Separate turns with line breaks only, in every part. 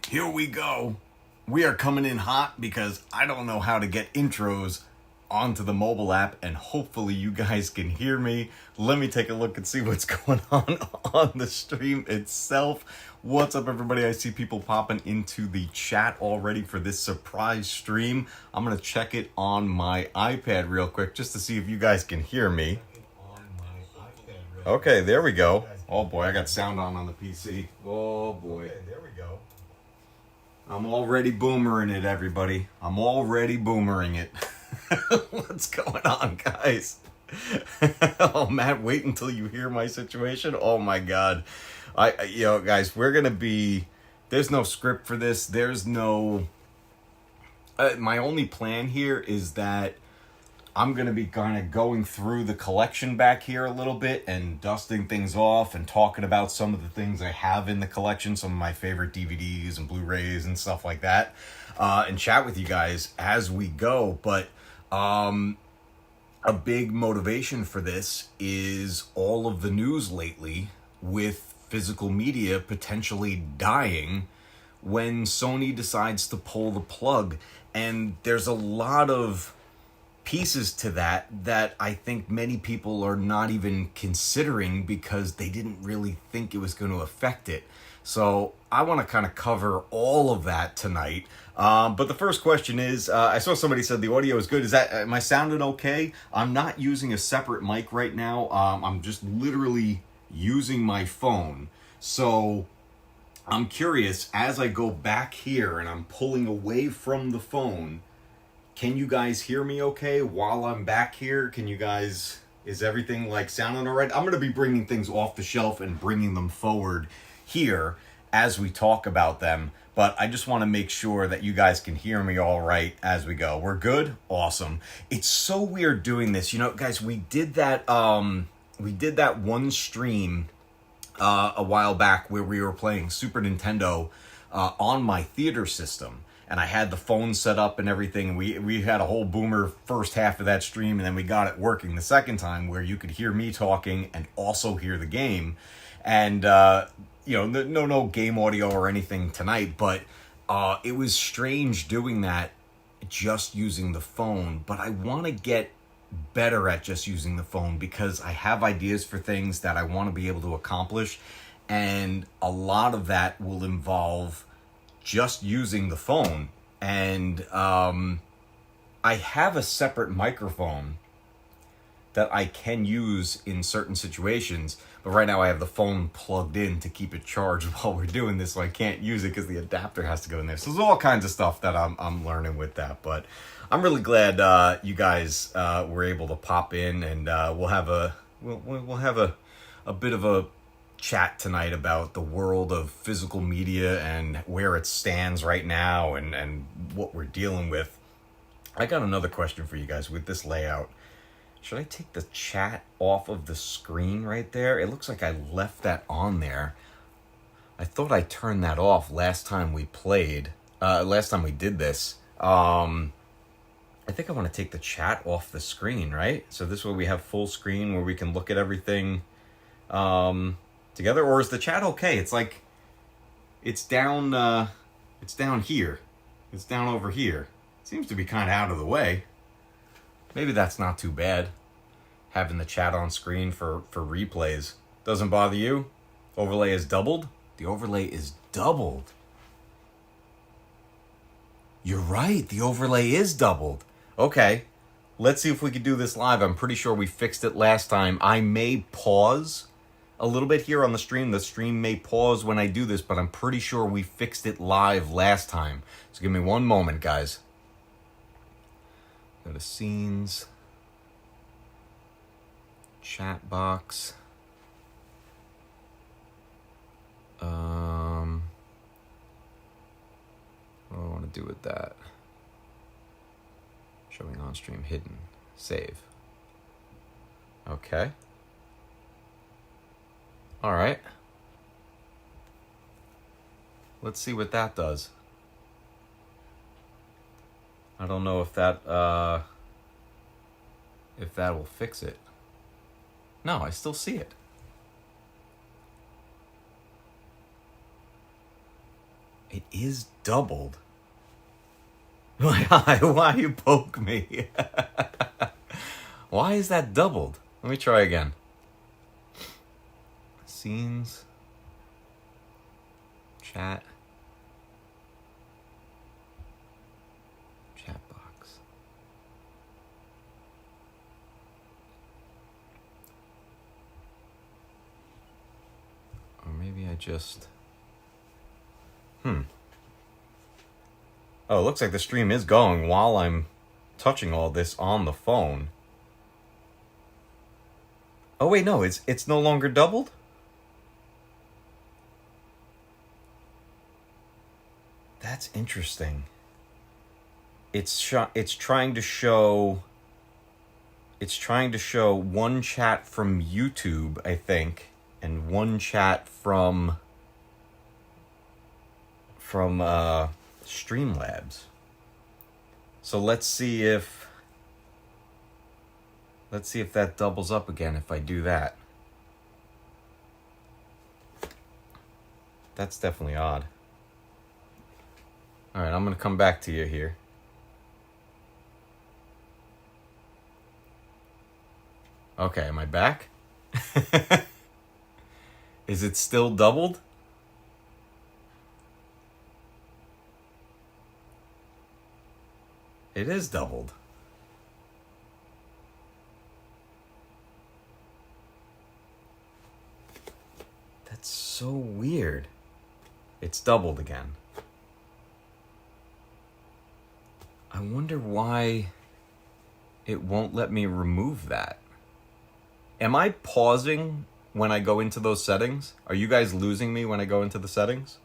Here we go. We are coming in hot because I don't know how to get intros onto the mobile app, and hopefully you guys can hear me. Let me take a look and see what's going on the stream itself. What's up, everybody? I see people popping into the chat already for this surprise stream. I'm going to check it on my iPad real quick just to see if you guys can hear me. Okay, there we go. Oh boy, I got sound on the PC. Oh boy. Okay, there we go. I'm already boomering it, everybody. I'm already boomering it. What's going on, guys? Oh, Matt, wait until you hear my situation. Oh my God. Guys, we're gonna be. There's no script for this. There's no. My only plan here is that I'm going to be kind of going through the collection back here a little bit and dusting things off and talking about some of the things I have in the collection, some of my favorite DVDs and Blu-rays and stuff like that, and chat with you guys as we go. But a big motivation for this is all of the news lately with physical media potentially dying when Sony decides to pull the plug. And there's a lot of pieces to that I think many people are not even considering because they didn't really think it was going to affect it. So I want to kind of cover all of that tonight. But the first question is, I saw somebody said the audio is good. Am I sounding okay? I'm not using a separate mic right now. I'm just literally using my phone. So I'm curious, as I go back here and I'm pulling away from the phone, can you guys hear me okay while I'm back here? Is everything like sounding all right? I'm going to be bringing things off the shelf and bringing them forward here as we talk about them. But I just want to make sure that you guys can hear me all right as we go. We're good? Awesome. It's so weird doing this. You know, guys, we did that one stream a while back where we were playing Super Nintendo on my theater system. And I had the phone set up and everything. And we had a whole boomer first half of that stream. And then we got it working the second time where you could hear me talking and also hear the game. And, no game audio or anything tonight. But it was strange doing that just using the phone. But I want to get better at just using the phone because I have ideas for things that I want to be able to accomplish. And a lot of that will involve just using the phone. And I have a separate microphone that I can use in certain situations, but right now I have the phone plugged in to keep it charged while we're doing this, so I can't use it because the adapter has to go in there. So there's all kinds of stuff that I'm learning with that, but I'm really glad you guys were able to pop in, and we'll have a bit of a chat tonight about the world of physical media and where it stands right now and what we're dealing with. I got another question for you guys with this layout. Should I take the chat off of the screen right there? It looks like I left that on there. I thought I turned that off last time we did this. I think I want to take the chat off the screen, right? So this way we have full screen where we can look at everything together. Or is the chat okay? It's like it's down here. It's down over here. Seems to be kind of out of the way. Maybe that's not too bad, having the chat on screen for replays. Doesn't bother you? Overlay is doubled? The overlay is doubled. You're right, the overlay is doubled. Okay, let's see if we can do this live. I'm pretty sure we fixed it last time. I may pause a little bit here on the stream. The stream may pause when I do this, but I'm pretty sure we fixed it live last time. So give me one moment, guys. Go to scenes, chat box. What do I want to do with that? Showing on stream hidden. Save. Okay. All right. Let's see what that does. I don't know if that will fix it. No, I still see it. It is doubled. Why you poke me? Why is that doubled? Let me try again. Scenes. Chat. Chat box. Or maybe I just... Oh, it looks like the stream is going while I'm touching all this on the phone. Oh wait, no, it's no longer doubled? That's interesting. It's trying to show one chat from YouTube, I think, and one chat from Streamlabs. So let's see if that doubles up again if I do that. That's definitely odd. All right, I'm going to come back to you here. Okay, am I back? Is it still doubled? It is doubled. That's so weird. It's doubled again. I wonder why it won't let me remove that. Am I pausing when I go into those settings? Are you guys losing me when I go into the settings?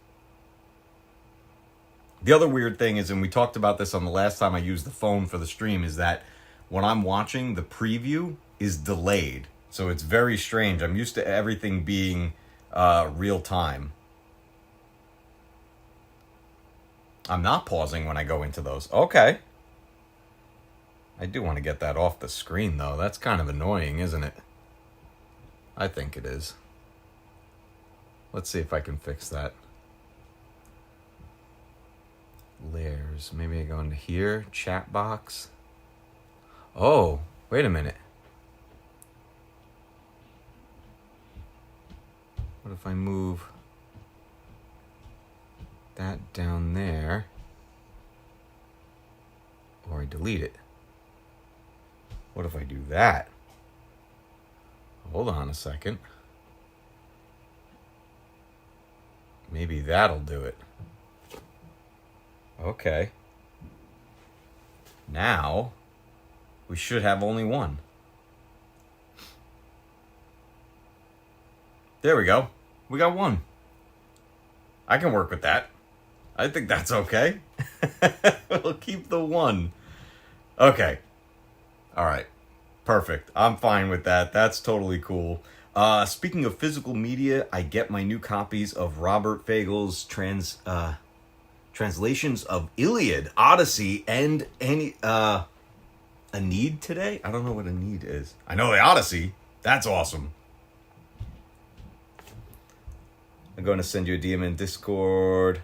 The other weird thing is, and we talked about this on the last time I used the phone for the stream, is that when I'm watching, the preview is delayed. So it's very strange. I'm used to everything being real time. I'm not pausing when I go into those. Okay. I do want to get that off the screen, though. That's kind of annoying, isn't it? I think it is. Let's see if I can fix that. Layers. Maybe I go into here. Chat box. Oh, wait a minute. What if I move that down there? Or I delete it? What if I do that? Hold on a second. Maybe that'll do it. Okay. Now, we should have only one. There we go. We got one. I can work with that. I think that's okay. We'll keep the one. Okay. All right. Perfect. I'm fine with that. That's totally cool. Speaking of physical media, I get my new copies of Robert Fagel's translations of Iliad, Odyssey, and Aeneid today? I don't know what Aeneid is. I know the Odyssey. That's awesome. I'm going to send you a DM in Discord.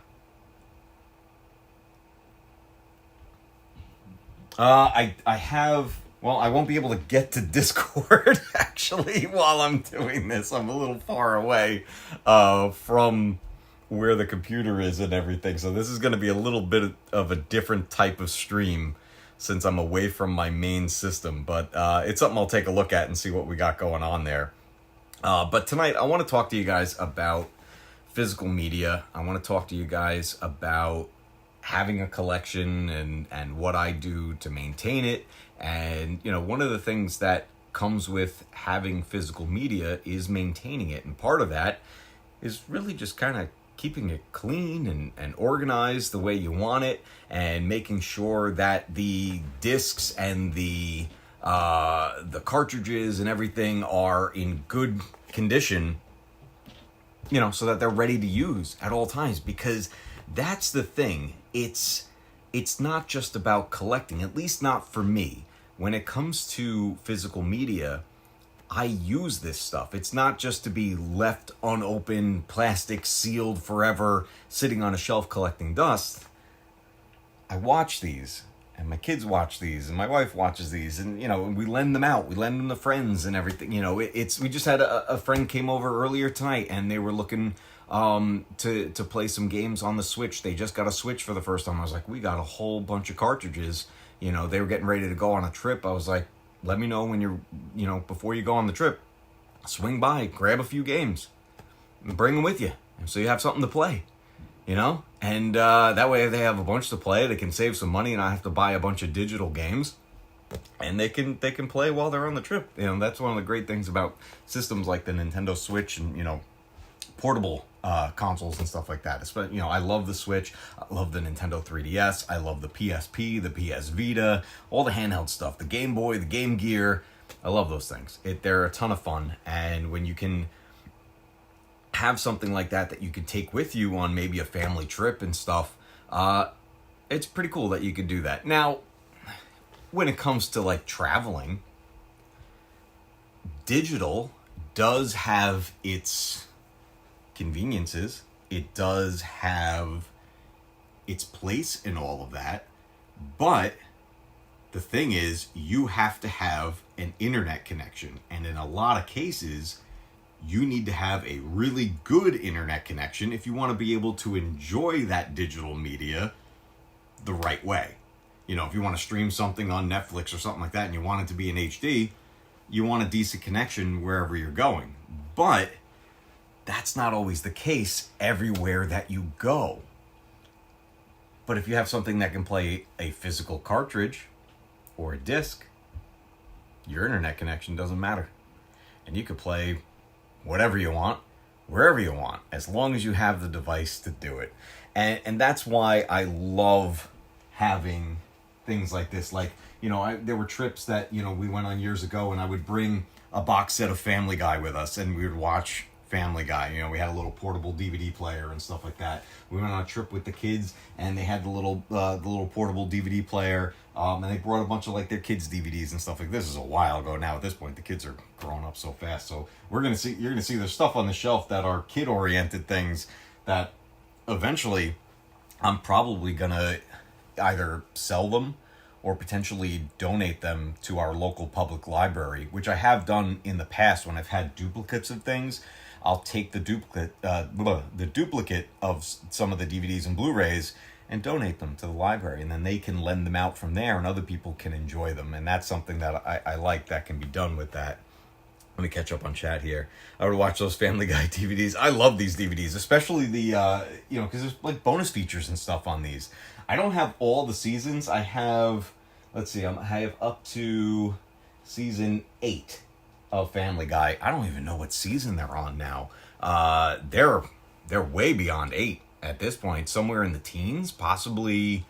I have... Well, I won't be able to get to Discord, actually, while I'm doing this. I'm a little far away from where the computer is and everything. So this is going to be a little bit of a different type of stream since I'm away from my main system. But it's something I'll take a look at and see what we got going on there. But tonight, I want to talk to you guys about physical media. I want to talk to you guys about having a collection and what I do to maintain it. And, you know, one of the things that comes with having physical media is maintaining it. And part of that is really just kind of keeping it clean and organized the way you want it, and making sure that the discs and the cartridges and everything are in good condition, you know, so that they're ready to use at all times. Because that's the thing. It's not just about collecting, at least not for me. When it comes to physical media, I use this stuff. It's not just to be left unopened, plastic sealed forever, sitting on a shelf collecting dust. I watch these, and my kids watch these, and my wife watches these, and we lend them out. We lend them to friends and everything. We just had a friend came over earlier tonight, and they were looking to play some games on the Switch. They just got a Switch for the first time. I was like, we got a whole bunch of cartridges. They were getting ready to go on a trip. I was like, let me know when you're, before you go on the trip, swing by, grab a few games, and bring them with you, and so you have something to play, and that way they have a bunch to play. They can save some money and not have to buy a bunch of digital games, and they can play while they're on the trip. That's one of the great things about systems like the Nintendo Switch and portable consoles and stuff like that. I love the Switch. I love the Nintendo 3DS. I love the PSP, the PS Vita, all the handheld stuff, the Game Boy, the Game Gear. I love those things. They're a ton of fun. And when you can have something like that you could take with you on maybe a family trip and stuff, it's pretty cool that you could do that. Now, when it comes to like traveling, digital does have its conveniences. It does have its place in all of that, but the thing is, you have to have an internet connection, and in a lot of cases you need to have a really good internet connection if you want to be able to enjoy that digital media the right way. If you want to stream something on Netflix or something like that and you want it to be in HD, you want a decent connection wherever you're going. But that's not always the case everywhere that you go. But if you have something that can play a physical cartridge or a disc, your internet connection doesn't matter. And you could play whatever you want, wherever you want, as long as you have the device to do it. And that's why I love having things like this. Like, there were trips that, we went on years ago, and I would bring a box set of Family Guy with us, and we would watch Family Guy. We had a little portable DVD player and stuff like that. We went on a trip with the kids, and they had the little portable DVD player, and they brought a bunch of like their kids' DVDs and stuff like this. This is a while ago now. At this point, the kids are growing up so fast. So you're gonna see there's stuff on the shelf that are kid-oriented things that eventually I'm probably gonna either sell them or potentially donate them to our local public library, which I have done in the past when I've had duplicates of things. I'll take the duplicate of some of the DVDs and Blu-rays and donate them to the library, and then they can lend them out from there, and other people can enjoy them. And that's something that I like that can be done with that. Let me catch up on chat here. I would watch those Family Guy DVDs. I love these DVDs, especially the because there's like bonus features and stuff on these. I don't have all the seasons. I have, I have up to season 8 of Family Guy. I don't even know what season they're on now. They're way beyond 8 at this point. Somewhere in the teens, possibly.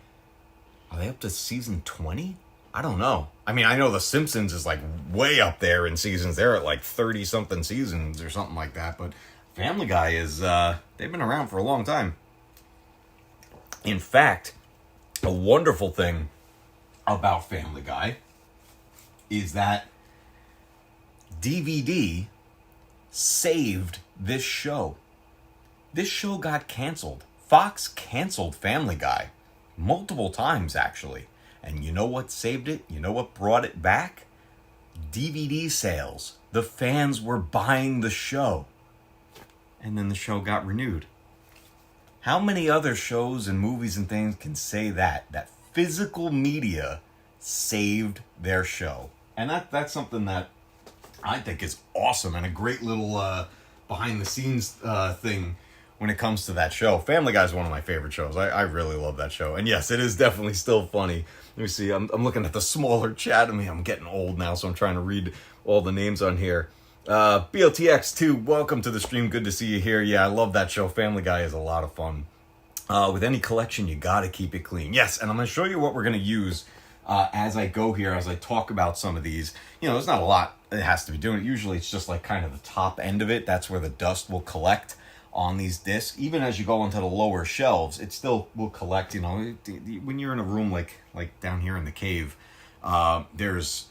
Are they up to season 20? I don't know. I mean, I know The Simpsons is like way up there in seasons. They're at like 30 something seasons or something like that. But Family Guy is they've been around for a long time. In fact, a wonderful thing about Family Guy is that DVD saved this show. This show got canceled. Fox canceled Family Guy multiple times, actually. And you know what saved it? You know what brought it back? DVD sales. The fans were buying the show. And then the show got renewed. How many other shows and movies and things can say that? That physical media saved their show. And that's something that I think is awesome and a great little behind the scenes thing when it comes to that show. Family Guy is one of my favorite shows. I really love that show. And yes, it is definitely still funny. Let me see. I'm looking at the smaller chat. I mean, I'm getting old now, so I'm trying to read all the names on here. BLTX2, welcome to the stream. Good to see you here. Yeah, I love that show. Family Guy is a lot of fun. With any collection, you got to keep it clean. Yes, and I'm going to show you what we're going to use as I go here, as I talk about some of these. There's not a lot it has to be doing. Usually it's just like kind of the top end of it. That's where the dust will collect on these discs. Even as you go into the lower shelves, it still will collect. When you're in a room like down here in the cave, there's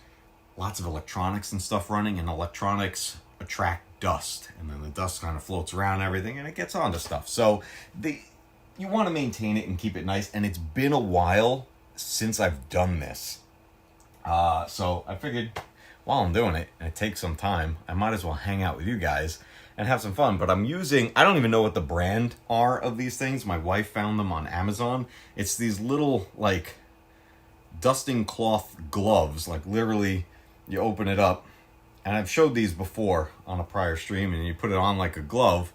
lots of electronics and stuff running, and electronics attract dust, and then the dust kind of floats around everything, and it gets onto stuff. So you want to maintain it and keep it nice, and it's been a while since I've done this. So I figured while I'm doing it, and it takes some time, I might as well hang out with you guys and have some fun. But I'm using, I don't even know what the brand are of these things. My wife found them on Amazon. It's these little, like, dusting cloth gloves. Like, literally, you open it up, and I've showed these before on a prior stream, and you put it on like a glove,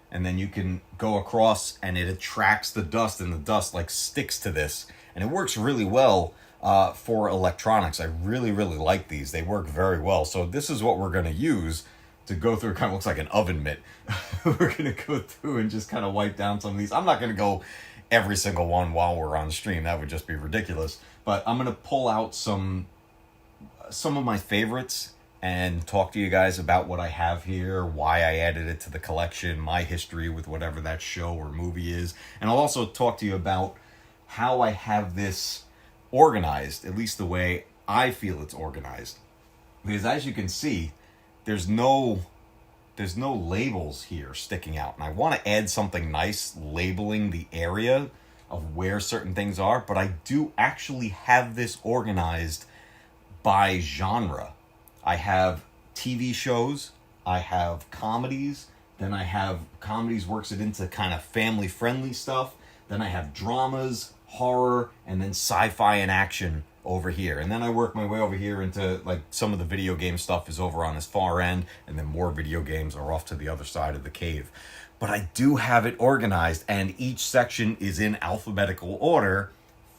and then you can go across, and it attracts the dust, and the dust, like, sticks to this. And it works really well for electronics. I really, really like these. They work very well. So this is what we're going to use to go through. It kind of looks like an oven mitt. We're going to go through and just kind of wipe down some of these. I'm not going to go every single one while we're on stream. That would just be ridiculous. But I'm going to pull out some of my favorites and talk to you guys about what I have here, why I added it to the collection, my history with whatever that show or movie is. And I'll also talk to you about how I have this organized, at least the way I feel it's organized. Because as you can see, there's no labels here sticking out. And I want to add something nice labeling the area of where certain things are, but I do actually have this organized by genre. I have TV shows, I have comedies, then I have comedies works it into kind of family-friendly stuff, then I have dramas, horror, and then sci-fi and action over here. And then I work my way over here into, like, some of the video game stuff is over on this far end, and then more video games are off to the other side of the cave. But I do have it organized, and each section is in alphabetical order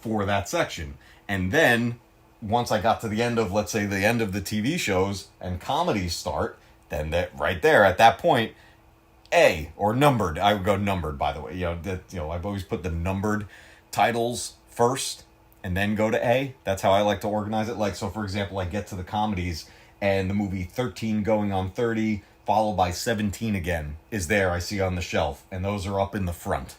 for that section. And then once I got to the end of, let's say, the end of the TV shows and comedies start, then that right there at that point, A, or numbered. I would go numbered, by the way. I've always put the numbered titles first and then go to A. That's how I like to organize it. Like, so for example, I get to the comedies and the movie 13 going on 30, followed by 17 again, is there, I see on the shelf. And those are up in the front.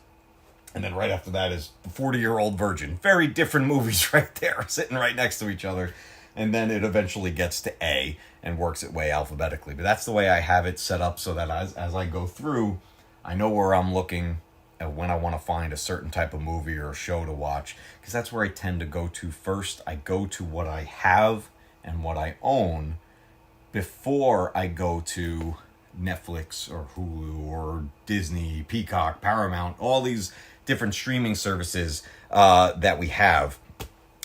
And then right after that is 40-Year-Old Virgin. Very different movies right there, sitting right next to each other. And then it eventually gets to A and works its way alphabetically. But that's the way I have it set up, so that as I go through, I know where I'm looking and when I want to find a certain type of movie or show to watch. Because that's where I tend to go to first. I go to what I have and what I own before I go to Netflix or Hulu or Disney, Peacock, Paramount, all these different streaming services that we have.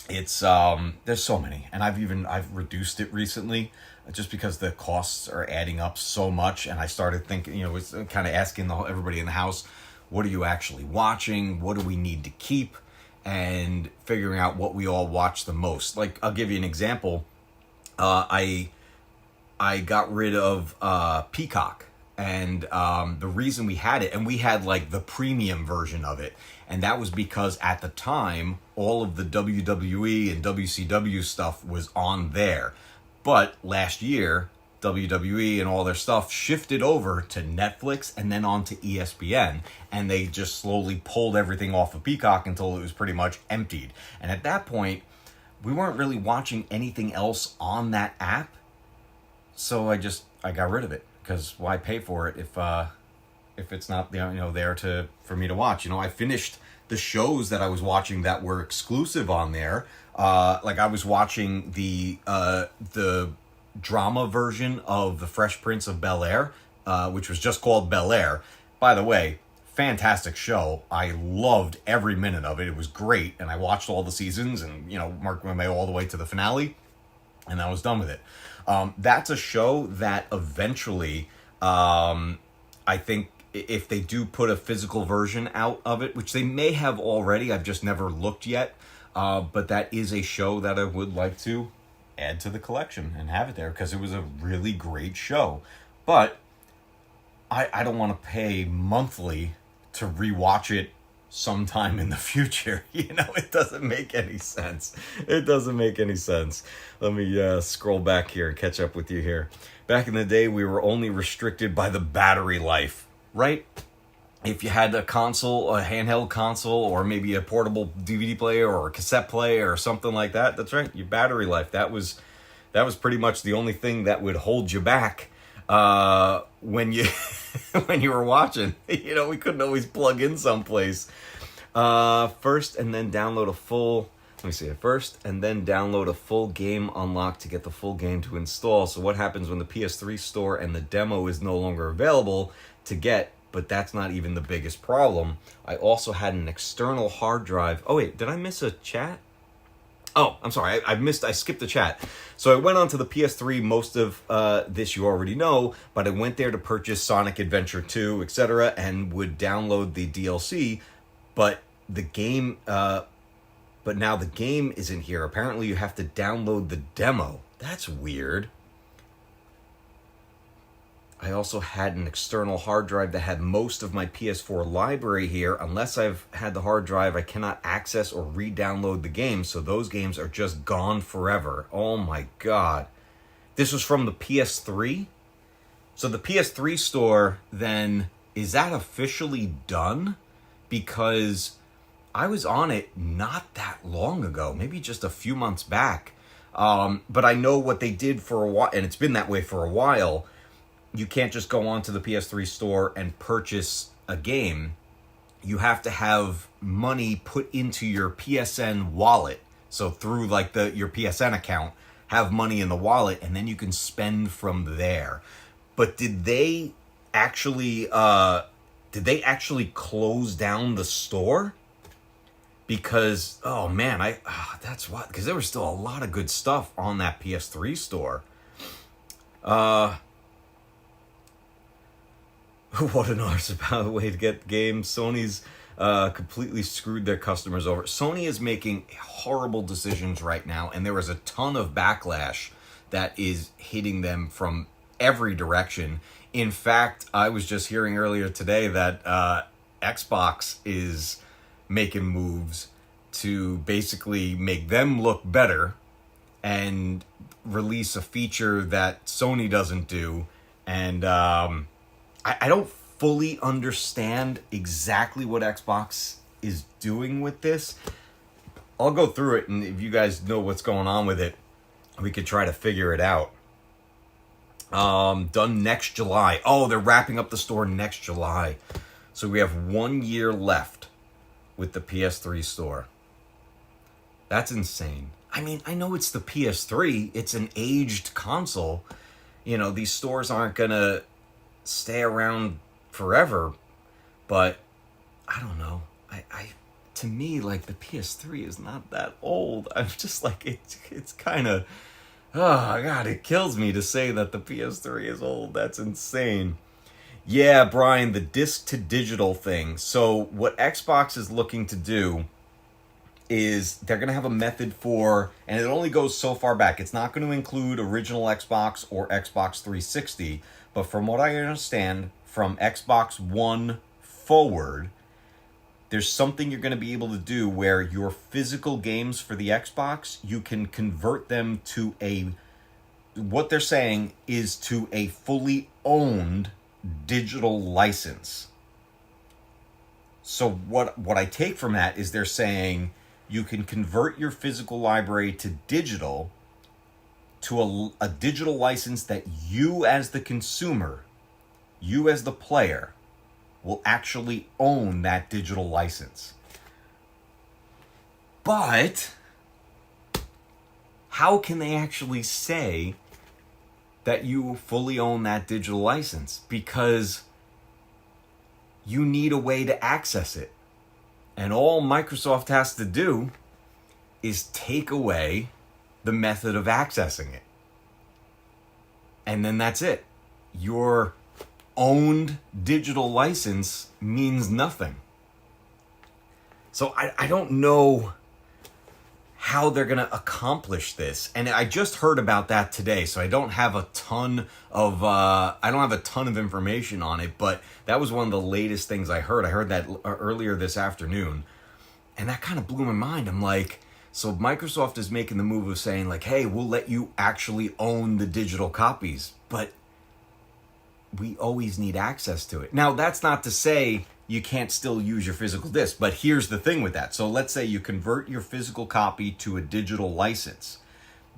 It's there's so many, and I've reduced it recently just because the costs are adding up so much. And I started thinking, was kind of asking everybody in the house, what are you actually watching? What do we need to keep? And figuring out what we all watch the most. Like, I'll give you an example. I got rid of Peacock. And the reason we had it, and we had like the premium version of it, and that was because at the time, all of the WWE and WCW stuff was on there. But last year, WWE and all their stuff shifted over to Netflix and then on to ESPN, and they just slowly pulled everything off of Peacock until it was pretty much emptied. And at that point, we weren't really watching anything else on that app, so I got rid of it. Because why pay for it if it's not there for me to watch? I finished the shows that I was watching that were exclusive on there. Like I was watching the drama version of The Fresh Prince of Bel-Air, which was just called Bel-Air. By the way, fantastic show. I loved every minute of it. It was great, and I watched all the seasons and worked my way all the way to the finale, and I was done with it. That's a show that eventually, I think if they do put a physical version out of it, which they may have already, I've just never looked yet, but that is a show that I would like to add to the collection and have it there because it was a really great show. But I don't want to pay monthly to rewatch it sometime in the future. It doesn't make any sense. It doesn't make any sense. Let me scroll back here and catch up with you here. Back in the day, we were only restricted by the battery life, right? If you had a console, a handheld console, or maybe a portable DVD player or a cassette player or something like that, that's right, your battery life. That was that was pretty much the only thing that would hold you back when you when you were watching. You know, we couldn't always plug in someplace. First and then download a full... Let me see it. First and then download a full game unlock to get the full game to install. So what happens when the PS3 store and the demo is no longer available to get? But that's not even the biggest problem. I also had an external hard drive. Oh wait, did I miss a chat? Oh, I'm sorry. I skipped the chat. So I went onto the PS3. Most of this you already know, but I went there to purchase Sonic Adventure 2, etc., and would download the DLC. But the game, but now the game isn't here. Apparently, you have to download the demo. That's weird. I also had an external hard drive that had most of my PS4 library here. Unless I've had the hard drive, I cannot access or re-download the game, so those games are just gone forever. Oh my god. This was from the PS3? So the PS3 store, then, is that officially done? Because I was on it not that long ago, maybe just a few months back. But I know what they did for a while, and it's been that way for a while. You can't just go onto the PS3 store and purchase a game. You have to have money put into your PSN wallet. So through like your PSN account, have money in the wallet, and then you can spend from there. But did they actually close down the store? Because, oh man, that's what, because there was still a lot of good stuff on that PS3 store. What an arse about a way to get games. Sony's completely screwed their customers over. Sony is making horrible decisions right now, and there is a ton of backlash that is hitting them from every direction. In fact, I was just hearing earlier today that Xbox is making moves to basically make them look better and release a feature that Sony doesn't do. And I don't fully understand exactly what Xbox is doing with this. I'll go through it, and if you guys know what's going on with it, we could try to figure it out. Done next July. Oh, they're wrapping up the store next July. So we have 1 year left with the PS3 store. That's insane. I mean, I know it's the PS3. It's an aged console. You know, these stores aren't going to stay around forever, but I don't know. To me, like, the PS3 is not that old. I'm just like, it's kind of, oh god, it kills me to say that the PS3 is old. That's insane. Yeah, Brian, the disc to digital thing. So what Xbox is looking to do is they're going to have a method for, and it only goes so far back. It's not going to include original Xbox or Xbox 360, but from what I understand, from Xbox One forward, there's something you're going to be able to do where your physical games for the Xbox, you can convert them to what they're saying is to a fully owned digital license. So what I take from that is they're saying you can convert your physical library to digital, to a digital license that you as the consumer, you as the player, will actually own that digital license. But how can they actually say that you fully own that digital license? Because you need a way to access it. And all Microsoft has to do is take away the method of accessing it. And then that's it. Your owned digital license means nothing. So I don't know how they're going to accomplish this. And I just heard about that today, so I don't have a ton of information on it, but that was one of the latest things I heard. I heard that earlier this afternoon, and that kind of blew my mind. I'm like, so Microsoft is making the move of saying like, hey, we'll let you actually own the digital copies, but we always need access to it. Now, that's not to say you can't still use your physical disc, but here's the thing with that. So let's say you convert your physical copy to a digital license.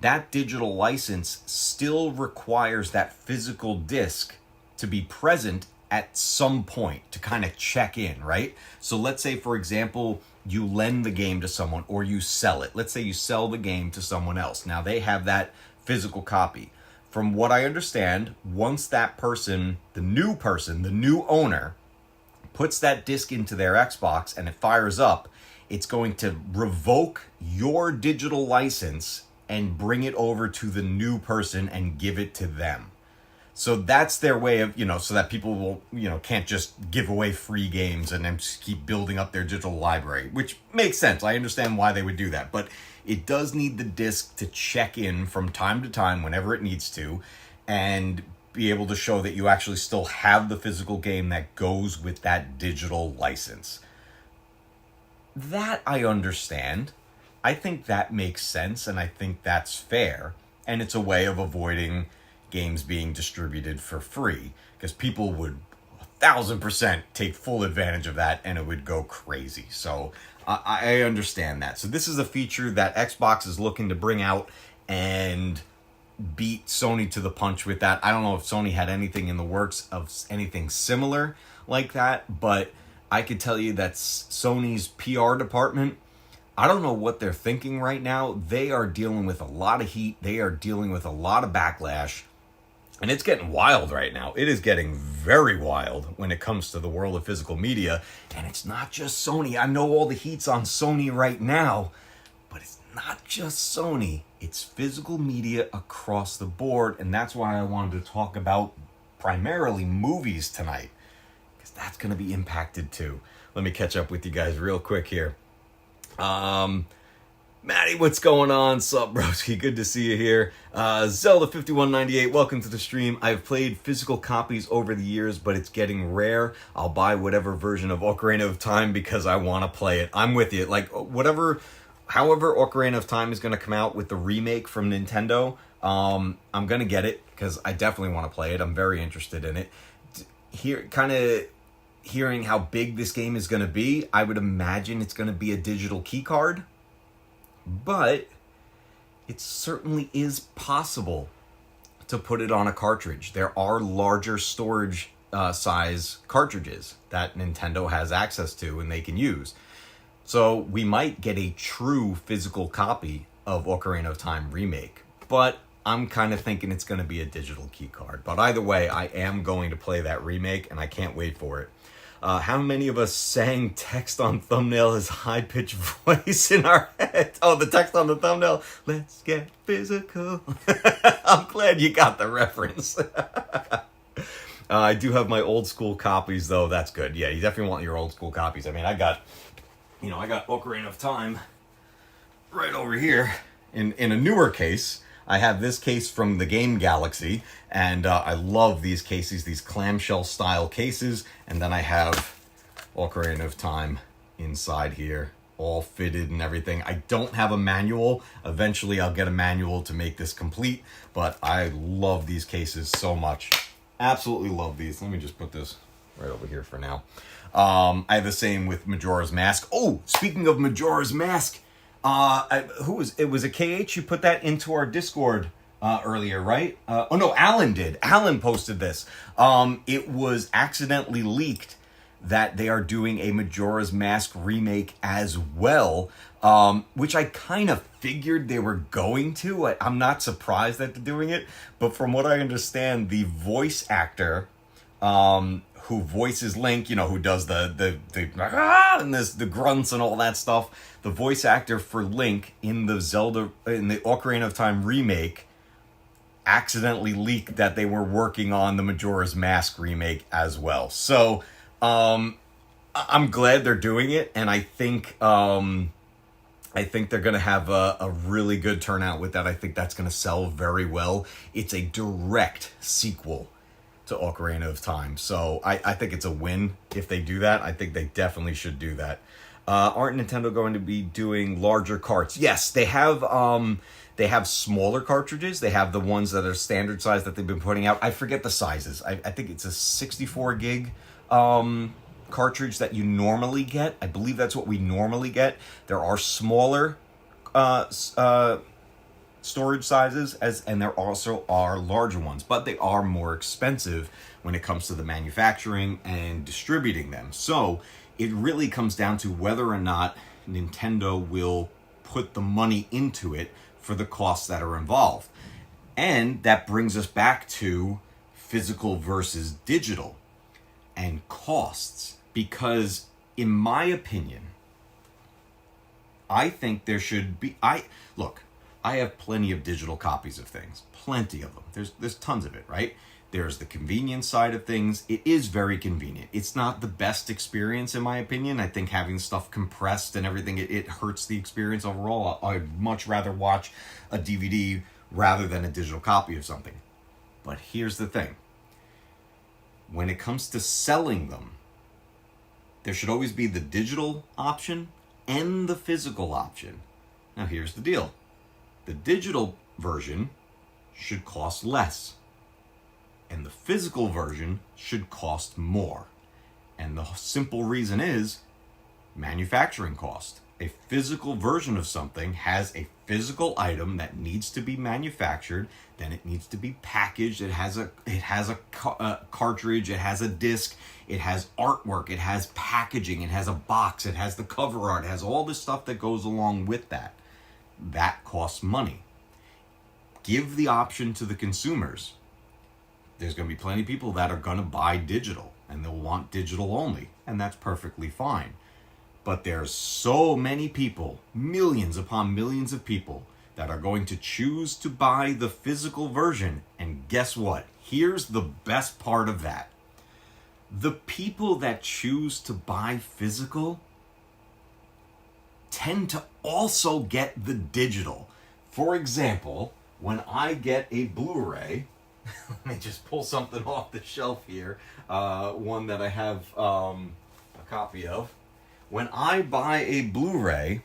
that digital license still requires that physical disc to be present at some point to kind of check in, right? So let's say, for example, you lend the game to someone or you sell it. Let's say you sell the game to someone else. Now they have that physical copy. From what I understand, once that person, the new owner, puts that disc into their Xbox and it fires up, it's going to revoke your digital license and bring it over to the new person and give it to them. So that's their way of, so that people will, can't just give away free games and then just keep building up their digital library, which makes sense. I understand why they would do that, but it does need the disc to check in from time to time whenever it needs to and be able to show that you actually still have the physical game that goes with that digital license. That I understand. I think that makes sense, and I think that's fair, and it's a way of avoiding games being distributed for free, because people would 1,000% take full advantage of that and it would go crazy. So I understand that. So this is a feature that Xbox is looking to bring out and beat Sony to the punch with that. I don't know if Sony had anything in the works of anything similar like that, but I could tell you that Sony's PR department, I don't know what they're thinking right now. They are dealing with a lot of heat. They are dealing with a lot of backlash. And it's getting wild right now. It is getting very wild when it comes to the world of physical media. And it's not just Sony. I know all the heat's on Sony right now, but it's not just Sony. It's physical media across the board. And that's why I wanted to talk about primarily movies tonight, because that's going to be impacted too. Let me catch up with you guys real quick here. Maddie, what's going on? Sup, broski? Good to see you here. Zelda5198, welcome to the stream. I've played physical copies over the years, but it's getting rare. I'll buy whatever version of Ocarina of Time because I want to play it. I'm with you. Like, however Ocarina of Time is going to come out with the remake from Nintendo, I'm going to get it because I definitely want to play it. I'm very interested in it. Hearing how big this game is going to be, I would imagine it's going to be a digital key card. But it certainly is possible to put it on a cartridge. There are larger storage size cartridges that Nintendo has access to and they can use. So we might get a true physical copy of Ocarina of Time Remake. But I'm kind of thinking it's going to be a digital key card. But either way, I am going to play that remake and I can't wait for it. How many of us sang text on thumbnail as high-pitched voice in our head? Oh, the text on the thumbnail. Let's get physical. I'm glad you got the reference. I do have my old school copies, though. That's good. Yeah, you definitely want your old school copies. I mean, I got Ocarina of Time right over here in a newer case. I have this case from the Game Galaxy, and I love these cases, these clamshell style cases. And then I have Ocarina of Time inside here, all fitted and everything. I don't have a manual. Eventually I'll get a manual to make this complete, but I love these cases so much. Absolutely love these. Let me just put this right over here for now. I have the same with Majora's Mask. Oh, speaking of Majora's Mask, it was a KH, you put that into our Discord earlier, right? Oh no, Alan did. Alan posted this. It was accidentally leaked that they are doing a Majora's Mask remake as well, which I kind of figured they were going to. I'm not surprised that they're doing it, but from what I understand, the voice actor who voices Link, who does the and the grunts and all that stuff, the voice actor for Link in the Ocarina of Time remake accidentally leaked that they were working on the Majora's Mask remake as well. So I'm glad they're doing it, and I think they're going to have a really good turnout with that. I think that's going to sell very well. It's a direct sequel to Ocarina of Time, so I think it's a win if they do that. I think they definitely should do that. Aren't Nintendo going to be doing larger carts? Yes, they have smaller cartridges. They have the ones that are standard size that they've been putting out. I forget the sizes. I think it's a 64 gig cartridge that you normally get. I believe that's what we normally get. There are smaller storage sizes and there also are larger ones, but they are more expensive when it comes to the manufacturing and distributing them. So it really comes down to whether or not Nintendo will put the money into it for the costs that are involved. And that brings us back to physical versus digital and costs, because in my opinion, I think there should be, I have plenty of digital copies of things, plenty of them. There's tons of it, right? There's the convenience side of things. It is very convenient. It's not the best experience in my opinion. I think having stuff compressed and everything, it hurts the experience overall. I'd much rather watch a DVD rather than a digital copy of something. But here's the thing. When it comes to selling them, there should always be the digital option and the physical option. Now here's the deal. The digital version should cost less, and the physical version should cost more. And the simple reason is manufacturing cost. A physical version of something has a physical item that needs to be manufactured, then it needs to be packaged. It has a cartridge, it has a disc, it has artwork, it has packaging, it has a box, it has the cover art, it has all this stuff that goes along with that. That costs money. Give the option to the consumers. There's going to be plenty of people that are going to buy digital and they'll want digital only, and that's perfectly fine. But there's so many people, millions upon millions of people, that are going to choose to buy the physical version. And guess what? Here's the best part of that. The people that choose to buy physical tend to also get the digital. For example, when I get a Blu-ray, let me just pull something off the shelf here, one that I have a copy of. When I buy a Blu-ray,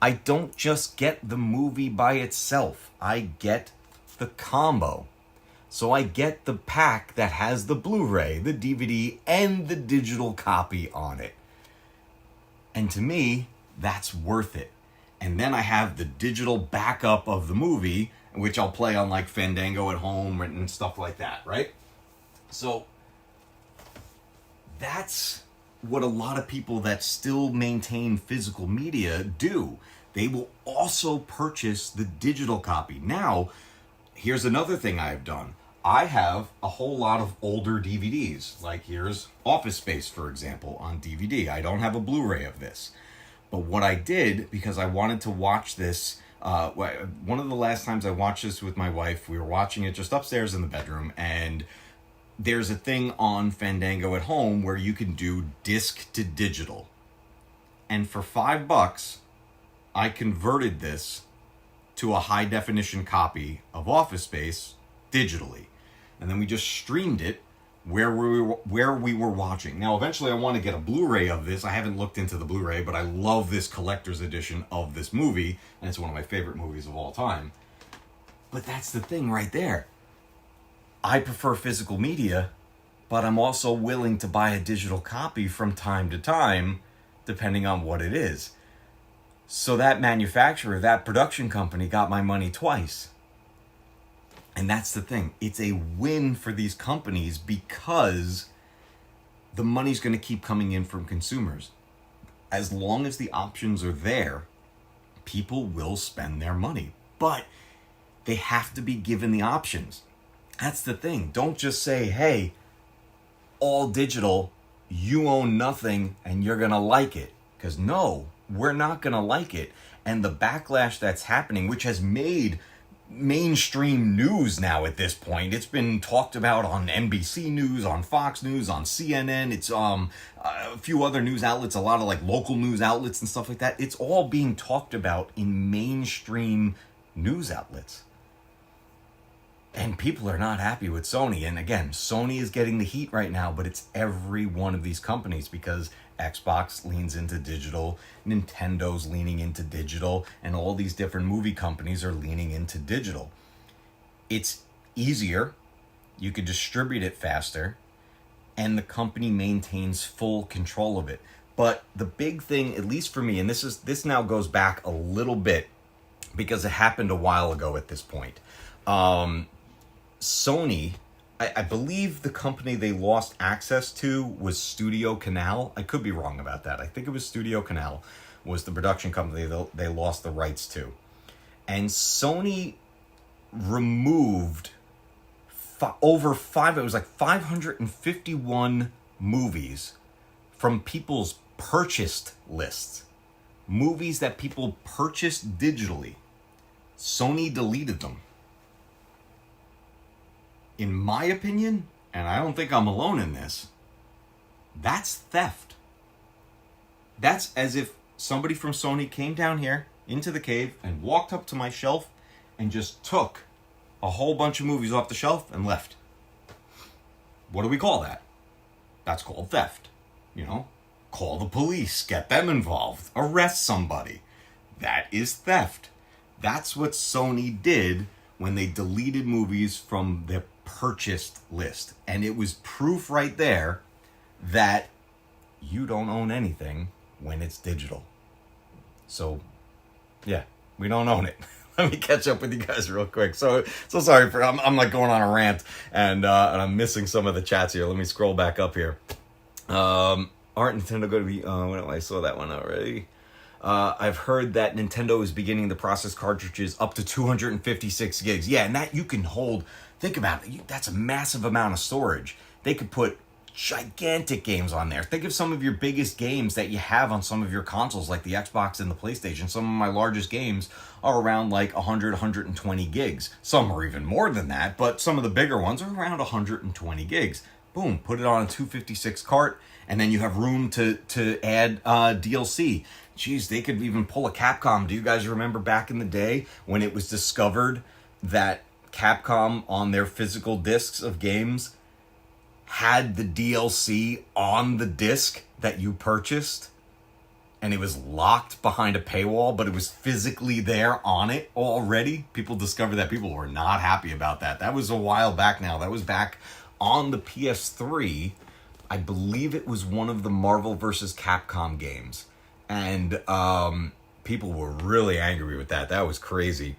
I don't just get the movie by itself. I get the combo. So I get the pack that has the Blu-ray, the DVD, and the digital copy on it. And to me, that's worth it. And then I have the digital backup of the movie, which I'll play on like Fandango at home and stuff like that, right? So that's what a lot of people that still maintain physical media do. They will also purchase the digital copy. Now, here's another thing I've done. I have a whole lot of older DVDs. Like here's Office Space, for example, on DVD. I don't have a Blu-ray of this. But what I did, because I wanted to watch this, one of the last times I watched this with my wife, we were watching it just upstairs in the bedroom, and there's a thing on Fandango at home where you can do disc to digital. And for $5, I converted this to a high definition copy of Office Space digitally. And then we just streamed it where we were watching. Now, eventually I want to get a Blu-ray of this. I haven't looked into the Blu-ray, but I love this collector's edition of this movie, and it's one of my favorite movies of all time. But that's the thing right there. I prefer physical media, but I'm also willing to buy a digital copy from time to time, depending on what it is. So that manufacturer, that production company got my money twice. And that's the thing. It's a win for these companies because the money's going to keep coming in from consumers. As long as the options are there, people will spend their money. But they have to be given the options. That's the thing. Don't just say, hey, all digital, you own nothing and you're going to like it. Because no, we're not going to like it. And the backlash that's happening, which has made mainstream news now at this point. It's been talked about on NBC News, on Fox News, on CNN. It's a few other news outlets, a lot of like local news outlets and stuff like that. It's all being talked about in mainstream news outlets. And people are not happy with Sony. And again, Sony is getting the heat right now, but it's every one of these companies because Xbox leans into digital, Nintendo's leaning into digital, and all these different movie companies are leaning into digital. It's easier, you could distribute it faster, and the company maintains full control of it. But the big thing, at least for me, and this now goes back a little bit because it happened a while ago at this point. Sony, I believe the company they lost access to was Studio Canal. I could be wrong about that. I think it was Studio Canal was the production company they lost the rights to. And Sony removed it was like 551 movies from people's purchased lists. Movies that people purchased digitally. Sony deleted them. In my opinion, and I don't think I'm alone in this, that's theft. That's as if somebody from Sony came down here into the cave and walked up to my shelf and just took a whole bunch of movies off the shelf and left. What do we call that? That's called theft. You know, call the police, get them involved, arrest somebody. That is theft. That's what Sony did when they deleted movies from their purchased list. And it was proof right there that you don't own anything when it's digital. So, yeah, we don't own it. Let me catch up with you guys real quick. So sorry for I'm like going on a rant and I'm missing some of the chats here. Let me scroll back up here. Aren't Nintendo going to be? I saw that one already. I've heard that Nintendo is beginning to process cartridges up to 256 gigs. Yeah, and that you can hold. Think about it. That's a massive amount of storage. They could put gigantic games on there. Think of some of your biggest games that you have on some of your consoles, like the Xbox and the PlayStation. Some of my largest games are around like 100, 120 gigs. Some are even more than that, but some of the bigger ones are around 120 gigs. Boom, put it on a 256 cart, and then you have room to add DLC. Geez, they could even pull a Capcom. Do you guys remember back in the day when it was discovered that Capcom on their physical discs of games had the DLC on the disc that you purchased, and it was locked behind a paywall, but it was physically there on it already? People discovered that. People were not happy about that. That was a while back now. That was back on the PS3. I believe it was one of the Marvel vs. Capcom games. And people were really angry with that. That was crazy.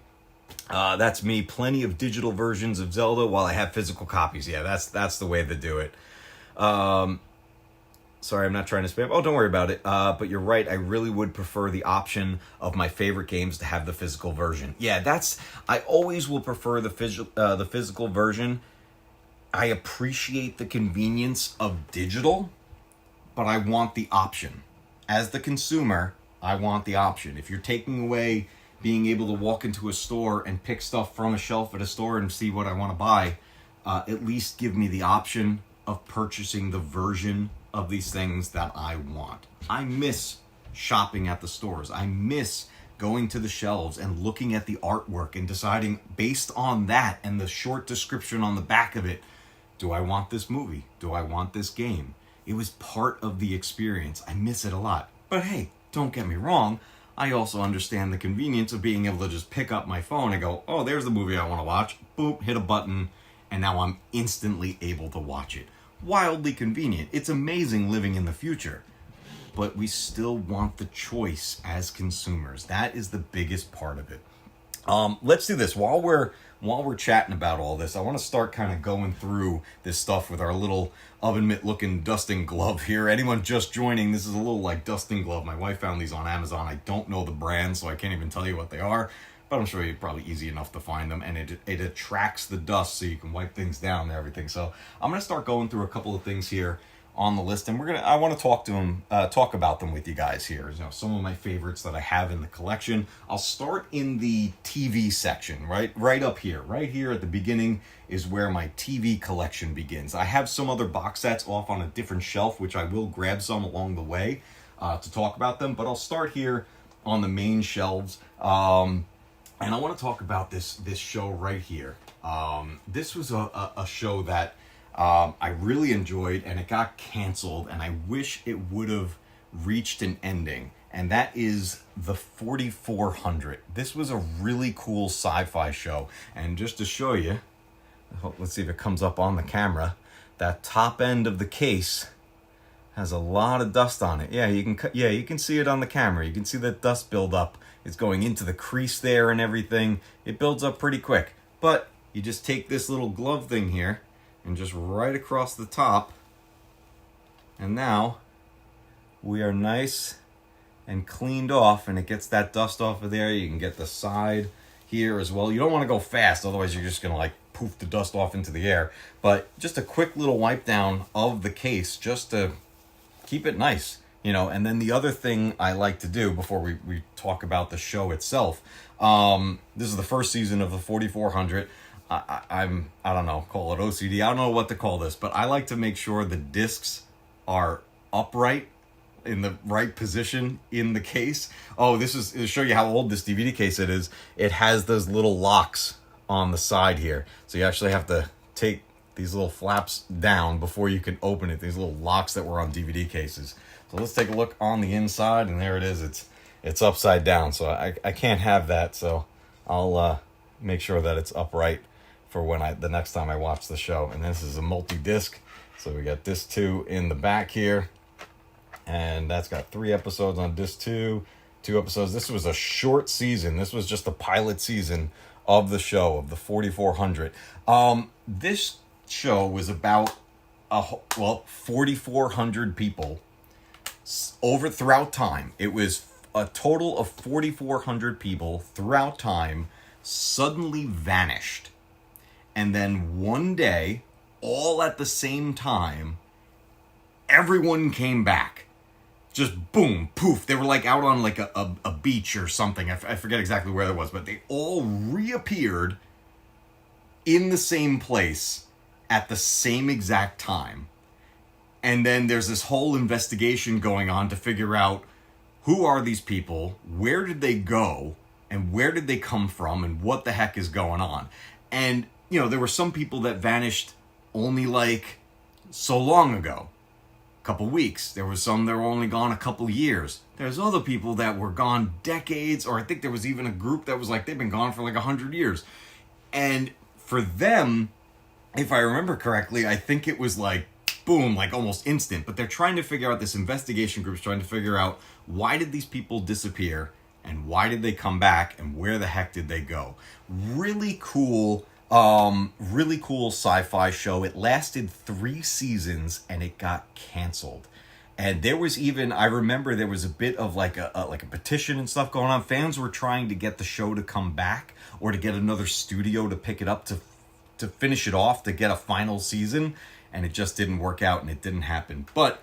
That's me. Plenty of digital versions of Zelda while I have physical copies. Yeah, that's the way to do it. Sorry, I'm not trying to spam. Oh, don't worry about it. But you're right. I really would prefer the option of my favorite games to have the physical version. Yeah, I always will prefer the physical version. I appreciate the convenience of digital, but I want the option. As the consumer, I want the option. If you're taking away being able to walk into a store and pick stuff from a shelf at a store and see what I want to buy, at least give me the option of purchasing the version of these things that I want. I miss shopping at the stores. I miss going to the shelves and looking at the artwork and deciding based on that and the short description on the back of it, do I want this movie? Do I want this game? It was part of the experience. I miss it a lot. But hey, don't get me wrong. I also understand the convenience of being able to just pick up my phone and go, oh, there's the movie I want to watch. Boop, hit a button, and now I'm instantly able to watch it. Wildly convenient. It's amazing living in the future. But we still want the choice as consumers. That is the biggest part of it. Let's do this. While we're chatting about all this, I want to start kind of going through this stuff with our little oven mitt looking dusting glove here. Anyone just joining, this is a little like dusting glove. My wife found these on Amazon. I don't know the brand, so I can't even tell you what they are, but I'm sure you're probably easy enough to find them, and it attracts the dust so you can wipe things down and everything. So I'm going to start going through a couple of things here on the list, and I want to talk about them with you guys here. You know, some of my favorites that I have in the collection. I'll start in the TV section, right up here. Right here at the beginning is where my TV collection begins. I have some other box sets off on a different shelf, which I will grab some along the way to talk about them, but I'll start here on the main shelves. And I want to talk about this show right here. This was a show that I really enjoyed, and it got canceled, and I wish it would have reached an ending, and that is the 4400. This was a really cool sci-fi show, and just to show you, let's see if it comes up on the camera, that top end of the case Has a lot of dust on it. Yeah, you can see it on the camera. You can see that dust build up. It's going into the crease there and everything. It builds up pretty quick. But you just take this little glove thing here and just right across the top. And now we are nice and cleaned off, and it gets that dust off of there. You can get the side here as well. You don't want to go fast, otherwise you're just going to like poof the dust off into the air. But just a quick little wipe down of the case just to keep it nice. And then the other thing I like to do before we talk about the show itself, this is the first season of the 4400. I don't know, call it OCD. I don't know what to call this, but I like to make sure the discs are upright in the right position in the case. Oh, this is to show you how old this DVD case it is. It has those little locks on the side here. So you actually have to take these little flaps down before you can open it. These little locks that were on DVD cases. So let's take a look on the inside, and there it is. It's upside down, so I can't have that. So I'll make sure that it's upright for when the next time I watch the show. And this is a multi-disc, so we got disc 2 in the back here, and that's got 3 episodes on disc 2, 2 episodes. This was a short season. This was just the pilot season of the show, of the 4400. This show was about 4,400 people throughout time. It was a total of 4,400 people throughout time suddenly vanished, and then one day, all at the same time, everyone came back. Just boom, poof. They were like out on like a beach or something. I forget exactly where it was, but they all reappeared in the same place at the same exact time. And then there's this whole investigation going on to figure out who are these people, where did they go, and where did they come from, and what the heck is going on. And, there were some people that vanished only like so long ago, a couple weeks. There was some that were only gone a couple years. There's other people that were gone decades, or I think there was even a group that was like, they've been gone for like 100 years. And for them, if I remember correctly, I think it was like, boom, like almost instant. But they're trying to figure out, this investigation group's trying to figure out, why did these people disappear, and why did they come back, and where the heck did they go? Really cool sci-fi show. It lasted 3 seasons, and it got canceled. And there was even, I remember there was a bit of like a petition and stuff going on. Fans were trying to get the show to come back, or to get another studio to pick it up to finish it off, to get a final season. And it just didn't work out, and it didn't happen. But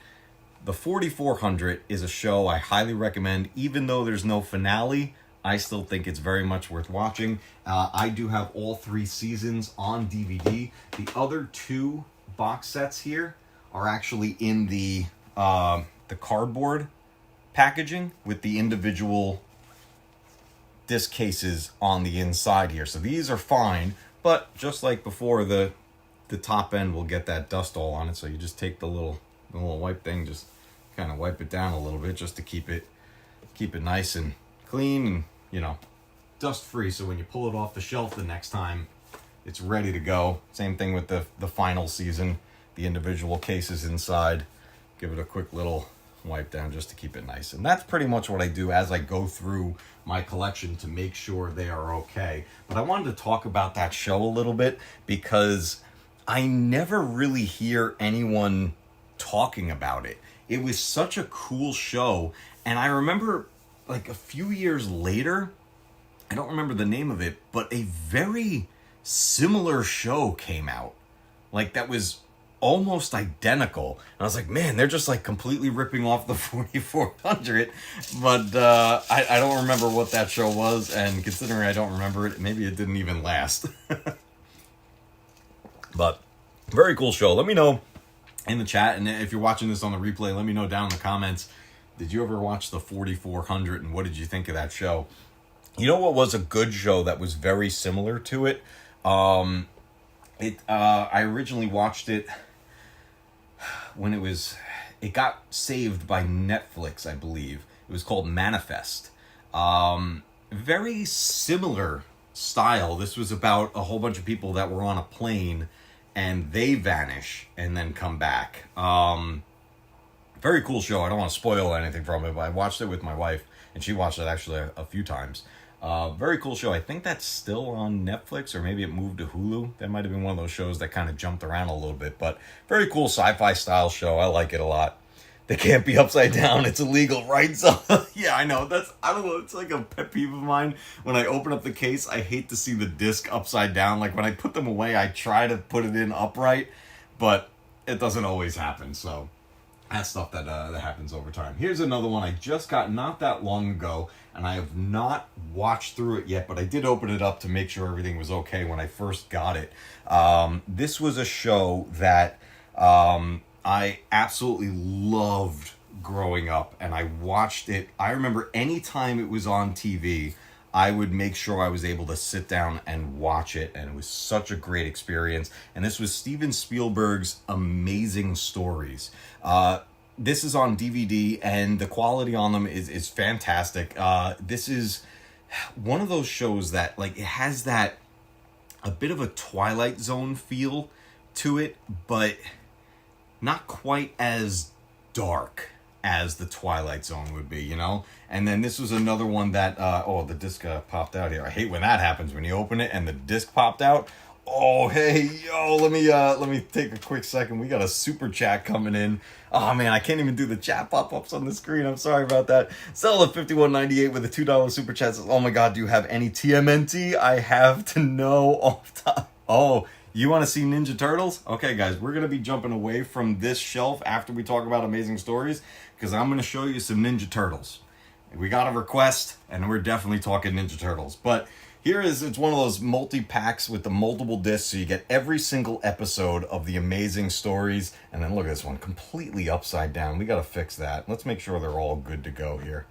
the 4400 is a show I highly recommend. Even though there's no finale, I still think it's very much worth watching. I do have all 3 seasons on DVD. The other 2 box sets here are actually in the cardboard packaging with the individual disc cases on the inside here. So these are fine, but just like before, the top end will get that dust all on it. So you just take the little wipe thing, just kind of wipe it down a little bit just to keep it nice and clean and, dust free. So when you pull it off the shelf the next time, it's ready to go. Same thing with the final season, the individual cases inside. Give it a quick little wipe down just to keep it nice. And that's pretty much what I do as I go through my collection to make sure they are okay. But I wanted to talk about that show a little bit because I never really hear anyone talking about it. It was such a cool show. And I remember like a few years later, I don't remember the name of it, but a very similar show came out. Like that was almost identical. And I was like, man, they're just like completely ripping off the 4400. But I don't remember what that show was. And considering I don't remember it, maybe it didn't even last. But very cool show. Let me know in the chat, and if you're watching this on the replay, let me know down in the comments, did you ever watch the 4400 and what did you think of that show? You know what was a good show that was very similar to it? I originally watched it when it got saved by Netflix, I believe. It was called Manifest. Very similar style. This was about a whole bunch of people that were on a plane and they vanish and then come back. Very cool show. I don't want to spoil anything from it, but I watched it with my wife, and she watched it actually a few times. Very cool show. I think that's still on Netflix, or maybe it moved to Hulu. That might have been one of those shows that kind of jumped around a little bit, but very cool sci-fi style show. I like it a lot. They can't be upside down. It's illegal, right? So, yeah, I know. I don't know. It's like a pet peeve of mine. When I open up the case, I hate to see the disc upside down. Like, when I put them away, I try to put it in upright, but it doesn't always happen. So, that's stuff that happens over time. Here's another one I just got not that long ago, and I have not watched through it yet, but I did open it up to make sure everything was okay when I first got it. This was a show that... I absolutely loved growing up, and I watched it. I remember any time it was on TV, I would make sure I was able to sit down and watch it, and it was such a great experience. And this was Steven Spielberg's Amazing Stories. This is on DVD, and the quality on them is fantastic. This is one of those shows that, like, it has that a bit of a Twilight Zone feel to it, but not quite as dark as the Twilight Zone would be, you know? And then this was another one that, the disc popped out here. I hate when that happens, when you open it and the disc popped out. Oh, hey, yo, let me take a quick second. We got a super chat coming in. Oh, man, I can't even do the chat pop-ups on the screen. I'm sorry about that. Zelda5198 with a $2 super chat says, oh, my God, do you have any TMNT? I have to know off top. Oh, you want to see Ninja Turtles? Okay, guys, we're going to be jumping away from this shelf after we talk about Amazing Stories, because I'm going to show you some Ninja Turtles. We got a request, and we're definitely talking Ninja Turtles. But it's one of those multi-packs with the multiple discs, so you get every single episode of the Amazing Stories. And then look at this one, completely upside down. We got to fix that. Let's make sure they're all good to go here.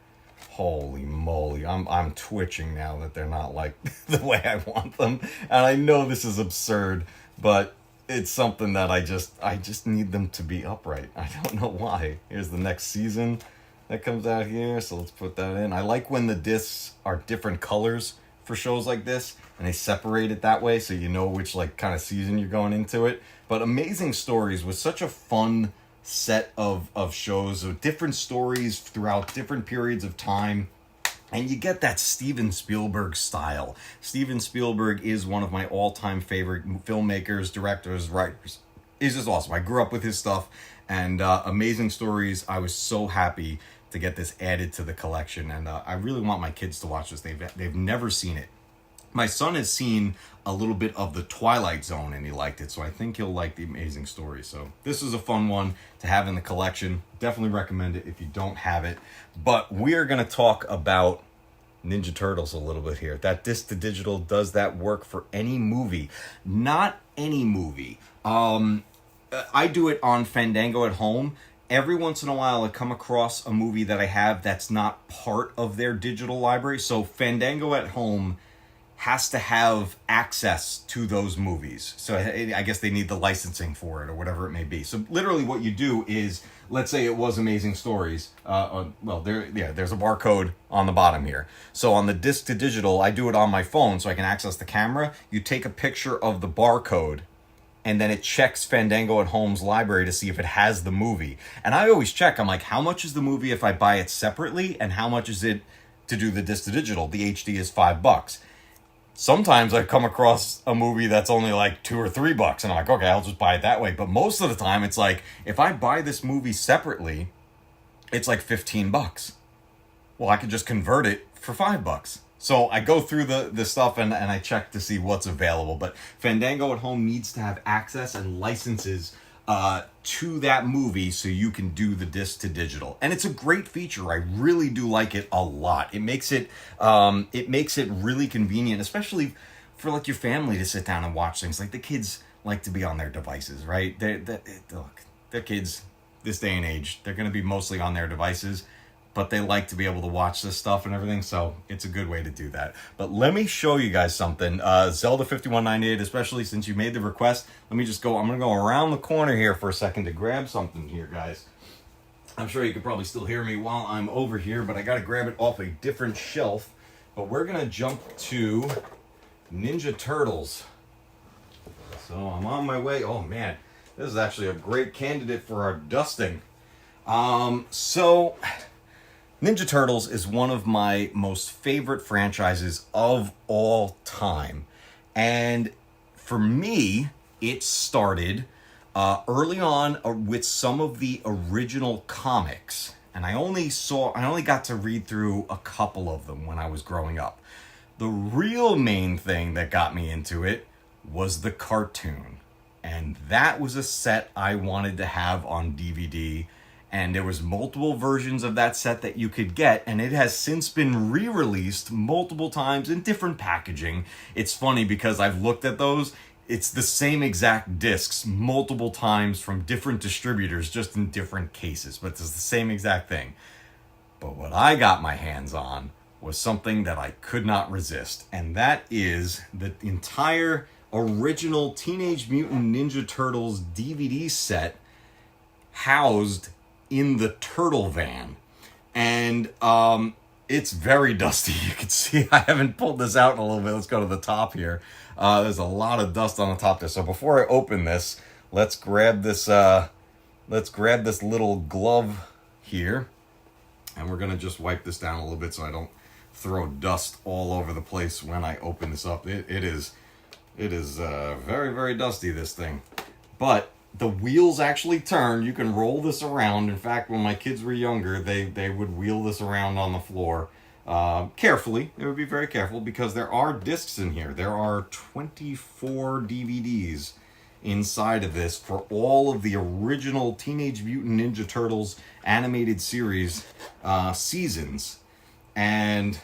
Holy moly, I'm twitching now that they're not like the way I want them. And I know this is absurd, but it's something that I just need them to be upright. I don't know why. Here's the next season that comes out here, so let's put that in. I like when the discs are different colors for shows like this, and they separate it that way so you know which like kind of season you're going into it. But Amazing Stories was such a fun set of shows with different stories throughout different periods of time, and you get that Steven Spielberg style. Steven Spielberg is one of my all-time favorite filmmakers, directors, writers. He's just awesome. I grew up with his stuff, and Amazing Stories, I was so happy to get this added to the collection, and I really want my kids to watch this. They've never seen it. My son has seen a little bit of the Twilight Zone, and he liked it, so I think he'll like the Amazing Stories. So this is a fun one to have in the collection. Definitely recommend it if you don't have it. But we are going to talk about Ninja Turtles a little bit here. That disc to digital, does that work for any movie? Not any movie. I do it on Fandango at home. Every once in a while, I come across a movie that I have that's not part of their digital library. So Fandango at home has to have access to those movies. So I guess they need the licensing for it or whatever it may be. So literally what you do is, let's say it was Amazing Stories. There's a barcode on the bottom here. So on the disc to digital, I do it on my phone so I can access the camera. You take a picture of the barcode, and then it checks Fandango at Home's library to see if it has the movie. And I always check. I'm like, how much is the movie if I buy it separately? And how much is it to do the disc to digital? The HD is $5. Sometimes I come across a movie that's only like $2 or $3, and I'm like, okay, I'll just buy it that way. But most of the time, it's like, if I buy this movie separately, it's like $15. Well, I could just convert it for $5. So I go through the stuff and I check to see what's available. But Fandango at Home needs to have access and licenses to that movie so you can do the disc to digital. And it's a great feature. I really do like it a lot. It makes it really convenient, especially for like your family to sit down and watch things. Like the kids like to be on their devices, right? They're kids this day and age. They're going to be mostly on their devices, but they like to be able to watch this stuff and everything, so it's a good way to do that. But let me show you guys something. Zelda5198, especially since you made the request, I'm going to go around the corner here for a second to grab something here, guys. I'm sure you can probably still hear me while I'm over here, but I got to grab it off a different shelf. But we're going to jump to Ninja Turtles. So I'm on my way. Oh, man, this is actually a great candidate for our dusting. So Ninja Turtles is one of my most favorite franchises of all time. And for me, it started early on with some of the original comics. And I only got to read through a couple of them when I was growing up. The real main thing that got me into it was the cartoon. And that was a set I wanted to have on DVD. And there was multiple versions of that set that you could get, and it has since been re-released multiple times in different packaging. It's funny because I've looked at those. It's the same exact discs multiple times from different distributors, just in different cases, but it's the same exact thing. But what I got my hands on was something that I could not resist, and that is the entire original Teenage Mutant Ninja Turtles DVD set housed in the turtle van. And it's very dusty. You can see I haven't pulled this out in a little bit. Let's go to the top here. There's a lot of dust on the top there. So before I open this, let's grab this little glove here, and we're gonna just wipe this down a little bit so I don't throw dust all over the place when I open this up. It is very, very dusty, this thing. But the wheels actually turn. You can roll this around. In fact, when my kids were younger, they would wheel this around on the floor carefully. They would be very careful because there are discs in here. There are 24 DVDs inside of this for all of the original Teenage Mutant Ninja Turtles animated series seasons. And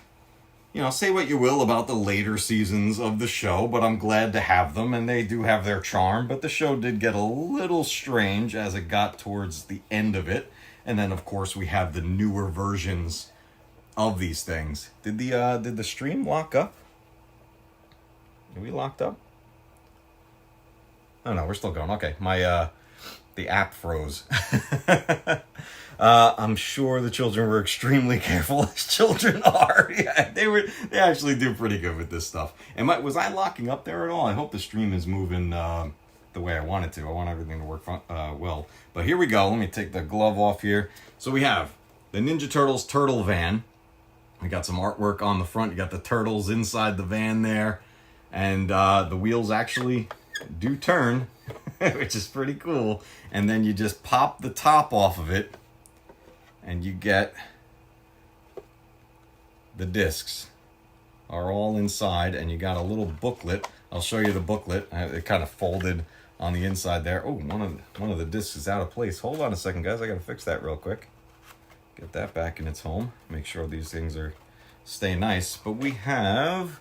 you know, say what you will about the later seasons of the show, but I'm glad to have them, and they do have their charm. But the show did get a little strange as it got towards the end of it. And then, of course, we have the newer versions of these things. Did the stream lock up? Are we locked up? Oh, no, we're still going. Okay, the app froze. I'm sure the children were extremely careful, as children are. Yeah, they actually do pretty good with this stuff. Was I locking up there at all? I hope the stream is moving the way I want it to. I want everything to work well. But here we go. Let me take the glove off here. So we have the Ninja Turtles turtle van. We got some artwork on the front. You got the turtles inside the van there. And the wheels actually do turn, which is pretty cool. And then you just pop the top off of it, and you get the discs are all inside, and you got a little booklet. I'll show you the booklet. It kind of folded on the inside there. Oh, one of the discs is out of place. Hold on a second, guys. I gotta fix that real quick. Get that back in its home. Make sure these things stay nice. But we have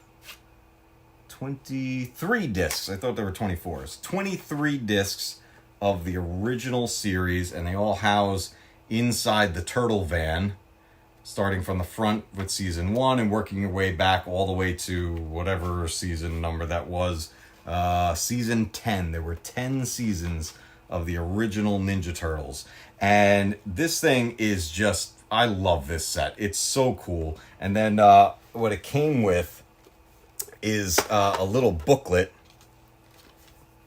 23 discs. I thought there were 24. It's 23 discs of the original series, and they all house inside the turtle van, starting from the front with season 1 and working your way back all the way to whatever season number that was, season 10. There were 10 seasons of the original Ninja Turtles, and this thing is just, I love this set. It's so cool. And then what it came with is a little booklet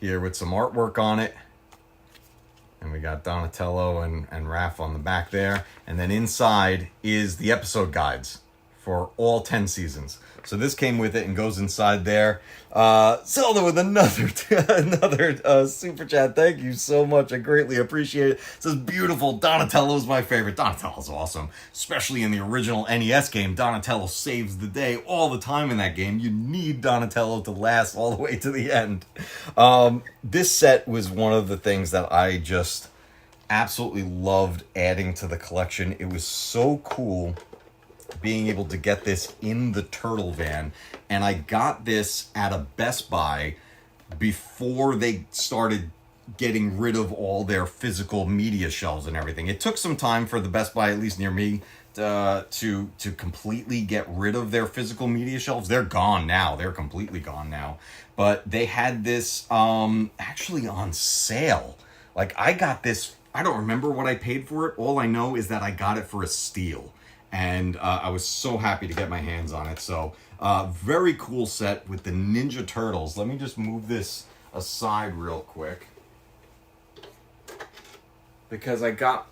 here with some artwork on it. And we got Donatello and Raph on the back there. And then inside is the episode guides for all 10 seasons. So this came with it and goes inside there. Zelda with another super chat. Thank you so much. I greatly appreciate it. It says, beautiful. Donatello's my favorite. Donatello's awesome. Especially in the original NES game. Donatello saves the day all the time in that game. You need Donatello to last all the way to the end. This set was one of the things that I just absolutely loved adding to the collection. It was so cool being able to get this in the turtle van, and I got this at a Best Buy before they started getting rid of all their physical media shelves and everything. It took some time for the Best Buy, at least near me, to completely get rid of their physical media shelves. They're gone now. They're completely gone now. But they had this actually on sale. Like, I got this, I don't remember what I paid for it. All I know is that I got it for a steal. And I was so happy to get my hands on it. So, very cool set with the Ninja Turtles. Let me just move this aside real quick, because I got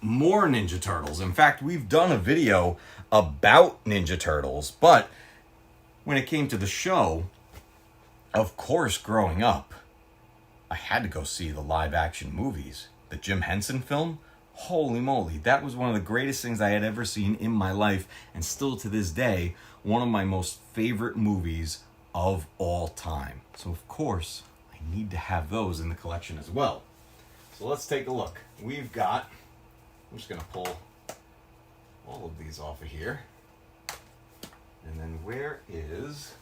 more Ninja Turtles. In fact, we've done a video about Ninja Turtles, but when it came to the show, of course, growing up, I had to go see the live action movies. The Jim Henson film, holy moly, that was one of the greatest things I had ever seen in my life, and still to this day, one of my most favorite movies of all time. So of course, I need to have those in the collection as well. So let's take a look. We've got, I'm just gonna pull all of these off of here. And then there it is.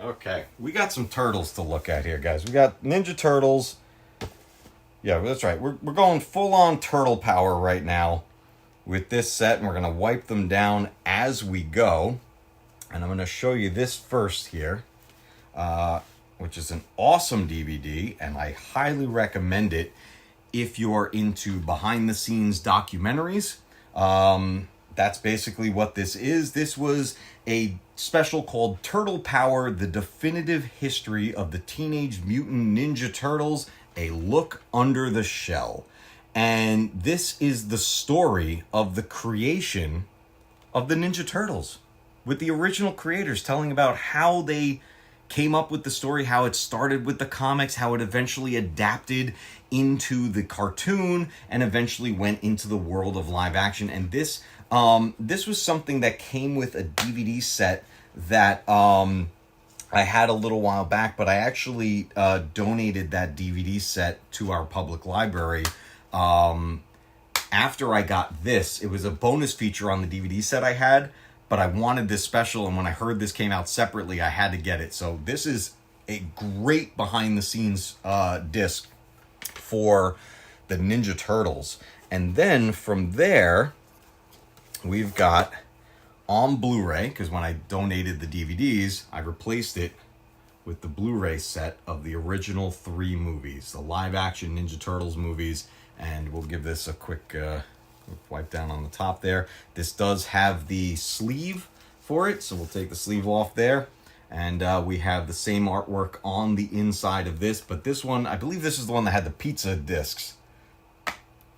Okay, we got some turtles to look at here, guys. We got Ninja Turtles. Yeah, that's right. We're going full on turtle power right now with this set, and we're going to wipe them down as we go. And I'm going to show you this first here, which is an awesome DVD, and I highly recommend it if you are into behind-the-scenes documentaries. That's basically what this is. This was a special called Turtle Power, The Definitive History of the Teenage Mutant Ninja Turtles, A Look Under the Shell. And this is the story of the creation of the Ninja Turtles, with the original creators telling about how they came up with the story, how it started with the comics, how it eventually adapted into the cartoon, and eventually went into the world of live action. And this was something that came with a DVD set that I had a little while back, but I actually donated that DVD set to our public library after I got this. It was a bonus feature on the DVD set I had, but I wanted this special, and when I heard this came out separately, I had to get it. So this is a great behind-the-scenes disc for the Ninja Turtles. And then from there, we've got on Blu-ray, because when I donated the DVDs, I replaced it with the Blu-ray set of the original 3 movies, the live-action Ninja Turtles movies, and we'll give this a quick wipe down on the top there. This does have the sleeve for it, so we'll take the sleeve off there, and we have the same artwork on the inside of this, but this one, I believe this is the one that had the pizza discs.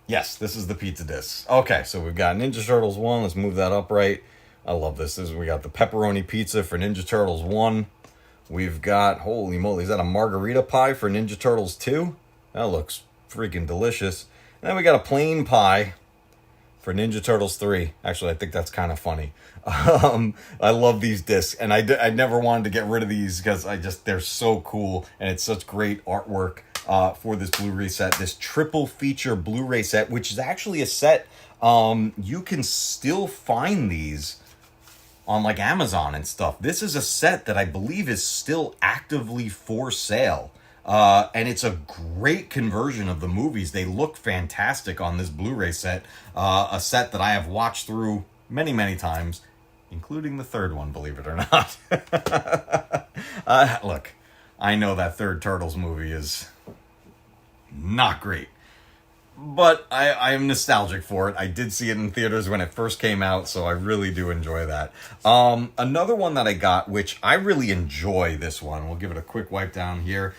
Yes, this is the pizza discs. Okay, so we've got Ninja Turtles 1. Let's move that upright. I love this. We got the pepperoni pizza for Ninja Turtles 1. We've got, holy moly, is that a margarita pie for Ninja Turtles 2? That looks freaking delicious. And then we got a plain pie for Ninja Turtles 3. Actually, I think that's kind of funny. I love these discs, and I never wanted to get rid of these because they're so cool, and it's such great artwork for this Blu-ray set, this triple feature Blu-ray set, which is actually a set, you can still find these on like Amazon and stuff. This is a set that I believe is still actively for sale. And it's a great conversion of the movies. They look fantastic on this Blu-ray set. A set that I have watched through many, many times, including the third one, believe it or not. Look, I know that third Turtles movie is not great, but I am nostalgic for it. I did see it in theaters when it first came out, so I really do enjoy that. Another one that I got, which I really enjoy this one. We'll give it a quick wipe down here.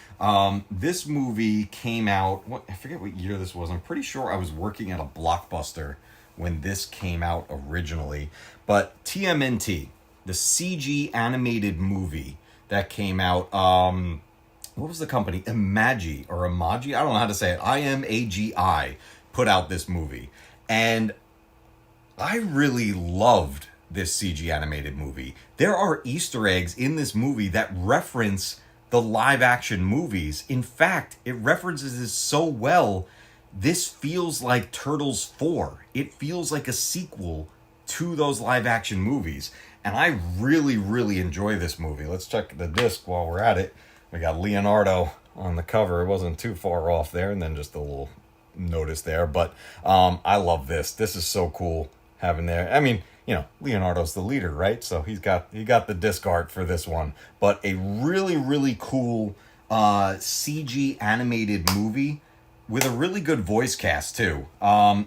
This movie came out, I forget what year this was. I'm pretty sure I was working at a Blockbuster when this came out originally. But TMNT, the CG animated movie that came out, what was the company? Imagi, I don't know how to say it. IMAGI put out this movie. And I really loved this CG animated movie. There are Easter eggs in this movie that reference the live action movies. In fact, it references it so well, this feels like Turtles 4. It feels like a sequel to those live action movies. And I really, really enjoy this movie. Let's check the disc while we're at it. We got Leonardo on the cover. It wasn't too far off there, and then just a little notice there. But I love this. This is so cool having there. I mean, Leonardo's the leader, right? So he got the disc art for this one. But a really, really cool CG animated movie with a really good voice cast too.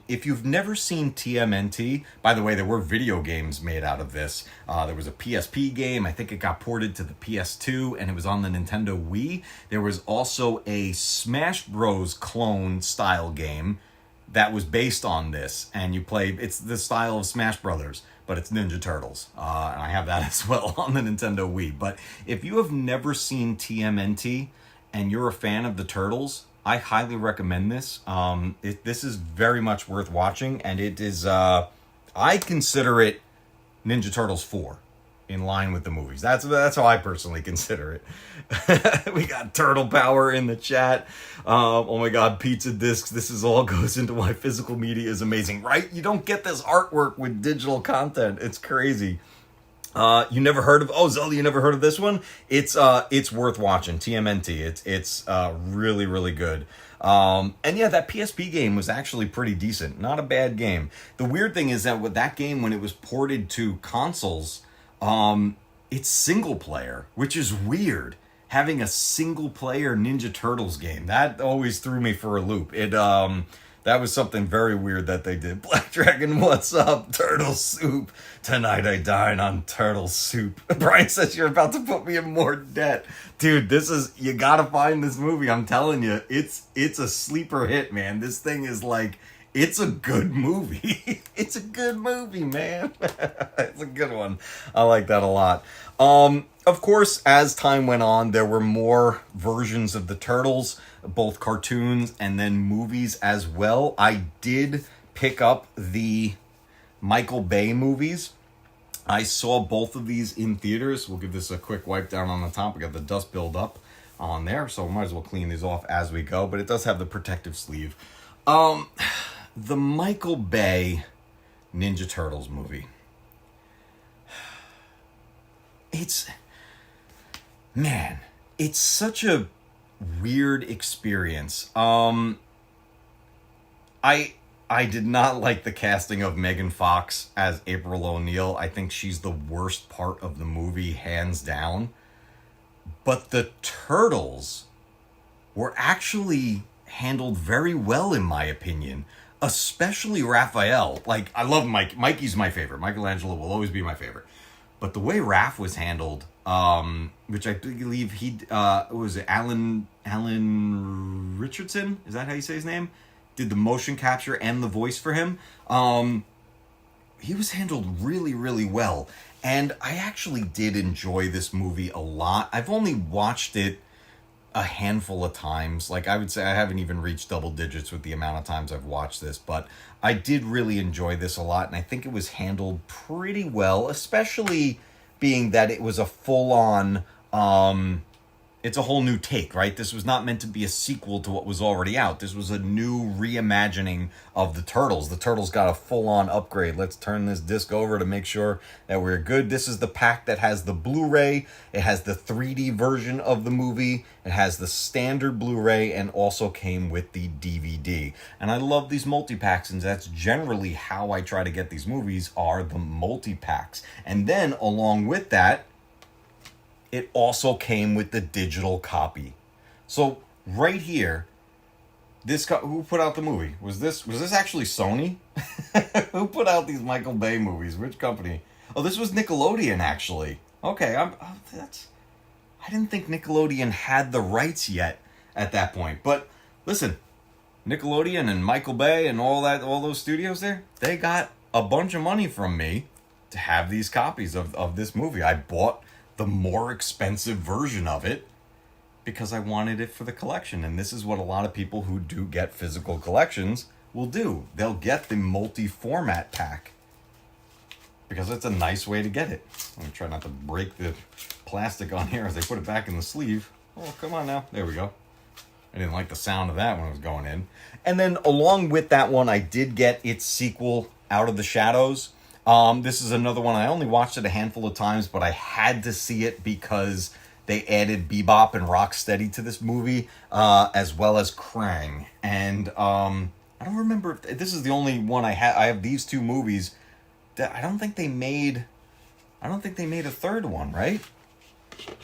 If you've never seen TMNT, by the way, there were video games made out of this. There was a PSP game. I think it got ported to the PS2, and it was on the Nintendo Wii. There was also a Smash Bros. Clone style game that was based on this, and you play. It's the style of Smash Brothers, but it's Ninja Turtles, and I have that as well on the Nintendo Wii. But if you have never seen TMNT and you're a fan of the Turtles, I highly recommend this. This is very much worth watching, and it is, I consider it Ninja Turtles 4, in line with the movies. That's how I personally consider it. We got Turtle Power in the chat. Oh my God, Pizza Discs. This is all goes into why physical media is amazing, right? You don't get this artwork with digital content. It's crazy. You never heard of, Zelda, you never heard of this one? It's worth watching. TMNT. It's really, really good. And yeah, that PSP game was actually pretty decent. Not a bad game. The weird thing is that with that game, when it was ported to consoles, it's single player, which is weird. Having a single player Ninja Turtles game, that always threw me for a loop. That was something very weird that they did. Black Dragon, what's up? Turtle soup. Tonight I dine on turtle soup. Brian says you're about to put me in more debt. Dude, you gotta find this movie. I'm telling you, it's a sleeper hit, man. This thing is like, it's a good movie. It's a good movie, man. It's a good one. I like that a lot. Of course, as time went on, there were more versions of the Turtles, both cartoons and then movies as well. I did pick up the Michael Bay movies. I saw both of these in theaters. We'll give this a quick wipe down on the top. We got the dust build up on there, so we might as well clean these off as we go, but it does have the protective sleeve. The Michael Bay Ninja Turtles movie. It's such a weird experience. I did not like the casting of Megan Fox as April O'Neil. I think she's the worst part of the movie, hands down. But the Turtles were actually handled very well, in my opinion. Especially Raphael. Like, I love Mike. Mikey's my favorite. Michelangelo will always be my favorite. But the way Raph was handled, which I believe was it Alan Richardson? Is that how you say his name? Did the motion capture and the voice for him. He was handled really, really well. And I actually did enjoy this movie a lot. I've only watched it a handful of times. Like, I would say I haven't even reached double digits with the amount of times I've watched this, but I did really enjoy this a lot, and I think it was handled pretty well, especially being that it was a full-on, it's a whole new take, right? This was not meant to be a sequel to what was already out. This was a new reimagining of the Turtles. The Turtles got a full-on upgrade. Let's turn this disc over to make sure that we're good. This is the pack that has the Blu-ray. It has the 3D version of the movie. It has the standard Blu-ray and also came with the DVD. And I love these multi-packs, and that's generally how I try to get these movies, are the multi-packs. And then along with that, it also came with the digital copy. So right here, who put out the movie? Was this actually Sony? Who put out these Michael Bay movies? Which company? Oh, this was Nickelodeon, actually. Okay, I didn't think Nickelodeon had the rights yet at that point. But listen, Nickelodeon and Michael Bay and all those studios there, they got a bunch of money from me to have these copies of this movie. I bought the more expensive version of it because I wanted it for the collection. And this is what a lot of people who do get physical collections will do. They'll get the multi-format pack because it's a nice way to get it. I'm going to try not to break the plastic on here as I put it back in the sleeve. Oh, come on now. There we go. I didn't like the sound of that when it was going in. And then along with that one, I did get its sequel, Out of the Shadows. This is another one. I only watched it a handful of times, but I had to see it because they added Bebop and Rocksteady to this movie, as well as Krang. And I don't remember if this is the only one I have. I have these two movies that I don't think they made a third one, right?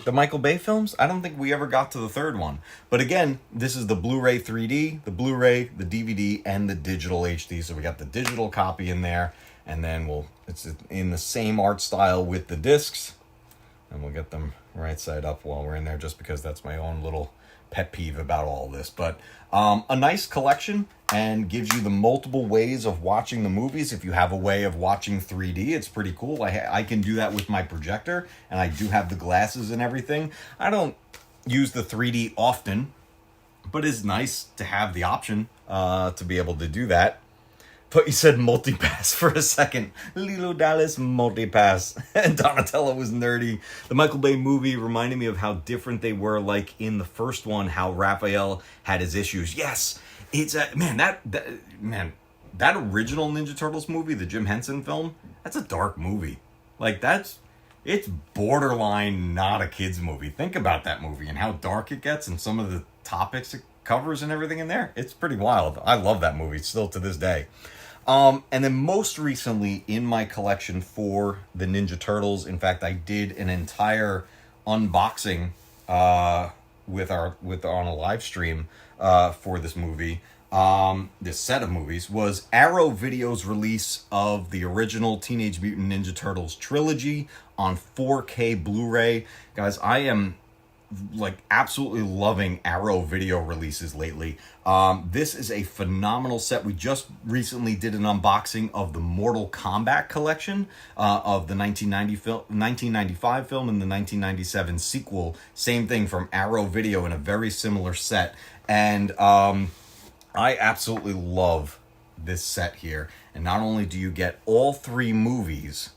The Michael Bay films, I don't think we ever got to the third one. But again, this is the Blu-ray 3D, the Blu-ray, the DVD, and the digital HD. So we got the digital copy in there, and then it's in the same art style with the discs. And we'll get them right side up while we're in there, just because that's my own little pet peeve about all this. But a nice collection, and gives you the multiple ways of watching the movies. If you have a way of watching 3D, it's pretty cool. I can do that with my projector, and I do have the glasses and everything. I don't use the 3D often, but it's nice to have the option to be able to do that. But you said multipass for a second. Lilo Dallas multipass. And Donatello was nerdy. The Michael Bay movie reminded me of how different they were, like in the first one, how Raphael had his issues. Yes, it's that original Ninja Turtles movie, the Jim Henson film, that's a dark movie. Like it's borderline not a kid's movie. Think about that movie and how dark it gets and some of the topics it covers and everything in there. It's pretty wild. I love that movie still to this day. And then most recently in my collection for the Ninja Turtles, in fact, I did an entire unboxing on a live stream for this movie. This set of movies was Arrow Video's release of the original Teenage Mutant Ninja Turtles trilogy on 4K Blu-ray. Guys, I am like absolutely loving Arrow Video releases lately. This is a phenomenal set. We just recently did an unboxing of the Mortal Kombat collection of the 1995 film and the 1997 sequel. Same thing from Arrow Video in a very similar set. And I absolutely love this set here. And not only do you get all three movies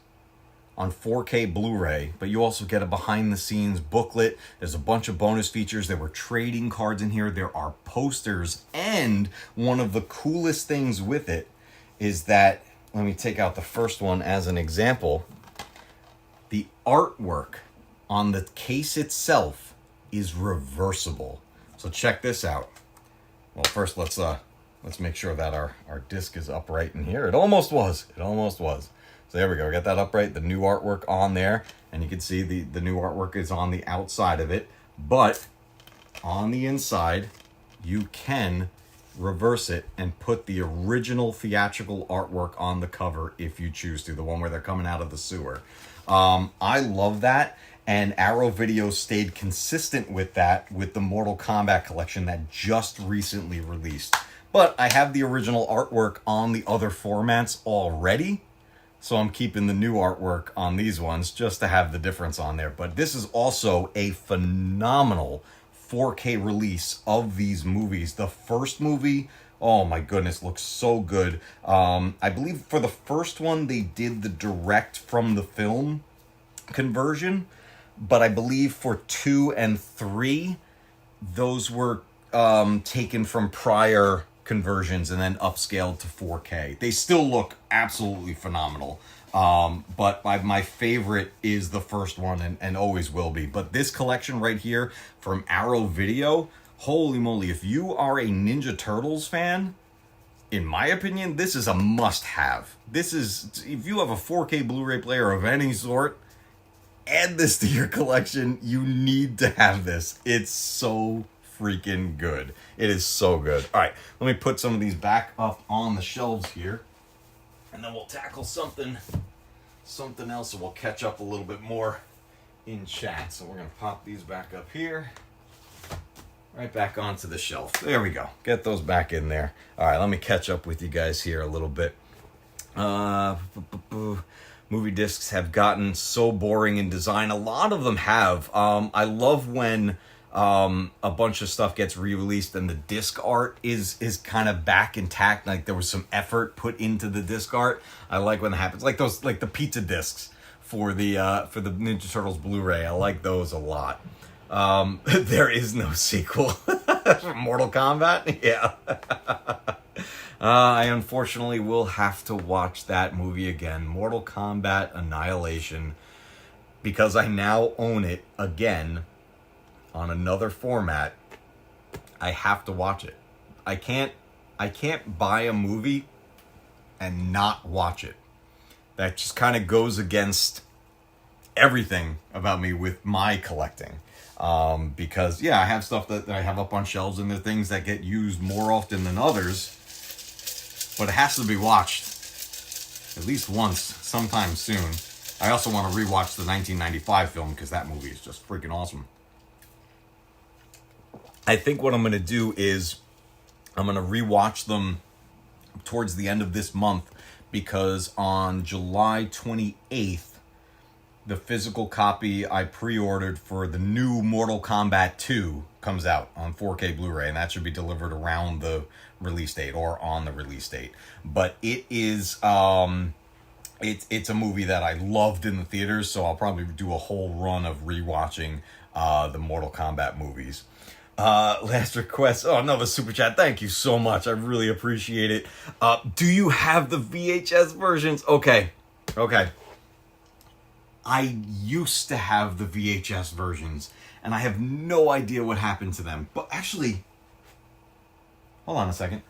on 4K Blu-ray, but you also get a behind-the-scenes booklet. There's a bunch of bonus features. There were trading cards in here. There are posters. And one of the coolest things with it is that, let me take out the first one as an example. The artwork on the case itself is reversible. So check this out. Well, first let's make sure that our disc is upright in here. It almost was. So there we go. We got that upright. The new artwork on there. And you can see the new artwork is on the outside of it. But on the inside, you can reverse it and put the original theatrical artwork on the cover if you choose to. The one where they're coming out of the sewer. I love that. And Arrow Video stayed consistent with that with the Mortal Kombat collection that just recently released. But I have the original artwork on the other formats already. So I'm keeping the new artwork on these ones just to have the difference on there. But this is also a phenomenal 4K release of these movies. The first movie, oh my goodness, looks so good. I believe for the first one, they did the direct from the film conversion. But I believe for 2 and 3, those were taken from prior conversions and then upscaled to 4K. They still look absolutely phenomenal. But my favorite is the first one and always will be. But this collection right here from Arrow Video, holy moly, if you are a Ninja Turtles fan, in my opinion, this is a must-have. This is, if you have a 4K Blu-ray player of any sort, add this to your collection. You need to have this. It's so freaking good. It is so good. All right, let me put some of these back up on the shelves here, and then we'll tackle something else, and we'll catch up a little bit more in chat. So we're gonna pop these back up here, right back onto the shelf. There we go. Get those back in there. All right, let me catch up with you guys here a little bit. Movie discs have gotten so boring in design. A lot of them have. I love when a bunch of stuff gets re-released and the disc art is kind of back intact. Like there was some effort put into the disc art. I like when that happens. Like the pizza discs for the Ninja Turtles Blu-ray. I like those a lot. There is no sequel for Mortal Kombat. Yeah. I unfortunately will have to watch that movie again, Mortal Kombat Annihilation, because I now own it again on another format. I have to watch it. I can't buy a movie and not watch it. That just kind of goes against everything about me with my collecting. Because yeah, I have stuff that I have up on shelves, and there are things that get used more often than others, but it has to be watched at least once sometime soon. I also want to rewatch the 1995 film because that movie is just freaking awesome. I think what I'm going to do is I'm going to rewatch them towards the end of this month, because on July 28th, the physical copy I pre-ordered for the new Mortal Kombat 2 comes out on 4K Blu-ray, and that should be delivered around the release date or on the release date. But it is it's a movie that I loved in the theaters, so I'll probably do a whole run of rewatching the Mortal Kombat movies. Last request. Oh, another super chat. Thank you so much. I really appreciate it. Do you have the VHS versions? Okay. I used to have the VHS versions, and I have no idea what happened to them. But actually, hold on a second.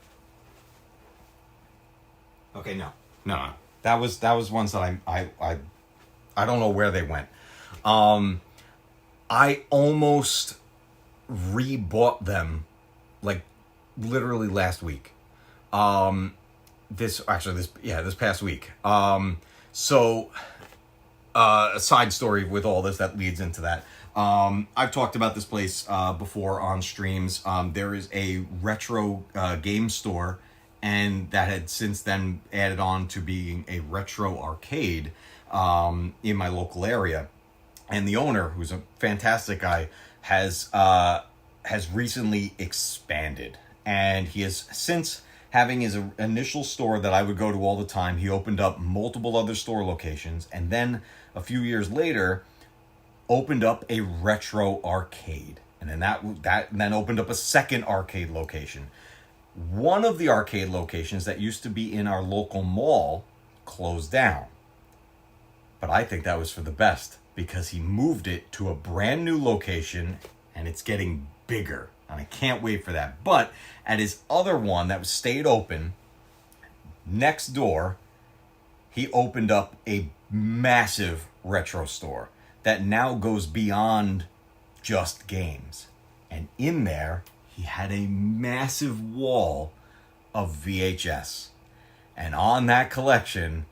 Okay, no. That was ones that I don't know where they went. I almost rebought them, like, literally last week. This past week. So a side story with all this that leads into that. I've talked about this place before on streams. There is a retro game store, and that had since then added on to being a retro arcade in my local area. And the owner, who's a fantastic guy, has recently expanded. And he has, since having his initial store that I would go to all the time, he opened up multiple other store locations, and then a few years later opened up a retro arcade, and then that then opened up a second arcade location. One of the arcade locations that used to be in our local mall closed down, but I think that was for the best, because he moved it to a brand new location, and it's getting bigger, and I can't wait for that. But at his other one that stayed open, next door, he opened up a massive retro store that now goes beyond just games. And in there, he had a massive wall of VHS. And on that collection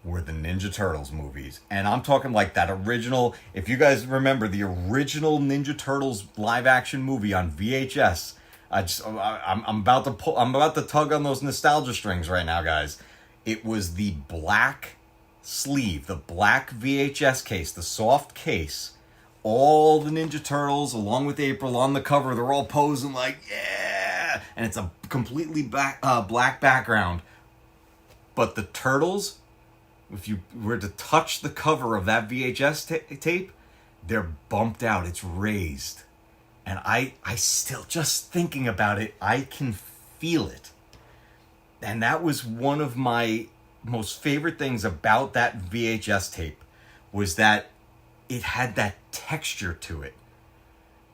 were the Ninja Turtles movies. And I'm talking like that original, if you guys remember the original Ninja Turtles live action movie on VHS, I'm about to tug on those nostalgia strings right now, guys. It was the black sleeve, the black VHS case, the soft case. All the Ninja Turtles, along with April, on the cover, they're all posing like, yeah! And it's a completely black background. But the Turtles, if you were to touch the cover of that VHS tape, they're bumped out. It's raised. And I still, just thinking about it, I can feel it. And that was one of my most favorite things about that VHS tape, was that it had that texture to it.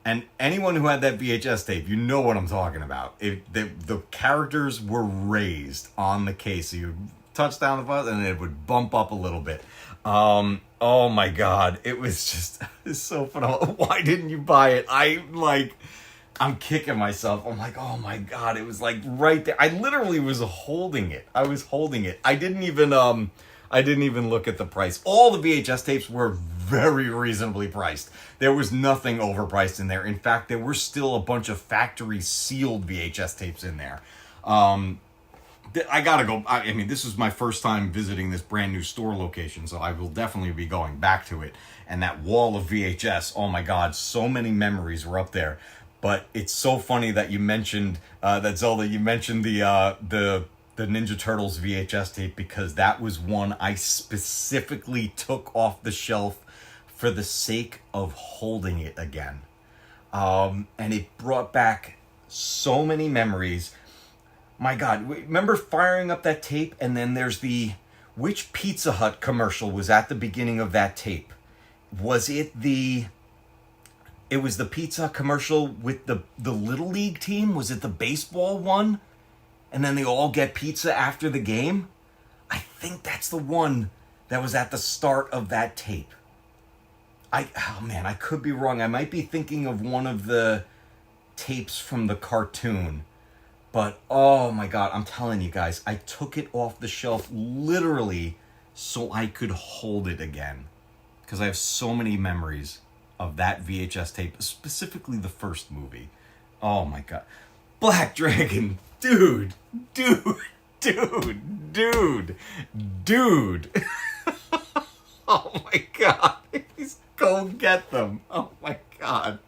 And anyone who had that VHS tape, you know what I'm talking about. The characters were raised on the case. So you touch down the button and it would bump up a little bit. Oh my God. It's so phenomenal. Why didn't you buy it? I'm kicking myself. I'm like, oh my God. It was like right there. I literally was holding it. I didn't even look at the price. All the VHS tapes were very reasonably priced. There was nothing overpriced in there. In fact, there were still a bunch of factory sealed VHS tapes in there. I gotta go. I mean, this was my first time visiting this brand new store location, so I will definitely be going back to it. And that wall of VHS, oh my God, so many memories were up there. But it's so funny that you mentioned, that Zelda, you mentioned the Ninja Turtles VHS tape, because that was one I specifically took off the shelf for the sake of holding it again. And it brought back so many memories. My God, remember firing up that tape, and then there's which Pizza Hut commercial was at the beginning of that tape? Was it it was the pizza commercial with the Little League team? Was it the baseball one? And then they all get pizza after the game? I think that's the one that was at the start of that tape. oh man, I could be wrong. I might be thinking of one of the tapes from the cartoon. But oh my God, I'm telling you guys, I took it off the shelf literally so I could hold it again. Because I have so many memories of that VHS tape, specifically the first movie. Oh my God. Black Dragon, dude. Oh my God. Please go get them. Oh my God.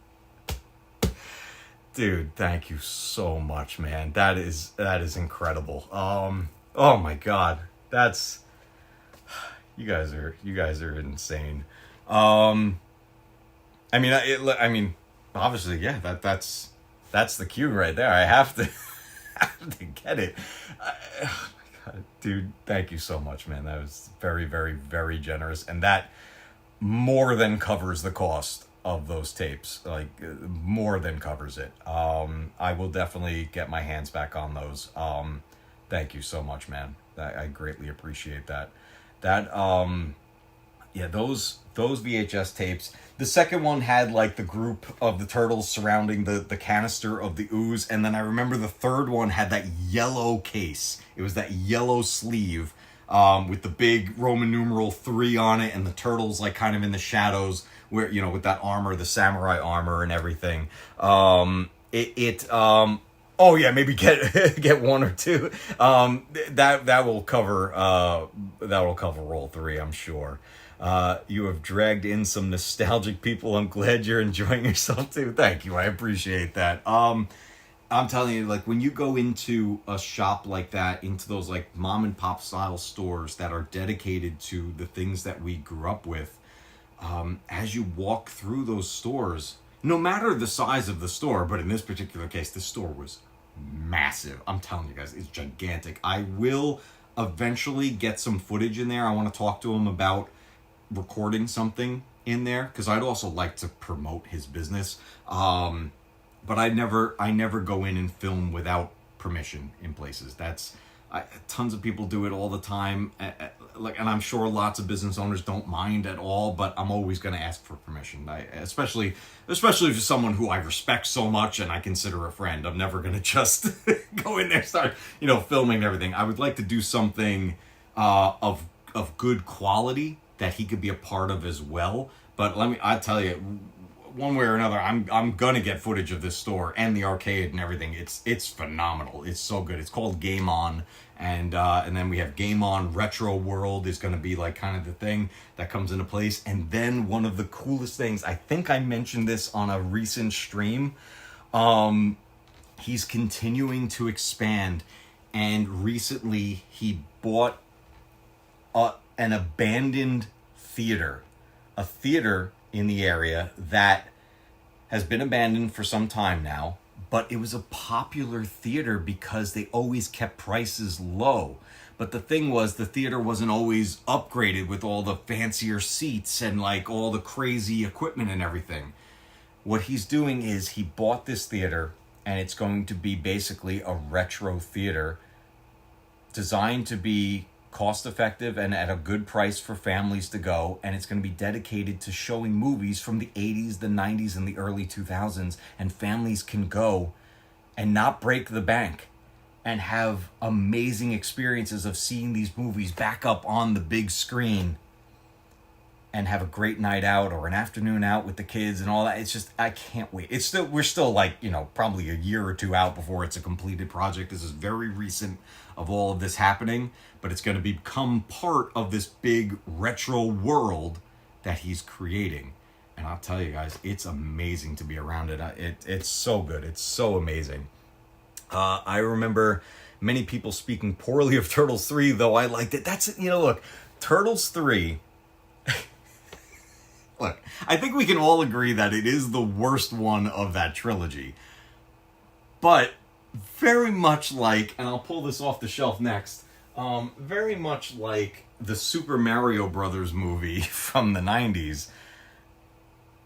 Dude, thank you so much, man. That is incredible. Oh my God. That's you guys are insane. I mean, obviously, yeah, that's the cue right there. I have to have to get it. Oh my God, dude, thank you so much, man. That was very, very, very generous, and that more than covers the cost of those tapes. Like, more than covers it. I will definitely get my hands back on those. Thank you so much, man. I greatly appreciate that. Yeah, those VHS tapes. The second one had like the group of the turtles surrounding the canister of the ooze, and then I remember the third one had that yellow case. It was that yellow sleeve with the big Roman numeral 3 on it, and the turtles like kind of in the shadows, where with that armor, the samurai armor and everything. Oh yeah, maybe get one or two. That will cover roll 3, I'm sure. You have dragged in some nostalgic people. I'm glad you're enjoying yourself too. Thank you. I appreciate that. I'm telling you, like, when you go into a shop like that, into those like mom and pop style stores that are dedicated to the things that we grew up with, as you walk through those stores, no matter the size of the store, but in this particular case, the store was massive. I'm telling you guys, it's gigantic. I will eventually get some footage in there. I want to talk to him about recording something in there, because I'd also like to promote his business. But I never go in and film without permission in places. Tons of people do it all the time. And I'm sure lots of business owners don't mind at all, but I'm always going to ask for permission. Especially for someone who I respect so much and I consider a friend. I'm never going to just go in there, start, filming and everything. I would like to do something of good quality that he could be a part of as well. But I tell you, one way or another, I'm gonna get footage of this store and the arcade and everything. It's phenomenal. It's so good. It's called Game On, and then we have Game On Retro World is gonna be like kind of the thing that comes into place. And then one of the coolest things, I think I mentioned this on a recent stream, he's continuing to expand, and recently he bought an abandoned theater, a theater in the area that has been abandoned for some time now, but it was a popular theater because they always kept prices low. But the thing was, the theater wasn't always upgraded with all the fancier seats and like all the crazy equipment and everything. What he's doing is he bought this theater, and it's going to be basically a retro theater designed to be cost effective and at a good price for families to go, and it's going to be dedicated to showing movies from the 80s, the 90s, and the early 2000s, and families can go and not break the bank and have amazing experiences of seeing these movies back up on the big screen and have a great night out or an afternoon out with the kids and all that. It's just, I can't wait. We're still like, probably a year or two out before it's a completed project. This is very recent of all of this happening, but it's going to become part of this big retro world that he's creating. And I'll tell you guys, it's amazing to be around it. It's so good. It's so amazing. I remember many people speaking poorly of Turtles 3, though I liked it. Look, Turtles 3... Look, I think we can all agree that it is the worst one of that trilogy. But very much like, and I'll pull this off the shelf next, very much like the Super Mario Brothers movie from the 90s,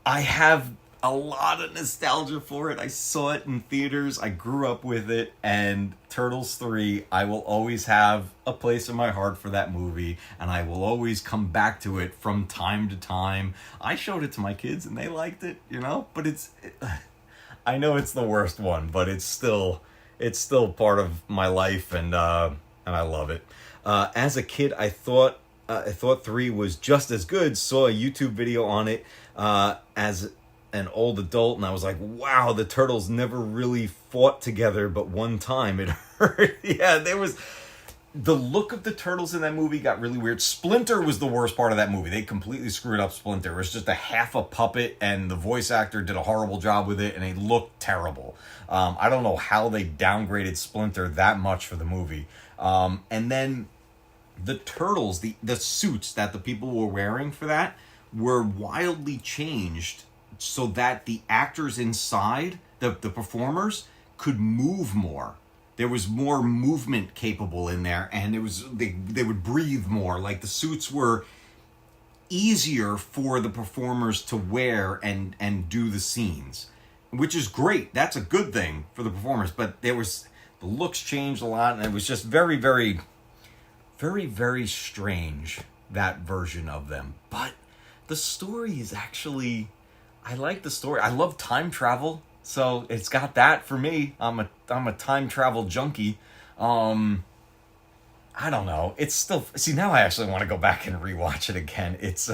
I have a lot of nostalgia for it. I saw it in theaters. I grew up with it, and Turtles 3, I will always have a place in my heart for that movie, and I will always come back to it from time to time. I showed it to my kids, and they liked it, but I know it's the worst one, but it's still part of my life, and I love it. As a kid, I thought 3 was just as good. Saw a YouTube video on it as an old adult, and I was like, wow, the Turtles never really fought together but one time. It hurt. Yeah, the look of the Turtles in that movie got really weird. Splinter was the worst part of that movie. They completely screwed up Splinter. It was just a half a puppet, and the voice actor did a horrible job with it, and it looked terrible. I don't know how they downgraded Splinter that much for the movie. And then the Turtles, the suits that the people were wearing for that were wildly changed so that the actors inside, the performers, could move more. There was more movement capable in there, and they would breathe more. Like, the suits were easier for the performers to wear and do the scenes, which is great. That's a good thing for the performers, but the looks changed a lot, and it was just very, very, very, very strange, that version of them. But the story is actually, I like the story. I love time travel, so it's got that for me. I'm a time travel junkie. I don't know. It's still, see, now I actually want to go back and rewatch it again. It's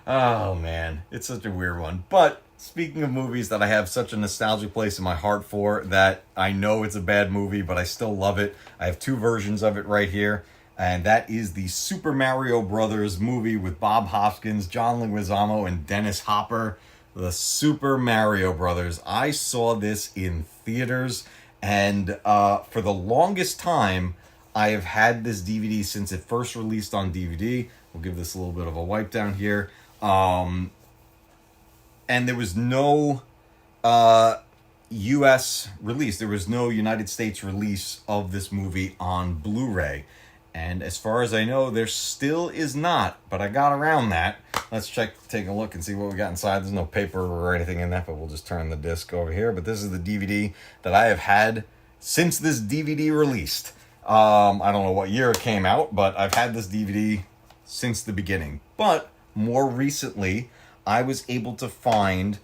oh man, it's such a weird one. But speaking of movies that I have such a nostalgic place in my heart for, that I know it's a bad movie, but I still love it. I have 2 versions of it right here. And that is the Super Mario Brothers movie with Bob Hoskins, John Leguizamo, and Dennis Hopper. The Super Mario Brothers. I saw this in theaters, and for the longest time, I have had this DVD since it first released on DVD. We'll give this a little bit of a wipe down here. And there was no U.S. release. There was no United States release of this movie on Blu-ray. And as far as I know, there still is not, but I got around that. Let's take a look and see what we got inside. There's no paper or anything in that, but we'll just turn the disc over here. But this is the DVD that I have had since this DVD released. I don't know what year it came out, but I've had this DVD since the beginning. But more recently, I was able to find,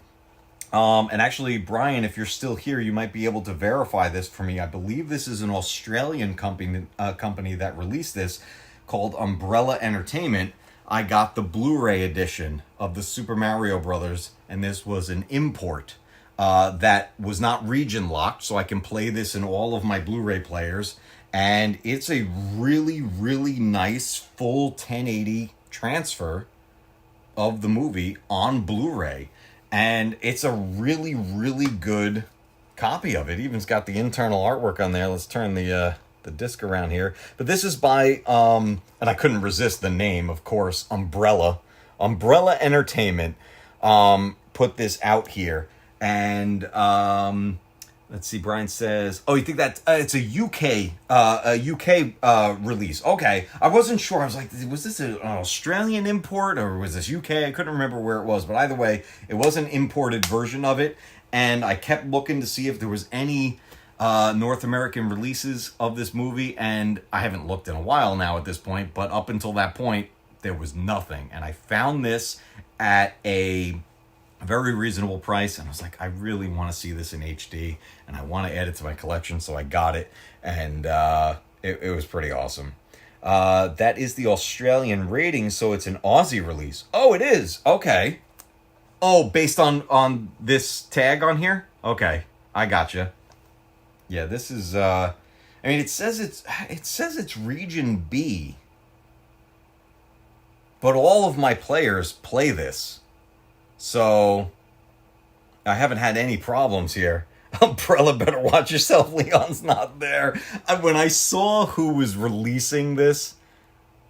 and actually, Brian, if you're still here, you might be able to verify this for me. I believe this is an Australian company that released this, called Umbrella Entertainment. I got the Blu-ray edition of the Super Mario Brothers, and this was an import that was not region locked, so I can play this in all of my Blu-ray players. And it's a really, really nice full 1080 transfer of the movie on Blu-ray. And it's a really, really good copy of it. Even's got the internal artwork on there. Let's turn the disc around here. But this is by, and I couldn't resist the name, of course, Umbrella Entertainment put this out here. And let's see, Brian says, oh, you think that it's a UK release? Okay, I wasn't sure. I was like, was this an Australian import or was this UK? I couldn't remember where it was, but either way, it was an imported version of it. And I kept looking to see if there was any North American releases of this movie, and I haven't looked in a while now at this point, but up until that point, there was nothing. And I found this at a very reasonable price, and I was like, I really want to see this in HD, and I want to add it to my collection, so I got it, and it was pretty awesome. That is the Australian rating, so it's an Aussie release. Oh, it is? Okay. Oh, based on this tag on here? Okay, I gotcha. Yeah, this is, I mean, it says it's region B, but all of my players play this. So, I haven't had any problems here. Umbrella, better watch yourself. Leon's not there. When I saw who was releasing this,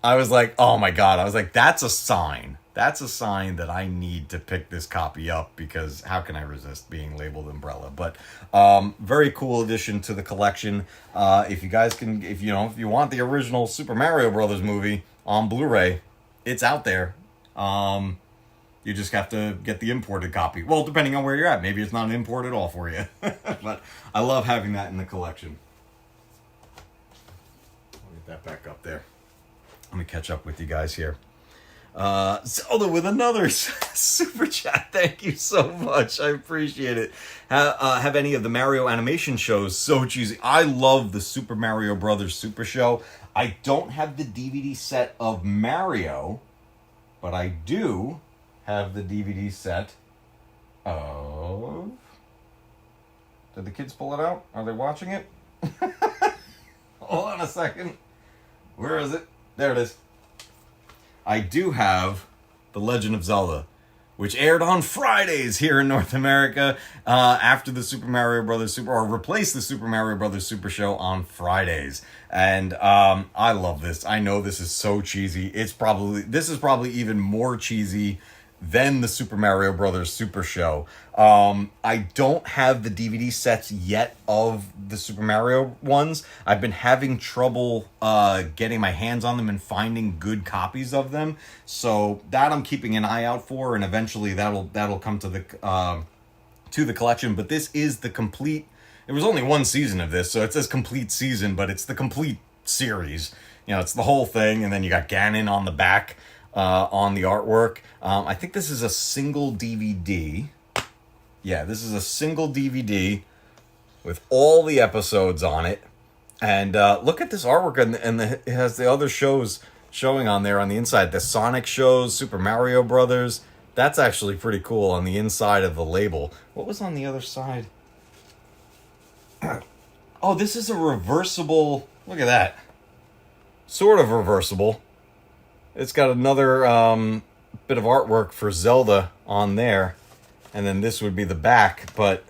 I was like, oh my God. I was like, that's a sign. That's a sign that I need to pick this copy up, because how can I resist being labeled Umbrella? But very cool addition to the collection. If you guys can, if you want the original Super Mario Brothers movie on Blu-ray, it's out there. You just have to get the imported copy. Well, depending on where you're at. Maybe it's not an import at all for you. But I love having that in the collection. I'll get that back up there. Let me catch up with you guys here. Zelda with another super chat. Thank you so much. I appreciate it. Have any of the Mario animation shows so cheesy? I love the Super Mario Brothers Super Show. I don't have the DVD set of Mario, but I do have the DVD set of... Did the kids pull it out? Are they watching it? Hold on a second. Where is it? There it is. I do have The Legend of Zelda, which aired on Fridays here in North America after the Super Mario Brothers or replaced the Super Mario Brothers Super Show on Fridays. And I love this. I know this is so cheesy. This is probably even more cheesy than the Super Mario Brothers Super Show. I don't have the DVD sets yet of the Super Mario ones. I've been having trouble getting my hands on them and finding good copies of them. So that I'm keeping an eye out for, and eventually that'll come to the collection. But this is the complete. There was only one season of this, so it says complete season, but it's the complete series. You know, it's the whole thing, and then you got Ganon on the back. On the artwork. I think this is a single DVD. Yeah, this is a single DVD with all the episodes on it. And look at this artwork, and it has the other shows showing on there on the inside. The Sonic shows, Super Mario Brothers. That's actually pretty cool on the inside of the label. What was on the other side? Oh, this is a reversible... Look at that. Sort of reversible. It's got another bit of artwork for Zelda on there. And then this would be the back. But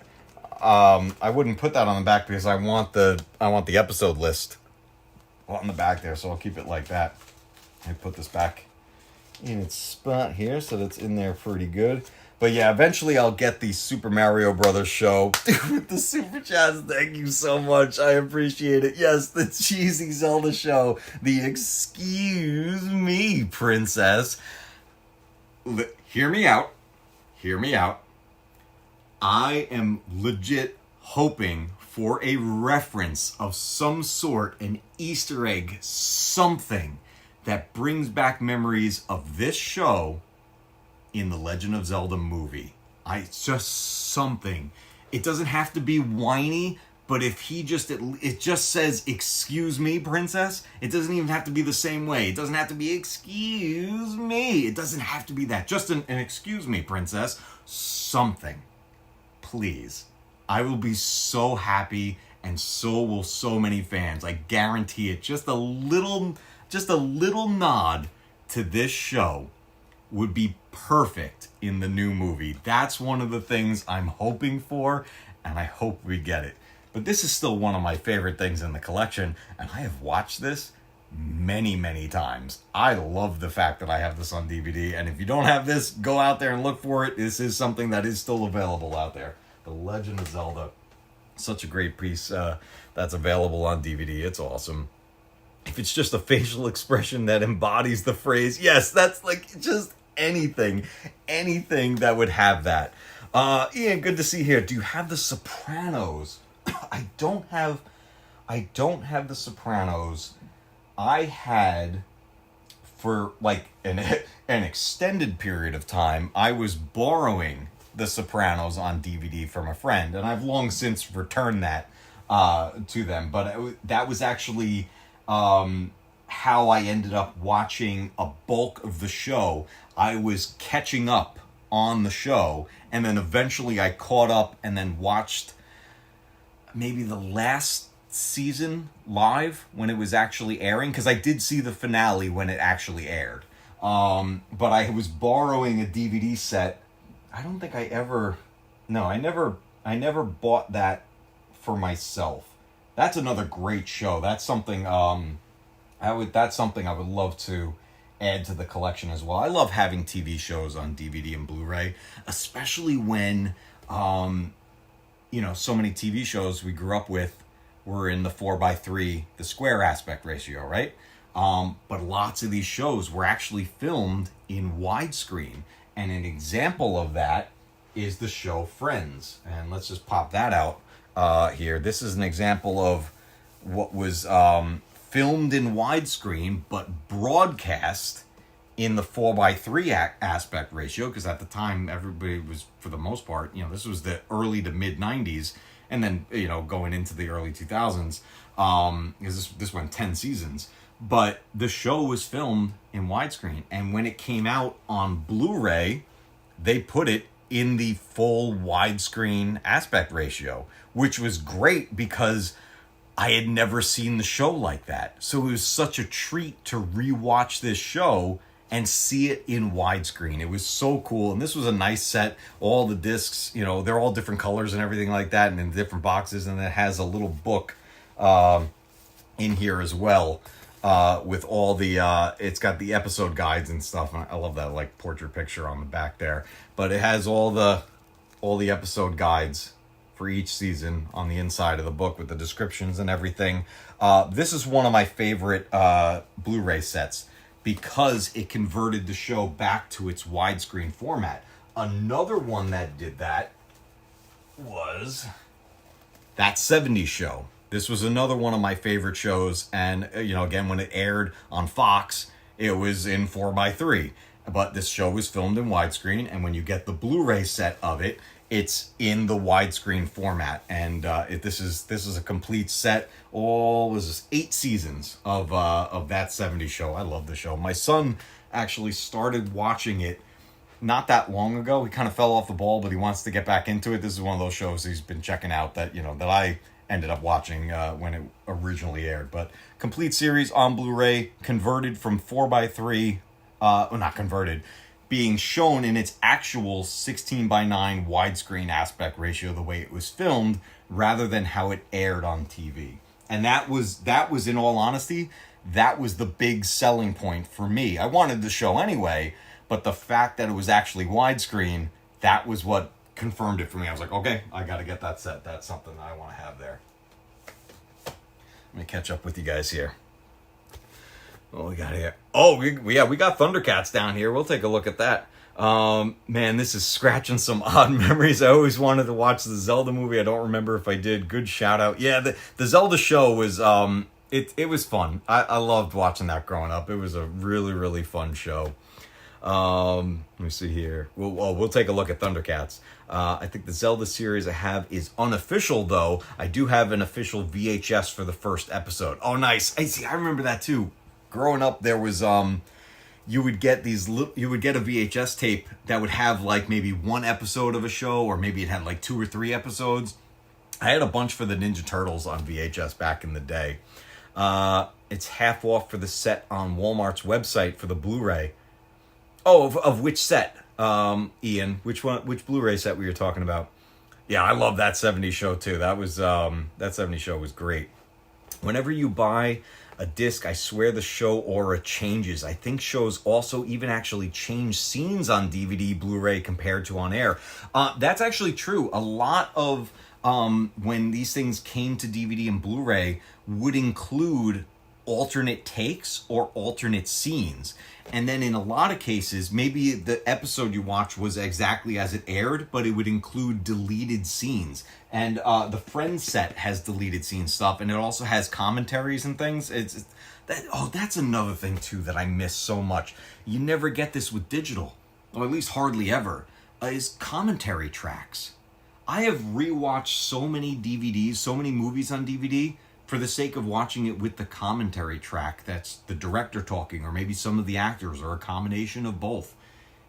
I wouldn't put that on the back because I want the episode list on the back there. So I'll keep it like that. I put this back in its spot here so that's in there pretty good. But yeah, eventually I'll get the Super Mario Brothers show with the super chats. Thank you so much. I appreciate it. Yes, the cheesy Zelda show. The excuse me, princess. Hear me out. Hear me out. I am legit hoping for a reference of some sort, an Easter egg, something that brings back memories of this show in the Legend of Zelda movie. Just something. It doesn't have to be whiny, but if it just says, excuse me, princess, it doesn't even have to be the same way. It doesn't have to be, excuse me. It doesn't have to be that. Just an excuse me, princess. Something. Please. I will be so happy, and so will so many fans. I guarantee it. Just a little nod to this show would be perfect in the new movie. That's one of the things I'm hoping for, and I hope we get it. But this is still one of my favorite things in the collection, and I have watched this many, many times. I love the fact that I have this on DVD, and if you don't have this, go out there and look for it. This is something that is still available out there. The Legend of Zelda. Such a great piece that's available on DVD. It's awesome. If it's just a facial expression that embodies the phrase, yes, that's like just anything that would have that. Ian, good to see you here. Do you have The Sopranos? I don't have The Sopranos. I had, for like an extended period of time, I was borrowing The Sopranos on DVD from a friend, and I've long since returned that to them. But that was actually how I ended up watching a bulk of the show. I was catching up on the show, and then eventually I caught up and then watched maybe the last season live when it was actually airing, because I did see the finale when it actually aired. But I was borrowing a DVD set. I don't think I never bought that for myself. That's another great show. That's something that's something I would love to add to the collection as well. I love having TV shows on DVD and Blu-ray, especially when so many TV shows we grew up with were in the 4:3, the square aspect ratio, right? But lots of these shows were actually filmed in widescreen, And an example of that is the show Friends. And let's just pop that out here. This is an example of what was filmed in widescreen but broadcast in the 4:3 aspect ratio, because at the time everybody was, for the most part, this was the early to mid 90s, and then going into the early 2000s, because this went 10 seasons. But the show was filmed in widescreen, and when it came out on Blu-ray, they put it in the full widescreen aspect ratio, which was great because I had never seen the show like that. So it was such a treat to rewatch this show and see it in widescreen. It was so cool. And this was a nice set. All the discs, they're all different colors and everything like that, and in different boxes. And it has a little book in here as well with all the, it's got the episode guides and stuff. And I love that like portrait picture on the back there. But it has all the episode guides for each season on the inside of the book with the descriptions and everything. This is one of my favorite Blu-ray sets, because it converted the show back to its widescreen format. Another one that did that was That 70s Show. This was another one of my favorite shows, and again, when it aired on Fox, it was in 4:3. But this show was filmed in widescreen, and when you get the Blu-ray set of it, it's in the widescreen format, and this is a complete set. All was 8 seasons of That 70s Show. I love the show. My son actually started watching it not that long ago. He kind of fell off the ball, but he wants to get back into it. This is one of those shows he's been checking out that that I ended up watching when it originally aired. But complete series on Blu-ray, converted from 4:3, not converted, being shown in its actual 16:9 widescreen aspect ratio, the way it was filmed, rather than how it aired on TV. And that was in all honesty, that was the big selling point for me. I wanted the show anyway, but the fact that it was actually widescreen, that was what confirmed it for me. I was like, okay, I got to get that set. That's something that I want to have there. Let me catch up with you guys here. What we got here? Oh, we got Thundercats down here. We'll take a look at that. Man, this is scratching some odd memories. I always wanted to watch the Zelda movie. I don't remember if I did. Good shout out. Yeah, the Zelda show was it was fun. I loved watching that growing up. It was a really, really fun show. Let me see here. We'll take a look at Thundercats. I think the Zelda series I have is unofficial, though. I do have an official VHS for the first episode. Oh, nice. I remember that too. Growing up, there was you would get a VHS tape that would have like maybe one episode of a show, or maybe it had like 2 or 3 episodes. I had a bunch for the Ninja Turtles on VHS back in the day. It's half off for the set on Walmart's website for the Blu-ray. Oh, of which set, Ian? Which Blu-ray set were you talking about? Yeah, I love That 70s Show too. That 70s Show was great. Whenever you buy a disc, I swear the show aura changes. I think shows also even actually change scenes on DVD, Blu-ray compared to on air. That's actually true. A lot of when these things came to DVD and Blu-ray would include alternate takes or alternate scenes. And then in a lot of cases, maybe the episode you watched was exactly as it aired, but it would include deleted scenes. And the Friends set has deleted scene stuff, and it also has commentaries and things. That's another thing too that I miss so much. You never get this with digital, or at least hardly ever, is commentary tracks. I have rewatched so many DVDs, so many movies on DVD, for the sake of watching it with the commentary track that's the director talking, or maybe some of the actors, or a combination of both.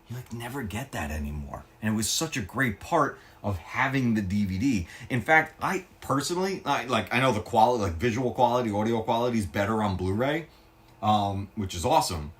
You never get that anymore. And it was such a great part of having the DVD. In fact, I personally, I know the quality, visual quality, audio quality is better on Blu-ray, which is awesome.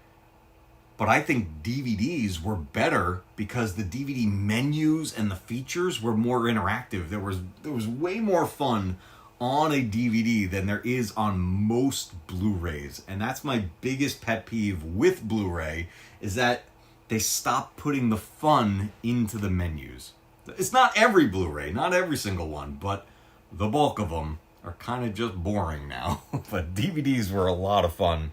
But I think DVDs were better because the DVD menus and the features were more interactive. There was way more fun on a DVD than there is on most Blu-rays. And that's my biggest pet peeve with Blu-ray, is that they stopped putting the fun into the menus. It's not every Blu-ray, not every single one, but the bulk of them are kind of just boring now. But DVDs were a lot of fun.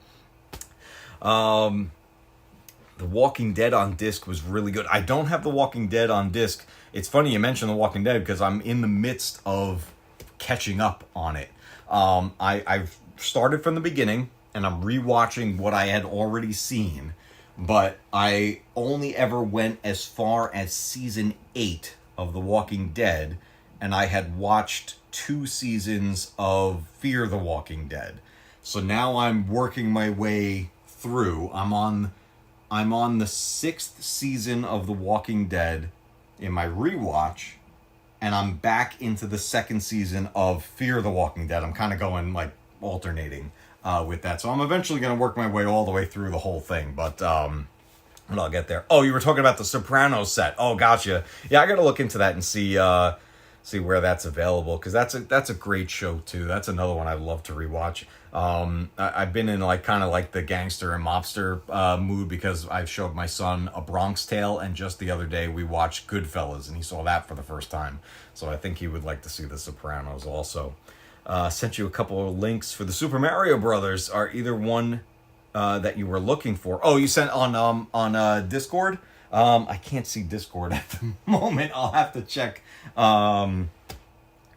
The Walking Dead on disc was really good. I don't have The Walking Dead on disc. It's funny you mentioned The Walking Dead because I'm in the midst of catching up on it. I've started from the beginning and I'm rewatching what I had already seen, but I only ever went as far as season 8 of The Walking Dead, and I had watched 2 seasons of Fear the Walking Dead. So now I'm working my way through. I'm on the 6th season of The Walking Dead in my rewatch, and I'm back into the 2nd season of Fear the Walking Dead. I'm kind of going like alternating with that. So I'm eventually going to work my way all the way through the whole thing, but I'll get there. Oh, you were talking about the Sopranos set. Oh, gotcha. Yeah, I got to look into that and see where that's available, because that's a great show too. That's another one I'd love to rewatch. I've been in like kind of like the gangster and mobster mood because I've showed my son A Bronx Tale, and just the other day we watched Goodfellas and he saw that for the first time. So I think he would like to see The Sopranos also. Sent you a couple of links for the Super Mario Brothers. Are either one that you were looking for? Oh, you sent on Discord? I can't see Discord at the moment. I'll have to check. Hold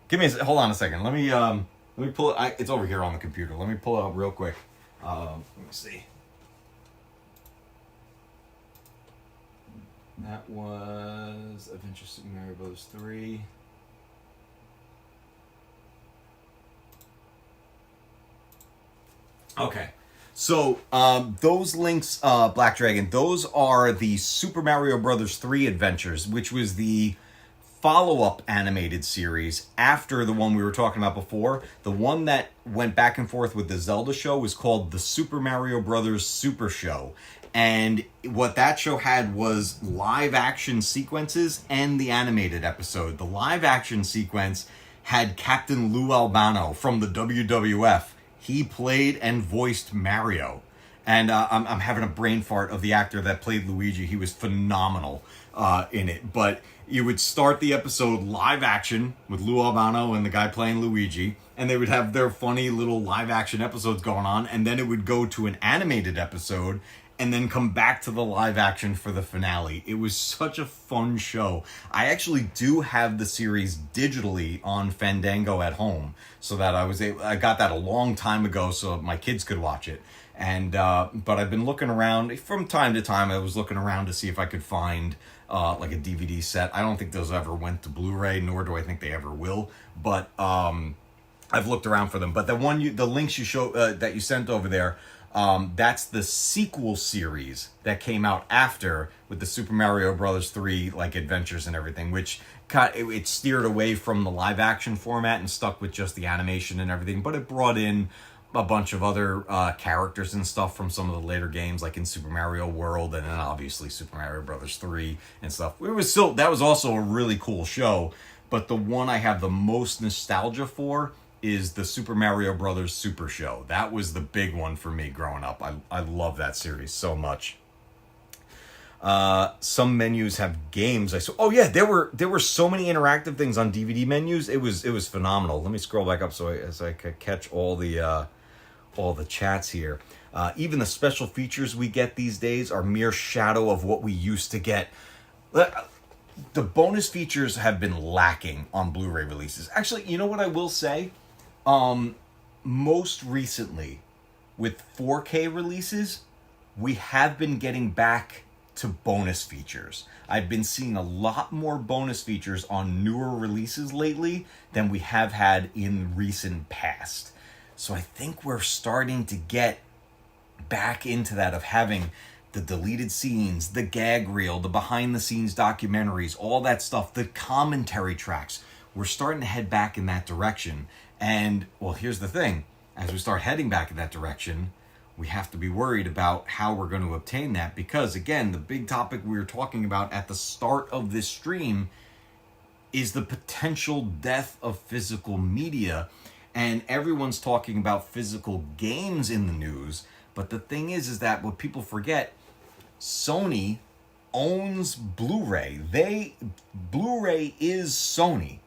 on a second. Let me pull it. It's over here on the computer. Let me pull it up real quick. Let me see. That was Adventures Super Mario Bros. 3. Okay. So, those links, Black Dragon, those are the Super Mario Bros. 3 Adventures, which was the follow-up animated series after the one we were talking about before. The one that went back and forth with the Zelda show was called the Super Mario Bros. Super Show. And what that show had was live action sequences and the animated episode. The live action sequence had Captain Lou Albano from the WWF. He played and voiced Mario. And I'm having a brain fart of the actor that played Luigi. He was phenomenal in it. But you would start the episode live action with Lou Albano and the guy playing Luigi, and they would have their funny little live action episodes going on, and then it would go to an animated episode and then come back to the live action for the finale. It was such a fun show. I actually do have the series digitally on Fandango at home, so that I got that a long time ago so my kids could watch it. And but I've been looking around from time to time. I was looking around to see if I could find like a DVD set. I don't think those ever went to Blu-ray, nor do I think they ever will. But I've looked around for them. But the links you show that you sent over there, that's the sequel series that came out after with the Super Mario Bros. 3 like adventures and everything, which it steered away from the live action format and stuck with just the animation and everything. But it brought in a bunch of other characters and stuff from some of the later games, like in Super Mario World, and then obviously Super Mario Bros. 3 and stuff. That was also a really cool show, but the one I have the most nostalgia for is the Super Mario Bros. Super Show. That was the big one for me growing up. I love that series so much. Some menus have games. Oh yeah, there were so many interactive things on DVD menus. It was phenomenal. Let me scroll back up so I could catch all the chats here. Even the special features we get these days are mere shadow of what we used to get. The bonus features have been lacking on Blu-ray releases. Actually, you know what I will say? Most recently, with 4K releases, we have been getting back to bonus features. I've been seeing a lot more bonus features on newer releases lately than we have had in recent past. So I think we're starting to get back into that of having the deleted scenes, the gag reel, the behind the scenes documentaries, all that stuff, the commentary tracks. We're starting to head back in that direction. And well, here's the thing. As we start heading back in that direction, we have to be worried about how we're going to obtain that, because again, the big topic we were talking about at the start of this stream is the potential death of physical media. And everyone's talking about physical games in the news. But the thing is that what people forget, Sony owns Blu-ray. Blu-ray is Sony.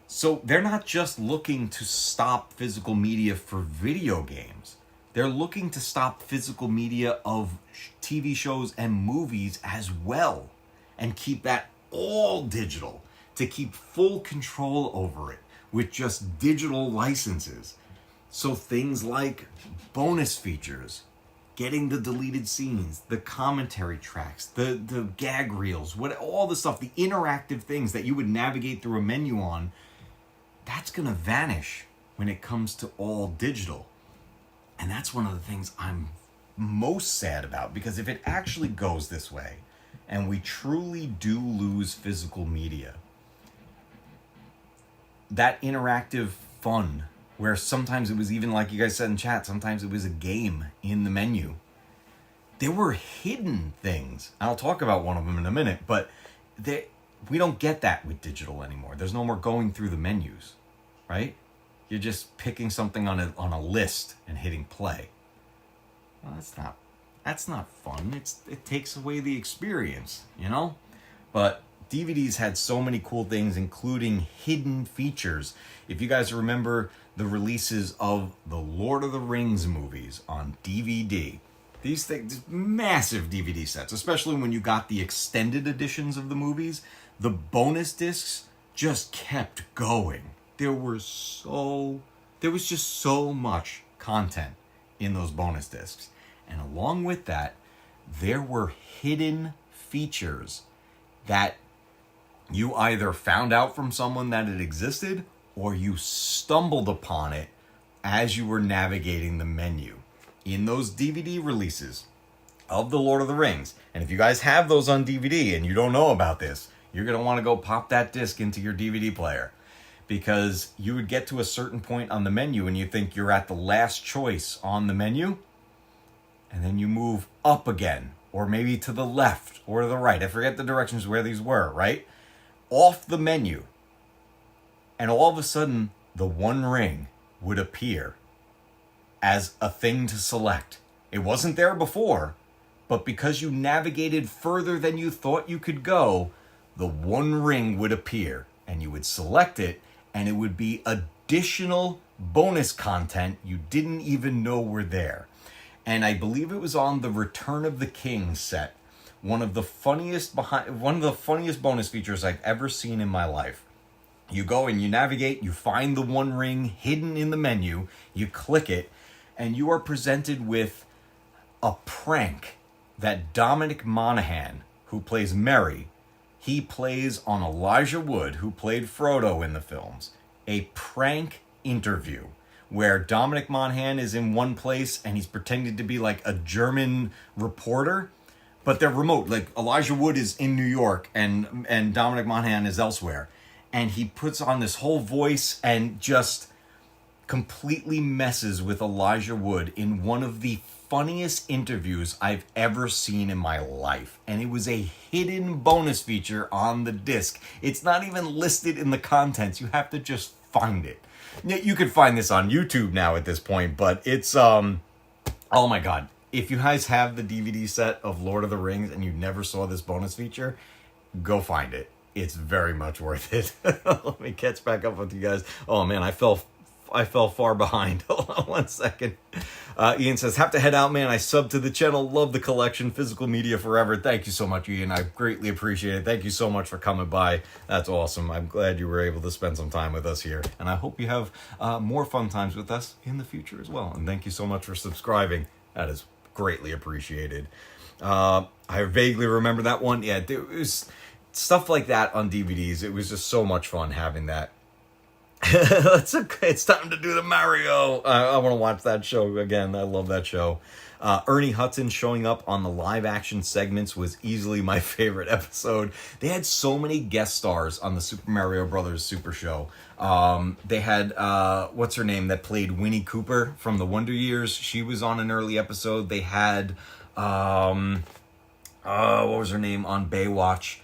So they're not just looking to stop physical media for video games. They're looking to stop physical media of TV shows and movies as well, and keep that all digital, to keep full control over it with just digital licenses. So things like bonus features, getting the deleted scenes, the commentary tracks, the gag reels, all the stuff, the interactive things that you would navigate through a menu on, that's going to vanish when it comes to all digital. And that's one of the things I'm most sad about, because if it actually goes this way and we truly do lose physical media, that interactive fun, where sometimes it was even like you guys said in chat, sometimes it was a game in the menu. There were hidden things. I'll talk about one of them in a minute, but we don't get that with digital anymore. There's no more going through the menus, right? You're just picking something on a list and hitting play. Well, that's not fun. It takes away the experience, you know? But DVDs had so many cool things, including hidden features. If you guys remember the releases of the Lord of the Rings movies on DVD, these things, massive DVD sets, especially when you got the extended editions of the movies, the bonus discs just kept going. There was just so much content in those bonus discs. And along with that, there were hidden features that you either found out from someone that it existed, or you stumbled upon it as you were navigating the menu in those DVD releases of the Lord of the Rings. And if you guys have those on DVD and you don't know about this, you're going to want to go pop that disc into your DVD player, because you would get to a certain point on the menu and you think you're at the last choice on the menu, and then you move up again, or maybe to the left or to the right. I forget the directions where these were, right? Off the menu. And all of a sudden, the One Ring would appear as a thing to select. It wasn't there before, but because you navigated further than you thought you could go, the One Ring would appear, and you would select it, and it would be additional bonus content you didn't even know were there. And I believe it was on the Return of the King set, one of the funniest bonus features I've ever seen in my life. You go and you navigate, you find the One Ring hidden in the menu, you click it, and you are presented with a prank that Dominic Monaghan, who plays Merry, he plays on Elijah Wood, who played Frodo in the films. A prank interview where Dominic Monaghan is in one place and he's pretending to be like a German reporter, but they're remote. Like Elijah Wood is in New York and Dominic Monaghan is elsewhere. And he puts on this whole voice and just completely messes with Elijah Wood in one of the funniest interviews I've ever seen in my life. And it was a hidden bonus feature on the disc. It's not even listed in the contents. You have to just find it. You can find this on YouTube now at this point, but it's, oh my God. If you guys have the DVD set of Lord of the Rings and you never saw this bonus feature, go find it. It's very much worth it. Let me catch back up with you guys. Oh man, I fell far behind. Hold on one second. Ian says, have to head out, man. I subbed to the channel. Love the collection. Physical media forever. Thank you so much, Ian. I greatly appreciate it. Thank you so much for coming by. That's awesome. I'm glad you were able to spend some time with us here. And I hope you have more fun times with us in the future as well. And thank you so much for subscribing. That is greatly appreciated. I vaguely remember that one. Yeah, it was stuff like that on DVDs. It was just so much fun having that. It's time to do the Mario. I want to watch that show again. I love that show. Ernie Hudson showing up on the live action segments was easily my favorite episode. They had so many guest stars on the Super Mario Brothers Super Show. They had, what's her name, that played Winnie Cooper from the Wonder Years. She was on an early episode. They had, what was her name on Baywatch?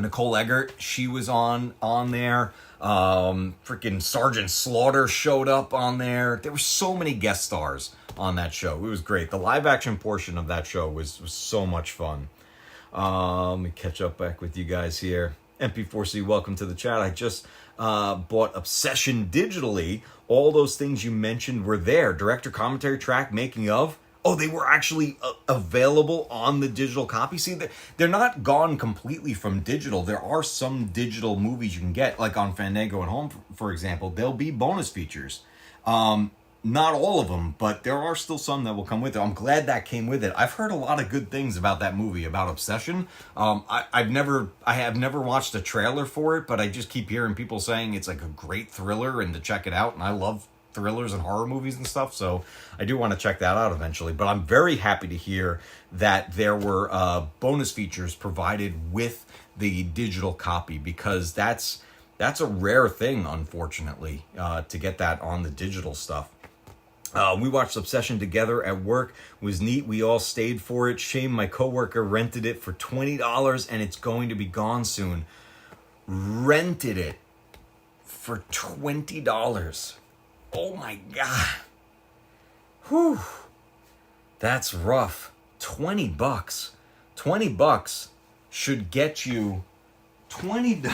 Nicole Eggert, she was on there. Freaking Sergeant Slaughter showed up on there. There were so many guest stars on that show. It was great. The live action portion of that show was so much fun. Let me catch up back with you guys here. MP4C, welcome to the chat. I just bought Obsession digitally. All those things you mentioned were there. Director commentary track, making of. Oh, they were actually available on the digital copy. See, they're not gone completely from digital. There are some digital movies you can get, like on Fandango at Home, for example. There'll be bonus features. Not all of them, but there are still some that will come with it. I'm glad that came with it. I've heard a lot of good things about that movie, about Obsession. I have never watched a trailer for it, but I just keep hearing people saying it's like a great thriller and to check it out. And I love thrillers and horror movies and stuff, so I do want to check that out eventually. But I'm very happy to hear that there were bonus features provided with the digital copy, because that's a rare thing, unfortunately, to get that on the digital stuff. We watched Obsession together at work. It was neat. We all stayed for it. Shame my coworker rented it for $20 and it's going to be gone soon. Rented it for $20. Oh my God. Whew. That's rough. $20. $20 should get you $20.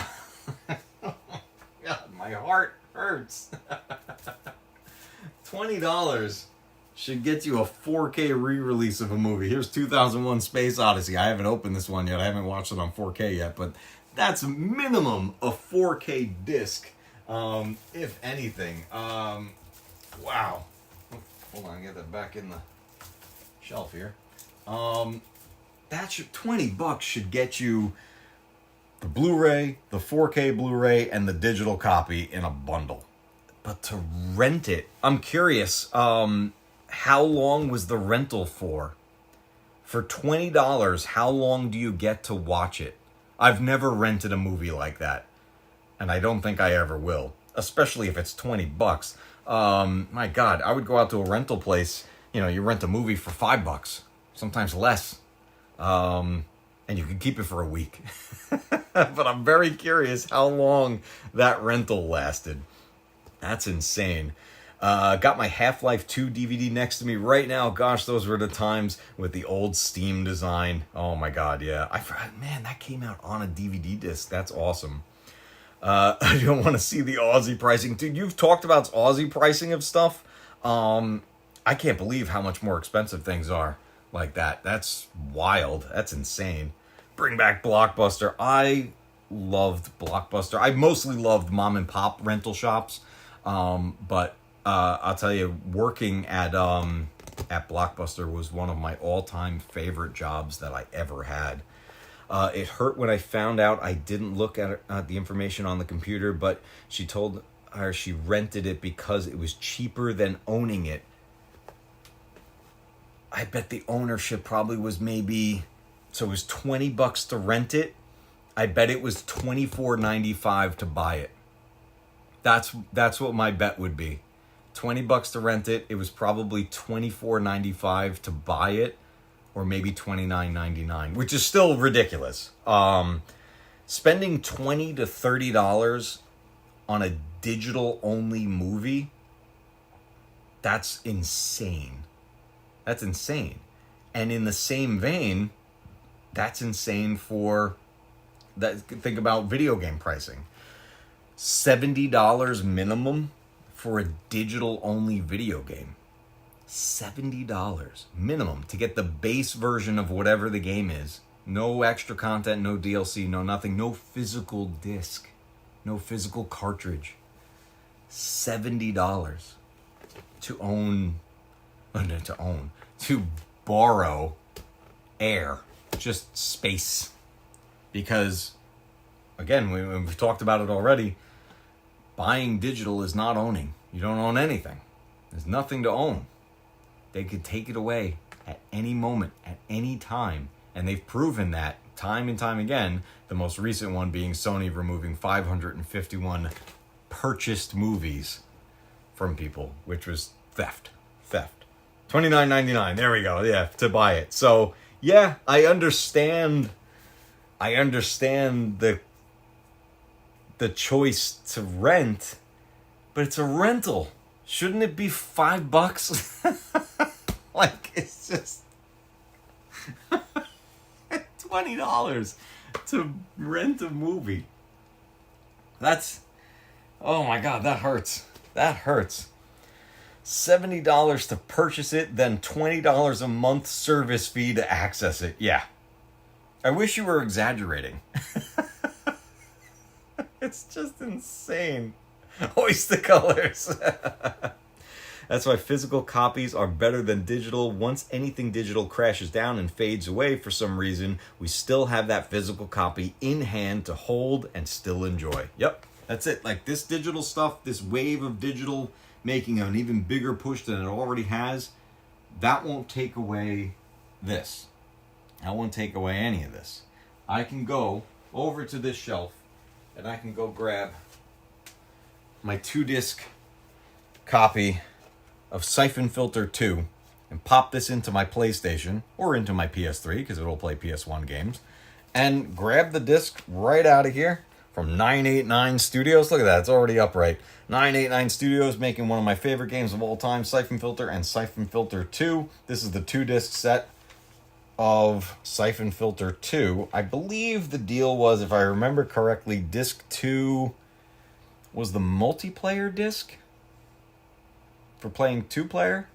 Oh my God, my heart hurts. $20 should get you a 4K re-release of a movie. Here's 2001 Space Odyssey. I haven't opened this one yet. I haven't watched it on 4K yet, but that's minimum a 4K disc. If anything. Wow. Hold on, get that back in the shelf here. That should, $20 should get you the Blu-ray, the 4K Blu-ray, and the digital copy in a bundle. But to rent it, I'm curious, how long was the rental for? For $20, how long do you get to watch it? I've never rented a movie like that. And I don't think I ever will, especially if it's $20. My God, I would go out to a rental place. You know, you rent a movie for $5, sometimes less. And you can keep it for a week. But I'm very curious how long that rental lasted. That's insane. Got my Half-Life 2 DVD next to me right now. Gosh, those were the times with the old Steam design. Oh my God, yeah. I forgot, man, that came out on a DVD disc. That's awesome. I don't want to see the Aussie pricing. Dude, you've talked about Aussie pricing of stuff. I can't believe how much more expensive things are like that. That's wild. That's insane. Bring back Blockbuster. I loved Blockbuster. I mostly loved mom and pop rental shops. But I'll tell you, working at Blockbuster was one of my all-time favorite jobs that I ever had. It hurt when I found out I didn't look at the information on the computer, but she told her she rented it because it was cheaper than owning it. I bet the ownership probably was maybe, so it was $20 to rent it. I bet it was $24.95 to buy it. That's what my bet would be. $20 to rent it. It was probably $24.95 to buy it, or maybe $29.99, which is still ridiculous. Spending $20 to $30 on a digital-only movie, that's insane. That's insane. And in the same vein, that's insane for that. Think about video game pricing. $70 minimum for a digital-only video game. $70 minimum to get the base version of whatever the game is. No extra content, no DLC, no nothing, no physical disc, no physical cartridge. $70 to borrow air, just space. Because, again, we've talked about it already, buying digital is not owning. You don't own anything. There's nothing to own. They could take it away at any moment, at any time. And they've proven that time and time again, the most recent one being Sony removing 551 purchased movies from people, which was theft. $29.99, there we go, yeah, to buy it. So, yeah, I understand the choice to rent, but it's a rental. Shouldn't it be $5? Like, it's just $20. $20 to rent a movie. That's, oh my God, that hurts. That hurts. $70 to purchase it, then $20 a month service fee to access it. Yeah. I wish you were exaggerating. It's just insane. Hoist the colors. That's why physical copies are better than digital. Once anything digital crashes down and fades away for some reason, we still have that physical copy in hand to hold and still enjoy. Yep, that's it. Like this digital stuff, this wave of digital making an even bigger push than it already has, that won't take away this. That won't take away any of this. I can go over to this shelf and I can go grab my 2-disc copy of Siphon Filter 2 and pop this into my PlayStation or into my PS3 because it'll play PS1 games, and grab the disc right out of here from 989 Studios. Look at that, it's already upright. 989 Studios making one of my favorite games of all time, Siphon Filter and Siphon Filter 2. This is the 2-disc set of Siphon Filter 2. I believe the deal was, if I remember correctly, disc 2 was the multiplayer disc for playing 2-player.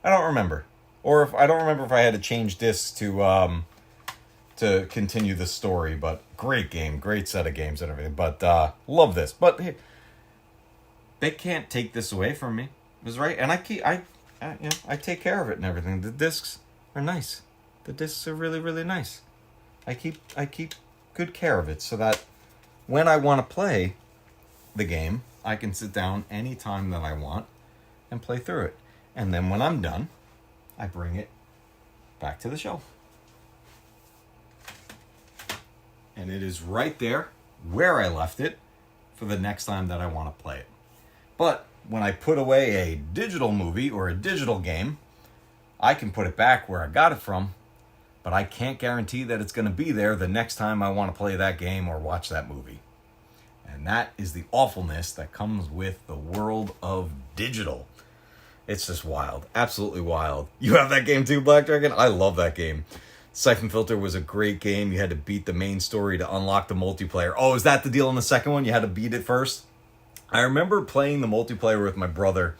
I don't remember, or if I don't remember if I had to change discs to continue the story. But great game, great set of games and everything. But love this. But hey, they can't take this away from me. It was right, and I take care of it and everything. The discs are nice. The discs are really, really nice. I keep good care of it so that when I want to play the game, I can sit down anytime that I want and play through it. And then when I'm done, I bring it back to the shelf. And it is right there where I left it for the next time that I want to play it. But when I put away a digital movie or a digital game, I can put it back where I got it from, but I can't guarantee that it's going to be there the next time I want to play that game or watch that movie. And that is the awfulness that comes with the world of digital. It's just wild. Absolutely wild. You have that game too, Black Dragon? I love that game. Siphon Filter was a great game. You had to beat the main story to unlock the multiplayer. Oh, is that the deal in the second one? You had to beat it first? I remember playing the multiplayer with my brother,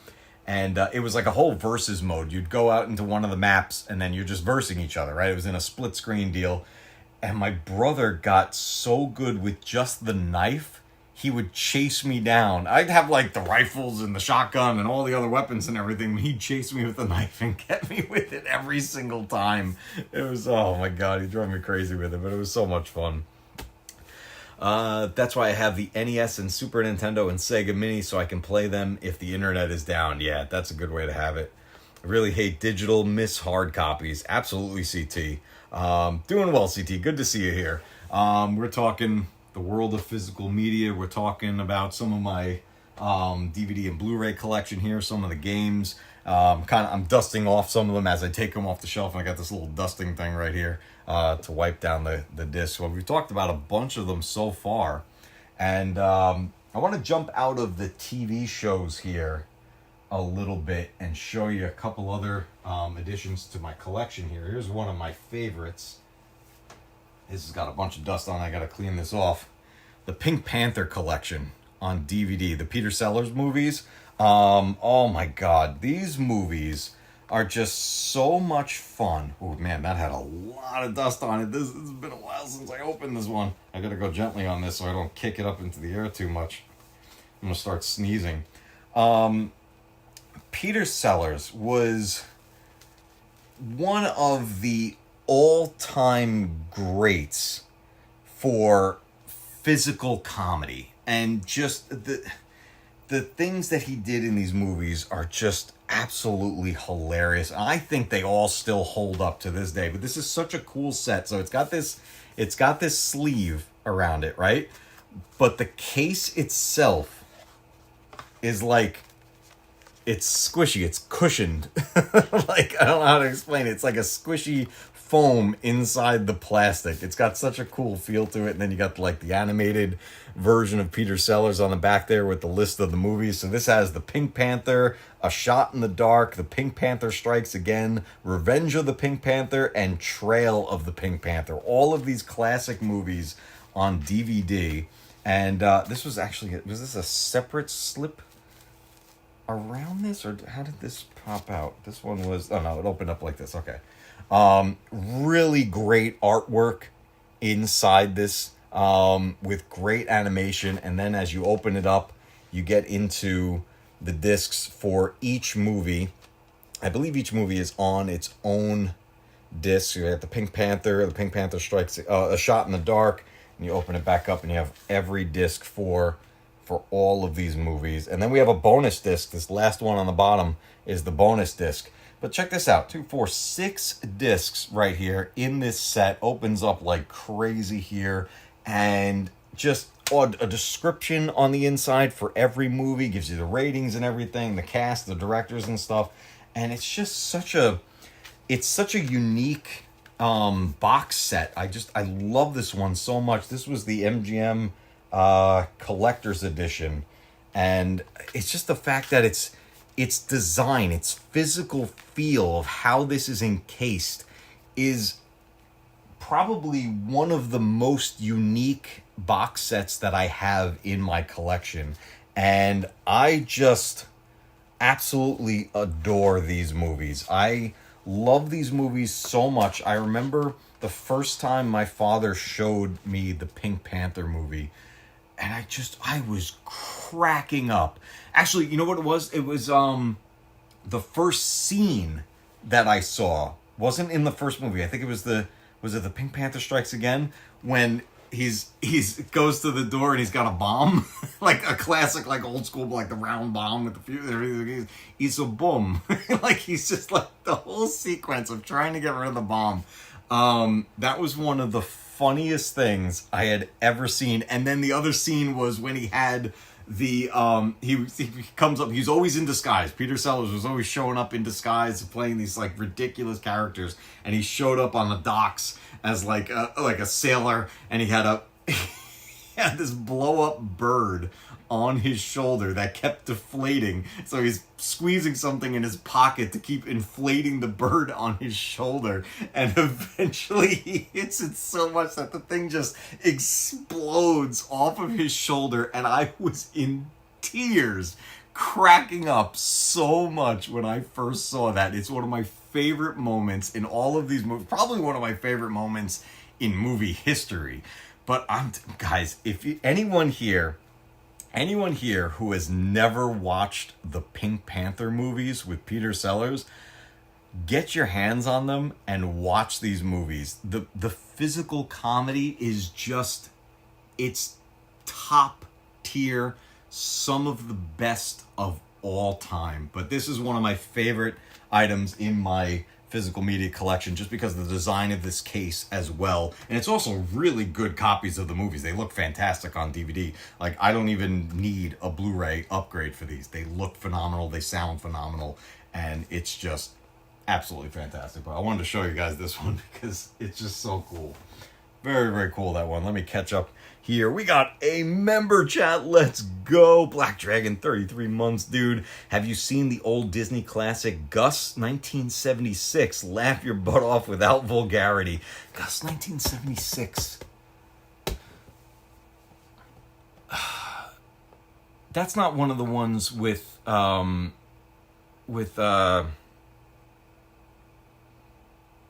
and it was like a whole versus mode. You'd go out into one of the maps, and then you're just versing each other, right? It was in a split-screen deal. And my brother got so good with just the knife, he would chase me down. I'd have like the rifles and the shotgun and all the other weapons and everything. He'd chase me with the knife and get me with it every single time. It was, oh my God, he drove me crazy with it, but it was so much fun. That's why I have the NES and Super Nintendo and Sega Mini, so I can play them if the internet is down. Yeah, that's a good way to have it. I really hate digital, miss hard copies. Absolutely, CT. Doing well, CT. Good to see you here. We're talking the world of physical media. We're talking about some of my DVD and Blu-ray collection here, some of the games. I'm dusting off some of them as I take them off the shelf, and I got this little dusting thing right here to wipe down the discs. Well, we've talked about a bunch of them so far, and I want to jump out of the TV shows here a little bit and show you a couple other additions to my collection here. Here's one of my favorites. This has got a bunch of dust on it. I got to clean this off. The Pink Panther collection on DVD, the Peter Sellers movies. Oh my God, these movies are just so much fun. Oh man, that had a lot of dust on it. This has been a while since I opened this one. I gotta go gently on this so I don't kick it up into the air too much. I'm gonna start sneezing. Peter Sellers was one of the all-time greats for physical comedy, and just the things that he did in these movies are just absolutely hilarious. I think they all still hold up to this day. But this is such a cool set. So it's got this sleeve around it, right? But the case itself is like it's squishy, it's cushioned. Like, I don't know how to explain it. It's like a squishy foam inside the plastic. It's got such a cool feel to it. And then you got like the animated version of Peter Sellers on the back there with the list of the movies. So this has the Pink Panther, A Shot in the Dark, The Pink Panther Strikes Again, Revenge of the Pink Panther, and Trail of the Pink Panther. All of these classic movies on DVD. And this was actually, was this a separate slip around this, or how did this pop out? This one was, oh no, it opened up like this. Okay. Really great artwork inside this, with great animation. And then as you open it up, you get into the discs for each movie. I believe each movie is on its own disc. You got the Pink Panther Strikes, A Shot in the Dark, and you open it back up and you have every disc for all of these movies. And then we have a bonus disc. This last one on the bottom is the bonus disc. But check this out. 2, 4, 6 discs right here in this set. Opens up like crazy here. And just a description on the inside for every movie. Gives you the ratings and everything. The cast, the directors and stuff. And it's just such a unique box set. I love this one so much. This was the MGM collector's edition, and it's just the fact that its design, its physical feel of how this is encased is probably one of the most unique box sets that I have in my collection. And I just absolutely adore these movies. I love these movies so much. I remember the first time my father showed me the Pink Panther movie, and I was cracking up. Actually, you know what it was? It was the first scene that I saw wasn't in the first movie. I think it was the Pink Panther Strikes Again, when he's goes to the door and he's got a bomb, like a classic, like old school, like the round bomb with the fuse. Everything. He's a boom, like he's just like the whole sequence of trying to get rid of the bomb. That was one of the funniest things I had ever seen. And then the other scene was when he had the he comes up, he's always in disguise. Peter Sellers was always showing up in disguise, playing these like ridiculous characters, and he showed up on the docks as like a sailor, and he had he had this blow up bird on his shoulder that kept deflating. So he's squeezing something in his pocket to keep inflating the bird on his shoulder. And eventually he hits it so much that the thing just explodes off of his shoulder. And I was in tears, cracking up so much when I first saw that. It's one of my favorite moments in all of these movies. Probably one of my favorite moments in movie history. But guys, anyone here who has never watched the Pink Panther movies with Peter Sellers, get your hands on them and watch these movies. The physical comedy is just, it's top tier, some of the best of all time. But this is one of my favorite items in my physical media collection, just because of the design of this case as well. And it's also really good copies of the movies. They look fantastic on DVD. Like, I don't even need a Blu-ray upgrade for these. They look phenomenal, they sound phenomenal, and it's just absolutely fantastic. But I wanted to show you guys this one because it's just so cool. Very, very cool, that one. Let me catch up here. We got a member chat. Let's go. Black Dragon, 33 months, dude. Have you seen the old Disney classic Gus 1976? Laugh your butt off without vulgarity. Gus 1976. That's not one of the ones with why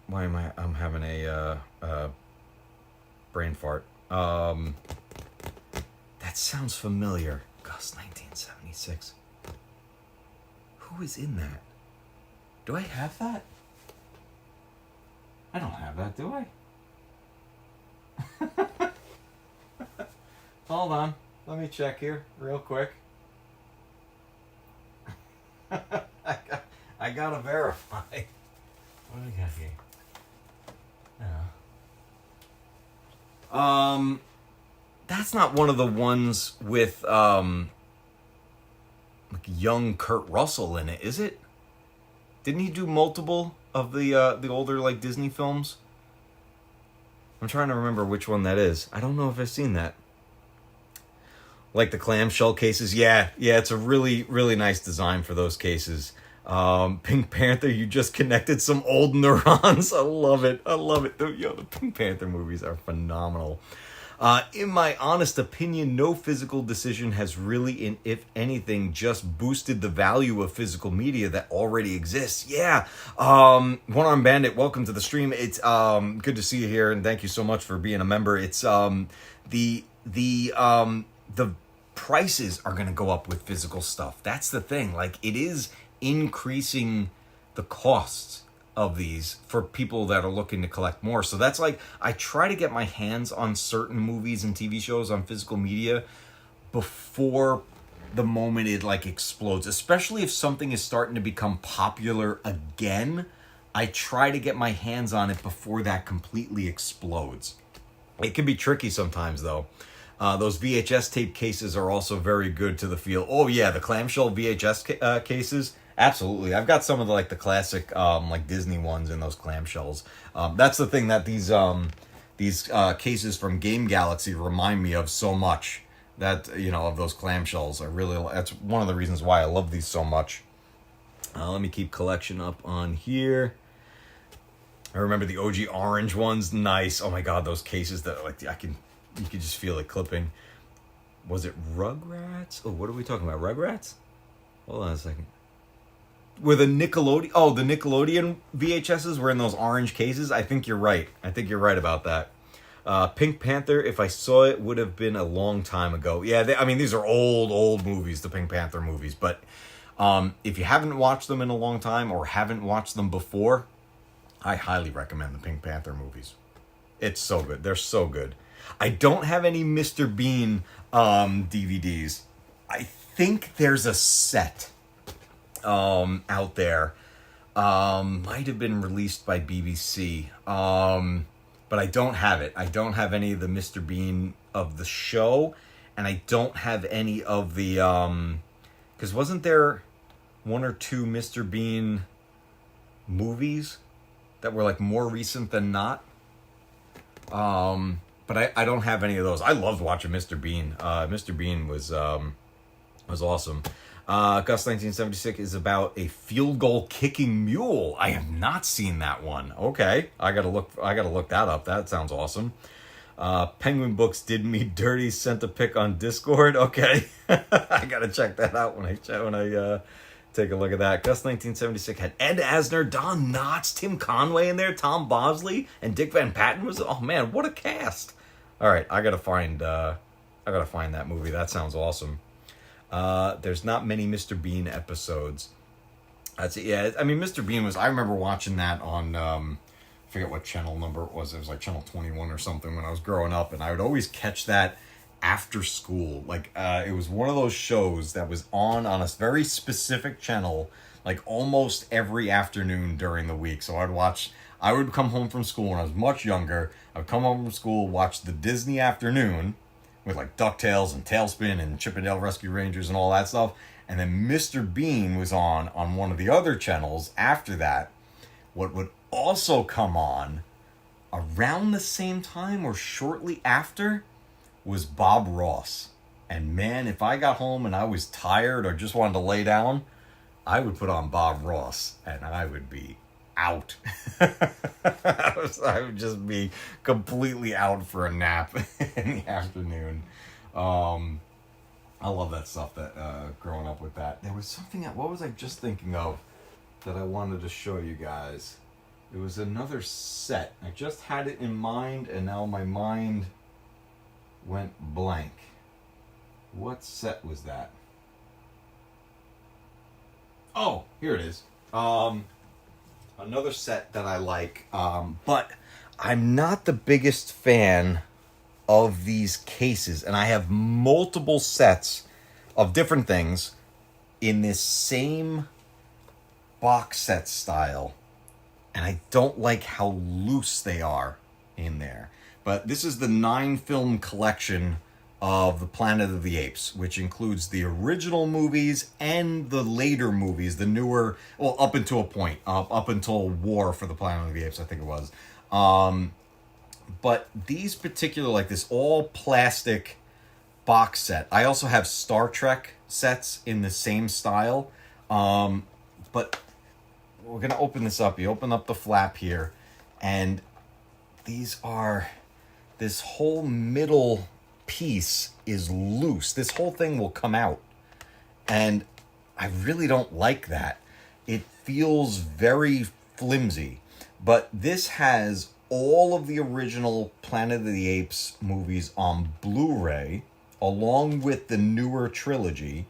am I'm having a brain fart. That sounds familiar. Gus 1976. Who is in that? Do I have that? I don't have that, do I? Hold on. Let me check here real quick. I gotta verify. What do we got here? That's not one of the ones with like young Kurt Russell in it, is it? Didn't he do multiple of the older like Disney films? I'm trying to remember which one that is. I don't know if I've seen that. Like the clamshell cases. Yeah, it's a really, really nice design for those cases. Pink Panther, you just connected some old neurons. I love it. The Pink Panther movies are phenomenal. In my honest opinion, no physical decision has really, if anything, just boosted the value of physical media that already exists. Yeah. One Arm Bandit, welcome to the stream. It's good to see you here, and thank you so much for being a member. It's the prices are going to go up with physical stuff. That's the thing. Like, it is increasing the costs of these for people that are looking to collect more. So that's like, I try to get my hands on certain movies and TV shows on physical media before the moment it like explodes, especially if something is starting to become popular again. I try to get my hands on it before that completely explodes. It can be tricky sometimes though. Those VHS tape cases are also very good to the feel. Oh yeah, the clamshell VHS cases. Absolutely. I've got some of the classic like Disney ones in those clamshells. That's the thing that these cases from Game Galaxy remind me of so much. That, of those clamshells. That's one of the reasons why I love these so much. Let me keep collection up on here. I remember the OG orange ones. Nice. Oh my god, those cases that you could just feel it clipping. Was it Rugrats? Oh, what are we talking about? Rugrats? Hold on a second. Were the Nickelodeon VHSs were in those orange cases? I think you're right. About that. Pink Panther, if I saw it, would have been a long time ago. Yeah, these are old movies, the Pink Panther movies. But if you haven't watched them in a long time or haven't watched them before, I highly recommend the Pink Panther movies. It's so good. They're so good. I don't have any Mr. Bean DVDs. I think there's a set out there. Might have been released by BBC. But I don't have it. I don't have any of the Mr. Bean of the show, and I don't have any of the because wasn't there one or two Mr. Bean movies that were like more recent than not? But I don't have any of those. I loved watching Mr. Bean. Mr. Bean was awesome. Gus 1976 is about a field goal kicking mule. I have not seen that one. Okay, I gotta look that up. That sounds awesome. Penguin Books did me dirty. Sent a pic on Discord. Okay, I gotta check that out when I take a look at that. Gus 1976 had Ed Asner, Don Knotts, Tim Conway in there, Tom Bosley, and Dick Van Patten was. Oh man, what a cast! All right, I gotta find that movie. That sounds awesome. There's not many Mr. Bean episodes. That's it. Yeah, Mr. Bean was. I remember watching that on. I forget what channel number it was. It was like channel 21 or something when I was growing up, and I would always catch that after school. Like it was one of those shows that was on a very specific channel, like almost every afternoon during the week. So I would come home from school when I was much younger. I would come home from school, watch the Disney afternoon with like DuckTales and Tailspin and Chip and Dale Rescue Rangers and all that stuff. And then Mr. Bean was on one of the other channels after that. What would also come on around the same time or shortly after was Bob Ross. And man, if I got home and I was tired or just wanted to lay down, I would put on Bob Ross and I would be out. I would just be completely out for a nap in the afternoon. I love that stuff, that growing up with that. There was something, what was I just thinking of that I wanted to show you guys? It was another set. I just had it in mind and now my mind went blank. What set was that? Oh, here it is. Another set that I like, but I'm not the biggest fan of these cases, and I have multiple sets of different things in this same box set style, and I don't like how loose they are in there. But this is the 9 film collection of the Planet of the Apes, which includes the original movies and the later movies, the newer, well, up until a point, up until War for the Planet of the Apes, I think it was. But these particular, like this all plastic box set. I also have Star Trek sets in the same style. But we're going to open this up. You open up the flap here, and these are, this whole middle piece is loose. This whole thing will come out. And I really don't like that. It feels very flimsy. But this has all of the original Planet of the Apes movies on Blu-ray, along with the newer trilogy,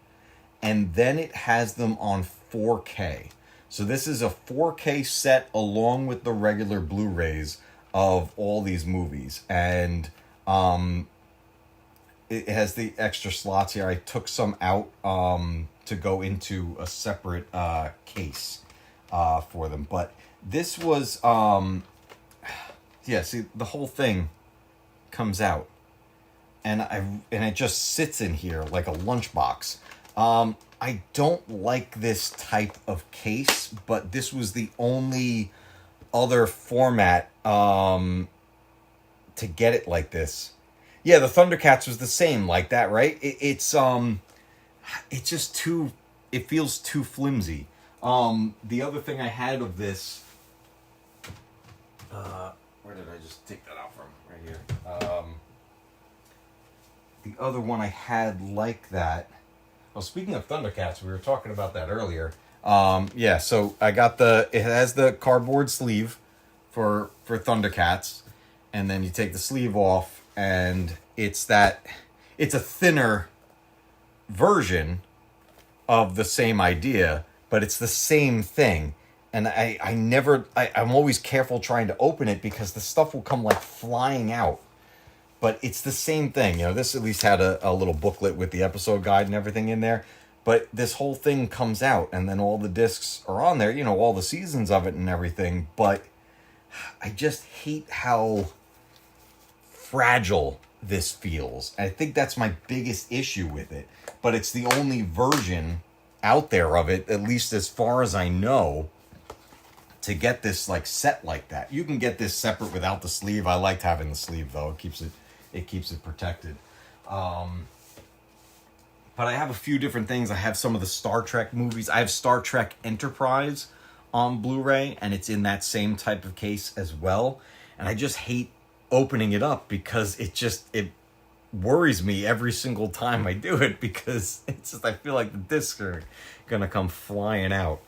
and then it has them on 4K. So this is a 4K set along with the regular Blu-rays of all these movies. And it has the extra slots here. I took some out to go into a separate case for them. But this was, yeah, see, the whole thing comes out. And it just sits in here like a lunchbox. I don't like this type of case, but this was the only other format to get it like this. Yeah, the Thundercats was the same like that, right? It's just too, it feels too flimsy. The other thing I had of this, where did I just take that out from? Right here. The other one I had like that. Well, speaking of Thundercats, we were talking about that earlier. Yeah, so I got it has the cardboard sleeve for Thundercats, and then you take the sleeve off, and it's a thinner version of the same idea, but it's the same thing. And I'm always careful trying to open it because the stuff will come like flying out. But it's the same thing. You know, this at least had a little booklet with the episode guide and everything in there. But this whole thing comes out, and then all the discs are on there, you know, all the seasons of it and everything. But I just hate how fragile this feels. I think that's my biggest issue with it. But it's the only version out there of it, at least as far as I know, to get this like set like that. You can get this separate without the sleeve. I liked having the sleeve though. It keeps it protected. But I have a few different things. I have some of the Star Trek movies. I have Star Trek Enterprise on Blu-ray, and it's in that same type of case as well. And I just hate opening it up because it worries me every single time I do it, because I feel like the discs are gonna come flying out.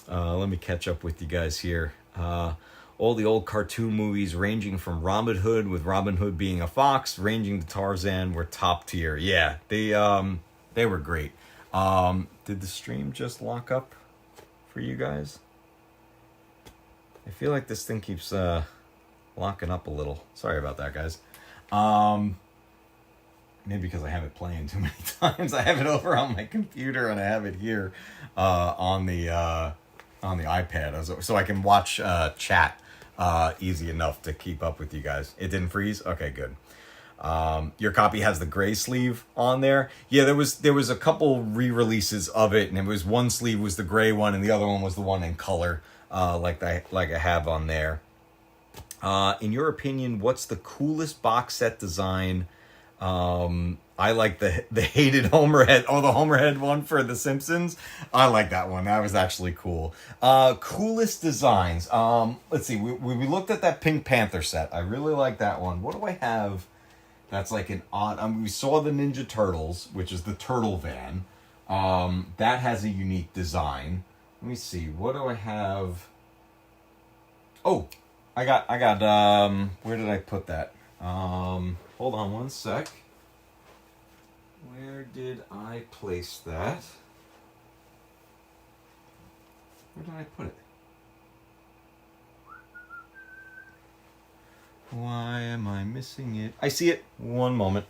Let me catch up with you guys here. All the old cartoon movies, ranging from Robin Hood, with Robin Hood being a fox, ranging to Tarzan, were top tier. Yeah, they were great. Did the stream just lock up for you guys? I feel like this thing keeps locking up a little. Sorry about that, guys. Maybe because I have it playing too many times. I have it over on my computer and I have it here on the iPad, so I can watch chat easy enough to keep up with you guys. It didn't freeze? Okay, good. Your copy has the gray sleeve on there. Yeah, there was a couple re-releases of it, and it was one sleeve was the gray one, and the other one was the one in color, like I have on there. In your opinion, what's the coolest box set design? I like the hated Homer head. Oh, the Homer head one for The Simpsons. I like that one. That was actually cool. Coolest designs. Let's see. We looked at that Pink Panther set. I really like that one. What do I have? That's like an odd. We saw the Ninja Turtles, which is the turtle van. That has a unique design. Let me see. What do I have? Oh, I got. Where did I put that? Hold on one sec. Where did I place that? Where did I put it? Why am I missing it? I see it. One moment.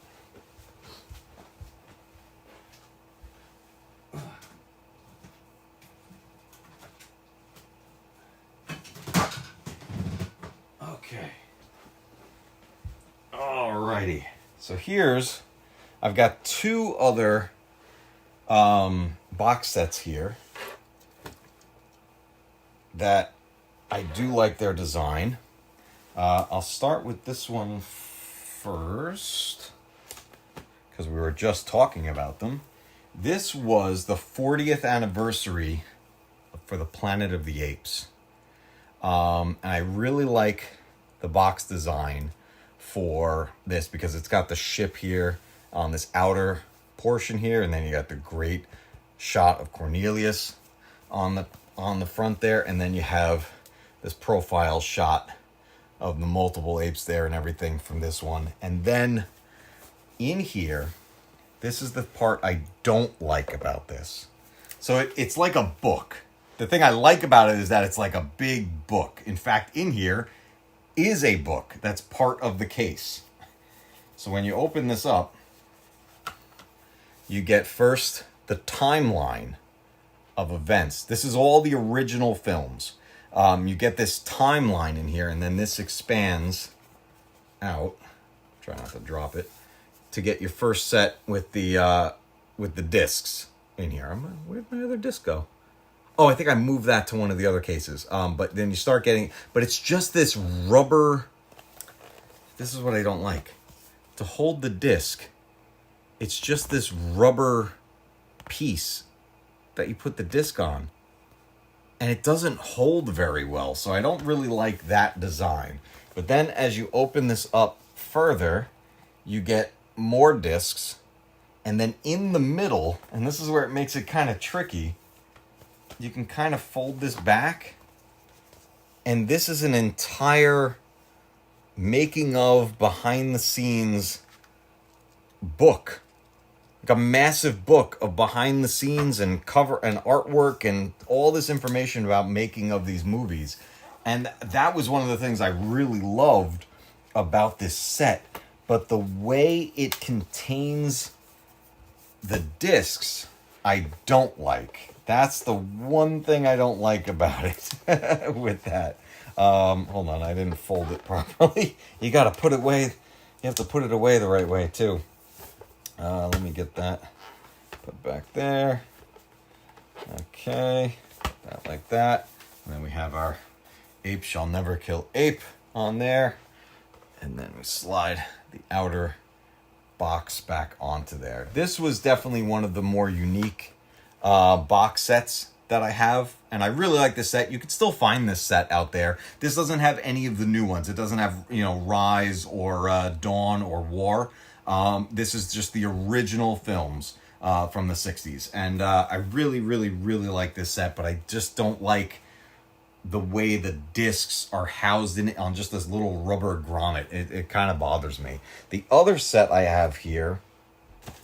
Okay. Alrighty. So here's I've got two other box sets here that I do like their design. I'll start with this one first because we were just talking about them. This was the 40th anniversary for the Planet of the Apes. And I really like the box design for this because it's got the ship here on this outer portion here, and then you got the great shot of Cornelius on the front there, and then you have this profile shot of the multiple apes there and everything from this one. And then in here, this is the part I don't like about this. So it's like a book. The thing I like about it is that it's like a big book. In fact, in here is a book that's part of the case. So when you open this up, you get first the timeline of events. This is all the original films. You get this timeline in here, and then this expands out. Try not to drop it. To get your first set with the discs in here. Where'd my other disc go? Oh, I think I moved that to one of the other cases. But then you start getting, but it's just this rubber. This is what I don't like. To hold the disc, it's just this rubber piece that you put the disc on. And it doesn't hold very well, so I don't really like that design. But then as you open this up further, you get more discs. And then in the middle, and this is where it makes it kind of tricky, you can kind of fold this back. And this is an entire making of, behind the scenes book. Like a massive book of behind the scenes and cover and artwork and all this information about making of these movies. And that was one of the things I really loved about this set. But the way it contains the discs, I don't like. That's the one thing I don't like about it with that. Hold on, I didn't fold it properly. You got to put it away. You have to put it away the right way too. Let me get that put back there. Okay, that like that. And then we have our Ape Shall Never Kill Ape on there. And then we slide the outer box back onto there. This was definitely one of the more unique box sets that I have. And I really like this set. You can still find this set out there. This doesn't have any of the new ones. It doesn't have, Rise or Dawn or War. This is just the original films from the 60s. And I really, really, really like this set, but I just don't like the way the discs are housed in it on just this little rubber grommet. It kind of bothers me. The other set I have here,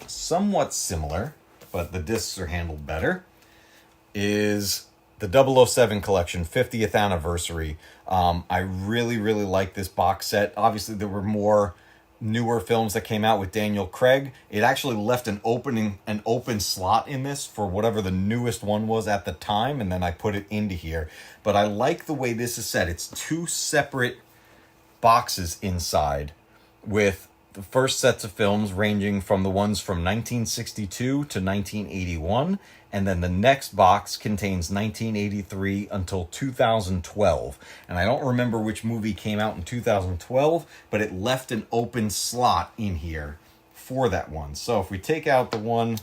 somewhat similar, but the discs are handled better, is the 007 collection, 50th anniversary. I really, really like this box set. Obviously, there were more newer films that came out with Daniel Craig. It actually left an open slot in this for whatever the newest one was at the time, and then I put it into here. But I like the way this is set. It's two separate boxes inside with the first sets of films ranging from the ones from 1962 to 1981, and then the next box contains 1983 until 2012. And I don't remember which movie came out in 2012, but it left an open slot in here for that one. So if we take out the one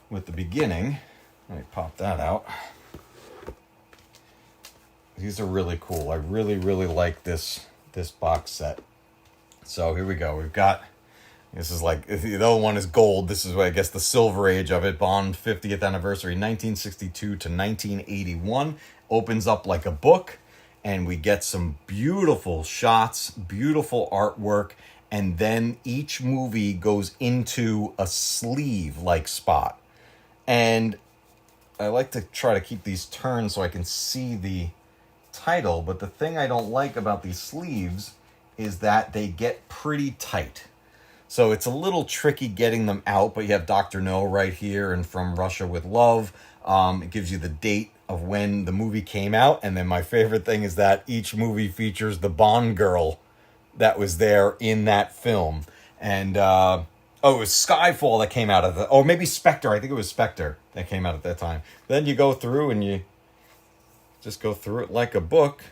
with the beginning, let me pop that out. These are really cool. I really, really like this box set. So here we go. We've got, this is like, the other one is gold. This is, I guess, the silver age of it. Bond 50th anniversary, 1962 to 1981. Opens up like a book, and we get some beautiful shots, beautiful artwork, and then each movie goes into a sleeve-like spot. And I like to try to keep these turned so I can see the title, but the thing I don't like about these sleeves is that they get pretty tight. So it's a little tricky getting them out, but you have Dr. No right here and From Russia with Love. It gives you the date of when the movie came out. And then my favorite thing is that each movie features the Bond girl that was there in that film. And I Oh, it was Skyfall that came out or maybe Spectre. I think it was Spectre that came out at that time. Then you go through and you just go through it like a book.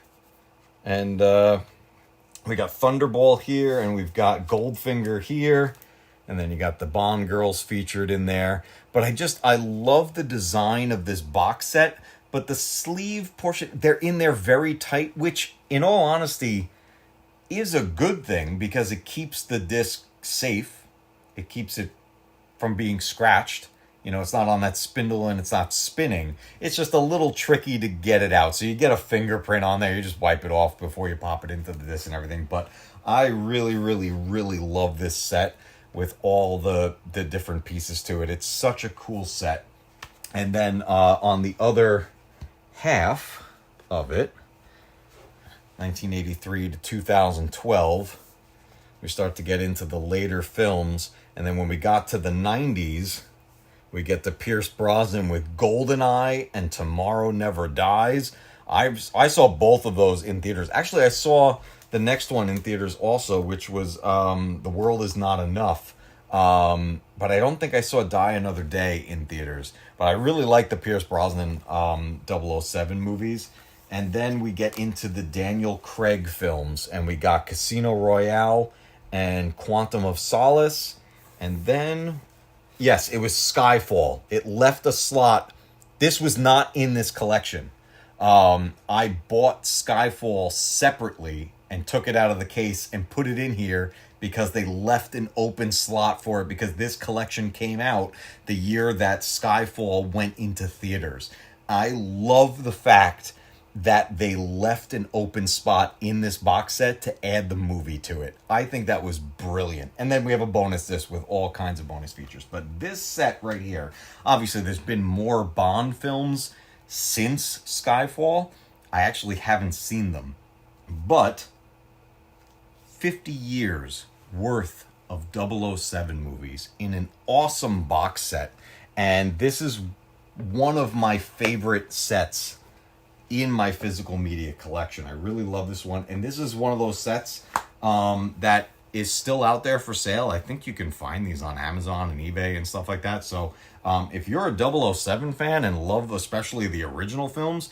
And we got Thunderball here, and we've got Goldfinger here. And then you got the Bond girls featured in there. But I love the design of this box set. But the sleeve portion, they're in there very tight, which, in all honesty, is a good thing because it keeps the disc safe. It keeps it from being scratched. You know, it's not on that spindle and it's not spinning. It's just a little tricky to get it out. So you get a fingerprint on there. You just wipe it off before you pop it into the disc and everything. But I really, really, really love this set with all the different pieces to it. It's such a cool set. And then on the other half of it, 1983 to 2012, we start to get into the later films. And then when we got to the 90s, we get to Pierce Brosnan with GoldenEye and Tomorrow Never Dies. I saw both of those in theaters. Actually, I saw the next one in theaters also, which was The World Is Not Enough. But I don't think I saw Die Another Day in theaters. But I really like the Pierce Brosnan 007 movies. And then we get into the Daniel Craig films. And we got Casino Royale and Quantum of Solace. And then, yes, it was Skyfall. It left a slot. This was not in this collection. I bought Skyfall separately and took it out of the case and put it in here because they left an open slot for it because this collection came out the year that Skyfall went into theaters. I love the fact that they left an open spot in this box set to add the movie to it. I think that was brilliant. And then we have a bonus disc with all kinds of bonus features. But this set right here, obviously there's been more Bond films since Skyfall. I actually haven't seen them. But 50 years worth of 007 movies in an awesome box set. And this is one of my favorite sets in my physical media collection. I really love this one. And this is one of those sets that is still out there for sale. I think you can find these on Amazon and eBay and stuff like that. So if you're a 007 fan and love especially the original films,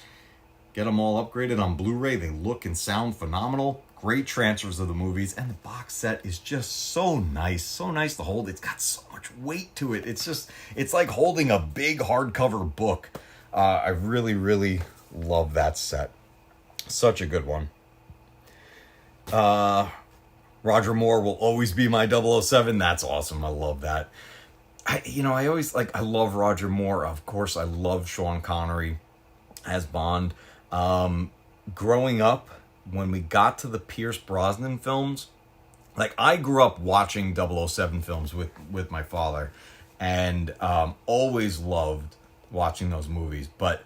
get them all upgraded on Blu-ray. They look and sound phenomenal. Great transfers of the movies. And the box set is just so nice. So nice to hold. It's got so much weight to it. It's like holding a big hardcover book. I really, really love that set. Such a good one. Roger Moore will always be my 007. That's awesome. I love that. I love Roger Moore. Of course, I love Sean Connery as Bond. Growing up, when we got to the Pierce Brosnan films, like I grew up watching 007 films with my father and always loved watching those movies. But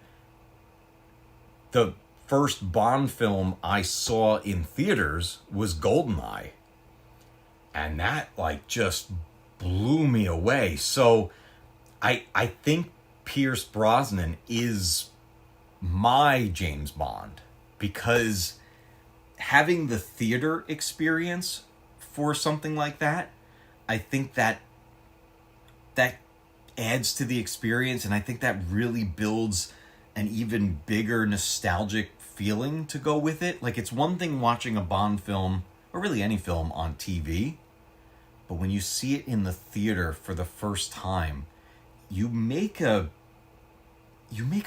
the first Bond film I saw in theaters was GoldenEye. And that just blew me away. So I think Pierce Brosnan is my James Bond because having the theater experience for something like that, I think that adds to the experience, and I think that really builds an even bigger nostalgic feeling to go with it. Like, it's one thing watching a Bond film, or really any film, on TV, but when you see it in the theater for the first time, you make a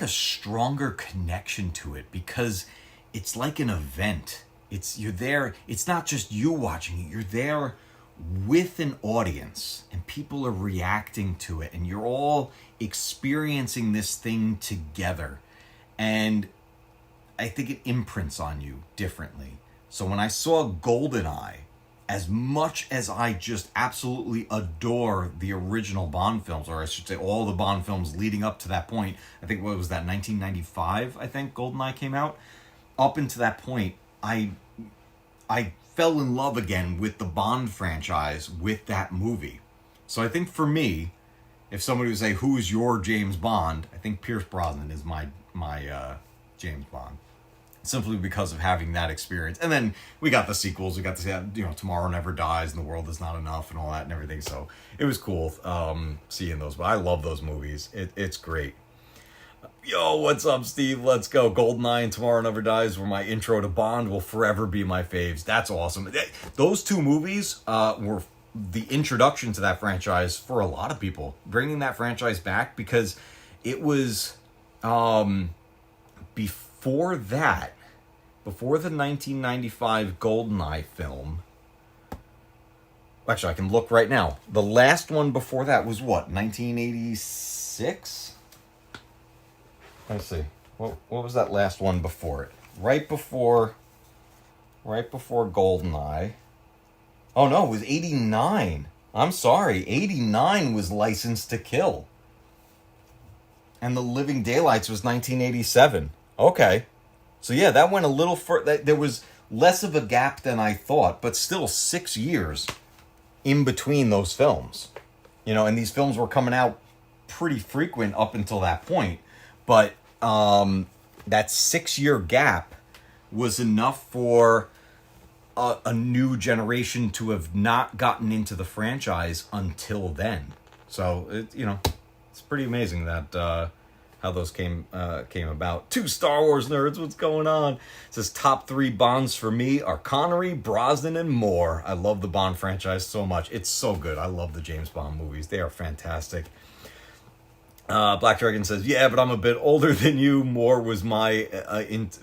stronger connection to it because it's like an event. You're there. It's not just you watching it. You're there with an audience and people are reacting to it and you're all experiencing this thing together. And I think it imprints on you differently. So when I saw GoldenEye, as much as I just absolutely adore the original Bond films, or I should say all the Bond films leading up to that point, I think, what was that, 1995, I think GoldenEye came out? Up until that point, I fell in love again with the Bond franchise with that movie. So I think for me, if somebody would say, who's your James Bond? I think Pierce Brosnan is my James Bond. simply because of having that experience. And then we got the sequels. We got to see that, Tomorrow Never Dies and The World Is Not Enough and all that and everything. So it was cool seeing those. But I love those movies. It's great. Yo, what's up, Steve? Let's go. GoldenEye and Tomorrow Never Dies were my intro to Bond, will forever be my faves. That's awesome. Those two movies were the introduction to that franchise for a lot of people. Bringing that franchise back, because it was before that, before the 1995 GoldenEye film. Actually, I can look right now. The last one before that was what, 1986? Let's see. What was that last one before it? Right before GoldenEye. Oh no, it was 89. I'm sorry. 89 was License to Kill. And The Living Daylights was 1987. Okay. So yeah, that went a little further. There was less of a gap than I thought, but still 6 years in between those films. And these films were coming out pretty frequent up until that point. But that 6-year gap was enough for a new generation to have not gotten into the franchise until then. So, it's pretty amazing that how those came about. 2 Star Wars nerds, what's going on? It says top 3 Bonds for me are Connery, Brosnan, and Moore. I love the Bond franchise so much. It's so good. I love the James Bond movies. They are fantastic. Black Dragon says, yeah, but I'm a bit older than you. Moore was my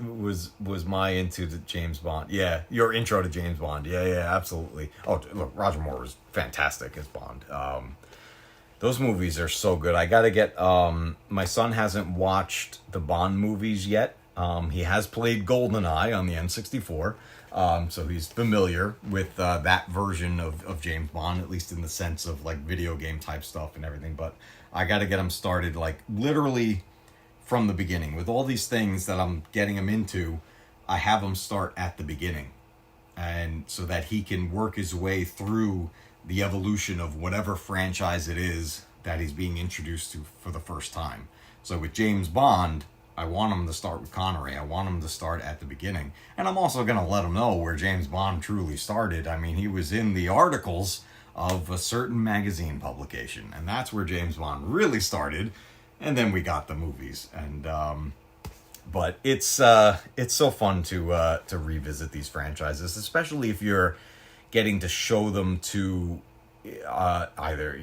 was my into the James Bond. Yeah, your intro to James Bond. Yeah, absolutely. Oh, look, Roger Moore was fantastic as Bond. Those movies are so good. I gotta get. My son hasn't watched the Bond movies yet. He has played GoldenEye on the N64, so he's familiar with that version of James Bond, at least in the sense of like video game type stuff and everything. But I got to get him started, like, literally from the beginning. With all these things that I'm getting him into, I have him start at the beginning. And so that he can work his way through the evolution of whatever franchise it is that he's being introduced to for the first time. So with James Bond, I want him to start with Connery. I want him to start at the beginning. And I'm also going to let him know where James Bond truly started. I mean, he was in the articles of a certain magazine publication, and that's where James Bond really started, and then we got the movies. And but it's so fun to revisit these franchises, especially if you're getting to show them to either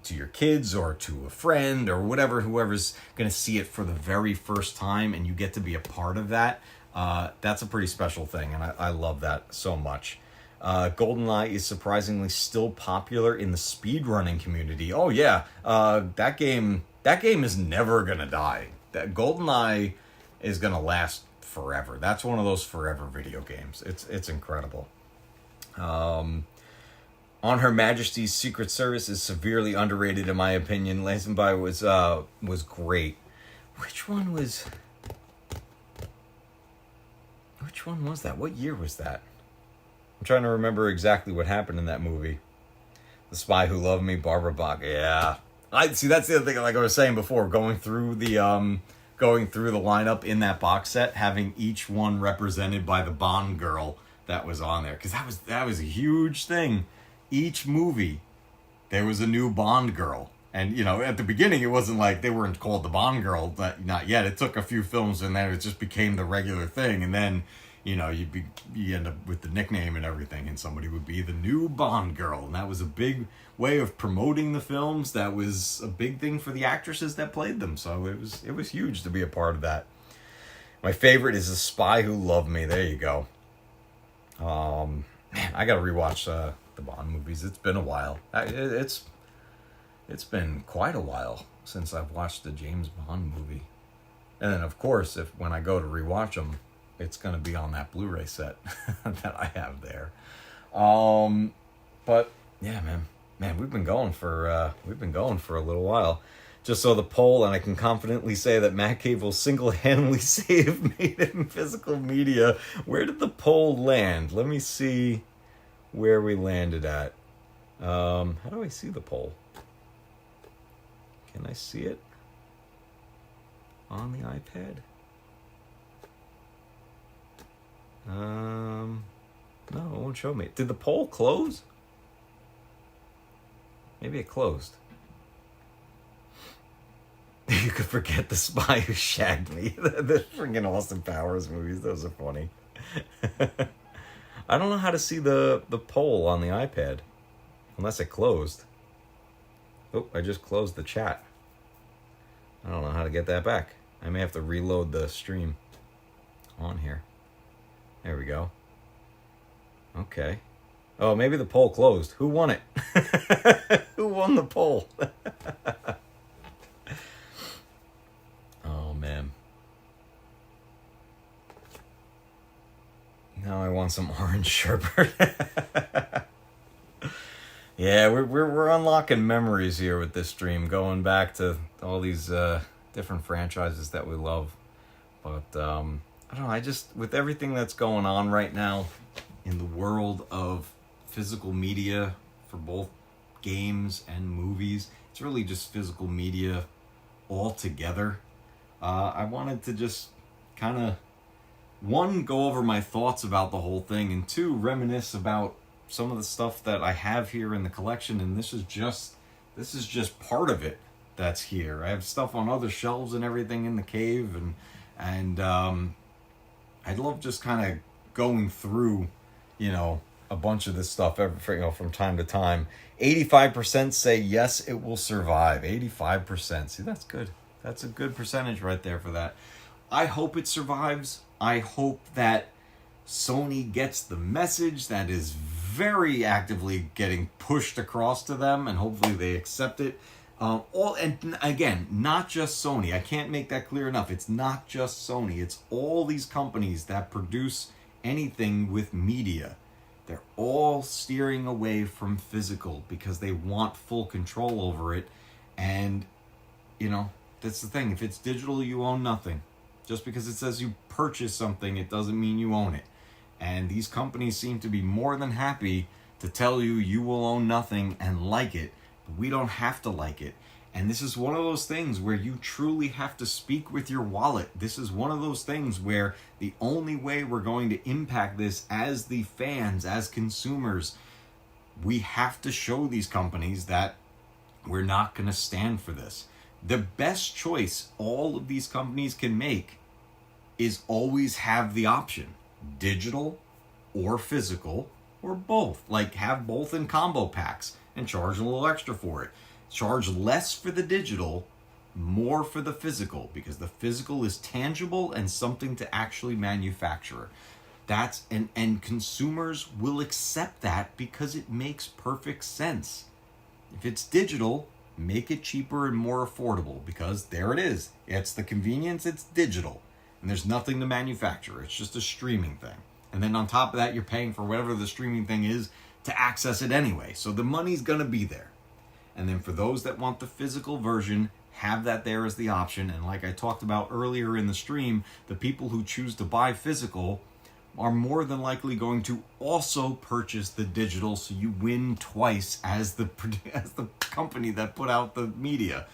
to your kids or to a friend or whoever's going to see it for the very first time, and you get to be a part of that. That's a pretty special thing, and I love that so much. GoldenEye is surprisingly still popular in the speedrunning community. Oh yeah, that game is never gonna die. That GoldenEye is gonna last forever. That's one of those forever video games. It's incredible. On Her Majesty's Secret Service is severely underrated in my opinion. Lazenby was great. Which one was that? What year was that? I'm trying to remember exactly what happened in that movie. The Spy Who Loved Me, Barbara Bach. Yeah, I see. That's the other thing. Like I was saying before, going through the lineup in that box set, having each one represented by the Bond girl that was on there, because that was a huge thing. Each movie, there was a new Bond girl, and at the beginning it wasn't like they weren't called the Bond girl. Not yet. It took a few films, and then it just became the regular thing, and then. You end up with the nickname and everything, and somebody would be the new Bond girl, and that was a big way of promoting the films. That was a big thing for the actresses that played them, so it was huge to be a part of that. My favorite is The Spy Who Loved Me. There you go. Man, I gotta rewatch the Bond movies. It's been a while. It's been quite a while since I've watched the James Bond movie, and then of course, when I go to rewatch them, it's going to be on that Blu-ray set that I have there. But yeah, man, we've been going for a little while. Just saw the poll, and I can confidently say that Matcave will single-handedly save Made in Physical Media. Where did the poll land? Let me see where we landed at. How do I see the poll? Can I see it on the iPad? No, it won't show me. Did the poll close? Maybe it closed. You could forget the spy who shagged me. The freaking Austin Powers movies, those are funny. I don't know how to see the poll on the iPad. Unless it closed. Oh, I just closed the chat. I don't know how to get that back. I may have to reload the stream on here. There we go. Okay. Oh, maybe the poll closed. Who won it? Who won the poll? Oh, man. Now I want some orange sherbet. Yeah, we're unlocking memories here with this stream, going back to all these different franchises that we love. But I don't know, I just, with everything that's going on right now in the world of physical media for both games and movies, it's really just physical media all together. I wanted to just kind of, one, go over my thoughts about the whole thing, and two, reminisce about some of the stuff that I have here in the collection, and this is just part of it that's here. I have stuff on other shelves and everything in the cave, and I'd love just kind of going through, a bunch of this stuff from time to time. 85% say yes, it will survive. 85%. See, that's good. That's a good percentage right there for that. I hope it survives. I hope that Sony gets the message that is very actively getting pushed across to them, and hopefully they accept it. And again, not just Sony. I can't make that clear enough. It's not just Sony. It's all these companies that produce anything with media. They're all steering away from physical because they want full control over it. And, that's the thing. If it's digital, you own nothing. Just because it says you purchase something, it doesn't mean you own it. And these companies seem to be more than happy to tell you you will own nothing and like it, but we don't have to like it. And this is one of those things where you truly have to speak with your wallet. This is one of those things where the only way we're going to impact this as the fans, as consumers, we have to show these companies that we're not going to stand for this. The best choice all of these companies can make is always have the option. Digital or physical or both. Like, have both in combo packs and charge a little extra for it. Charge less for the digital, more for the physical, because the physical is tangible and something to actually manufacture. And consumers will accept that because it makes perfect sense. If it's digital, make it cheaper and more affordable, because there it is. It's the convenience, it's digital. And there's nothing to manufacture. It's just a streaming thing. And then on top of that, you're paying for whatever the streaming thing is to access it anyway. So the money's going to be there. And then for those that want the physical version, have that there as the option. And like I talked about earlier in the stream, the people who choose to buy physical are more than likely going to also purchase the digital, so you win twice as the company that put out the media.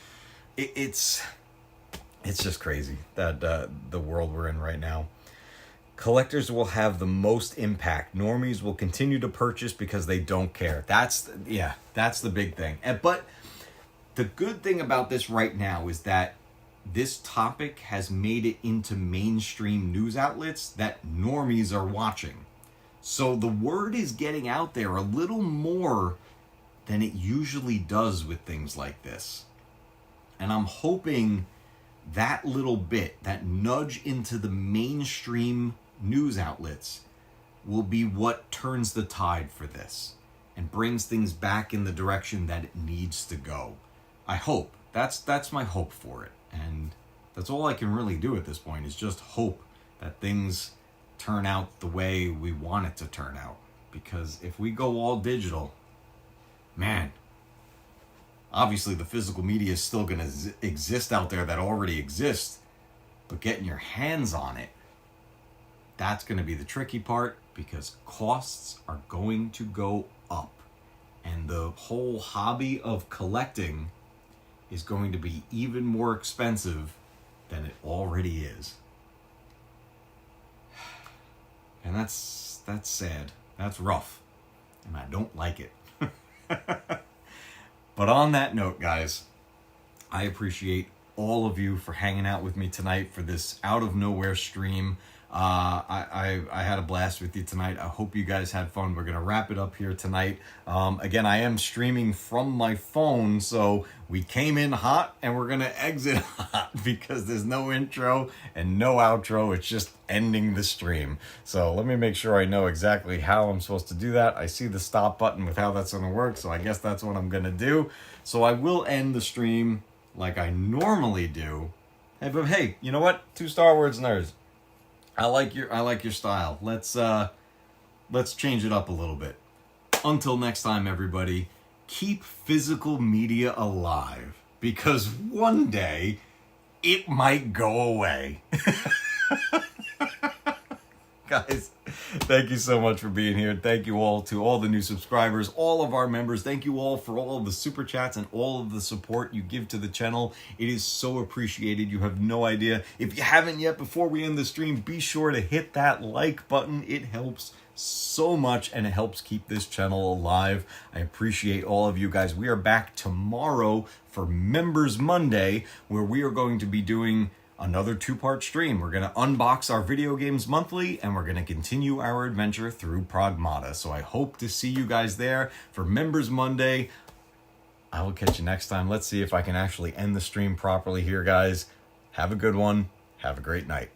It's just crazy that the world we're in right now. Collectors will have the most impact. Normies will continue to purchase because they don't care. That's the big thing. But the good thing about this right now is that this topic has made it into mainstream news outlets that normies are watching. So the word is getting out there a little more than it usually does with things like this. And I'm hoping that little bit, that nudge into the mainstream news outlets, will be what turns the tide for this and brings things back in the direction that it needs to go. I hope. That's my hope for it. And that's all I can really do at this point, is just hope that things turn out the way we want it to turn out. Because if we go all digital, man, obviously the physical media is still going to exist out there that already exists, but getting your hands on it, that's going to be the tricky part, because costs are going to go up. And the whole hobby of collecting is going to be even more expensive than it already is. And that's sad. That's rough. And I don't like it. But on that note, guys, I appreciate all of you for hanging out with me tonight for this out of nowhere stream. I had a blast with you tonight. I hope you guys had fun. We're going to wrap it up here tonight. Again, I am streaming from my phone, so we came in hot and we're going to exit hot because there's no intro and no outro. It's just ending the stream. So let me make sure I know exactly how I'm supposed to do that. I see the stop button with how that's going to work, so I guess that's what I'm going to do. So I will end the stream like I normally do. Hey, but hey, you know what? Two Star Wars nerds. I like your style. Let's change it up a little bit. Until next time, everybody, keep physical media alive because one day it might go away. Guys, thank you so much for being here. Thank you all to all the new subscribers, all of our members. Thank you all for all of the super chats and all of the support you give to the channel. It is so appreciated. You have no idea. If you haven't yet, before we end the stream, be sure to hit that like button. It helps so much and it helps keep this channel alive. I appreciate all of you guys. We are back tomorrow for Members Monday, where we are going to be doing another two-part stream. We're going to unbox our video games monthly, and we're going to continue our adventure through Pragmata. So I hope to see you guys there for Members Monday. I will catch you next time. Let's see if I can actually end the stream properly here, guys. Have a good one. Have a great night.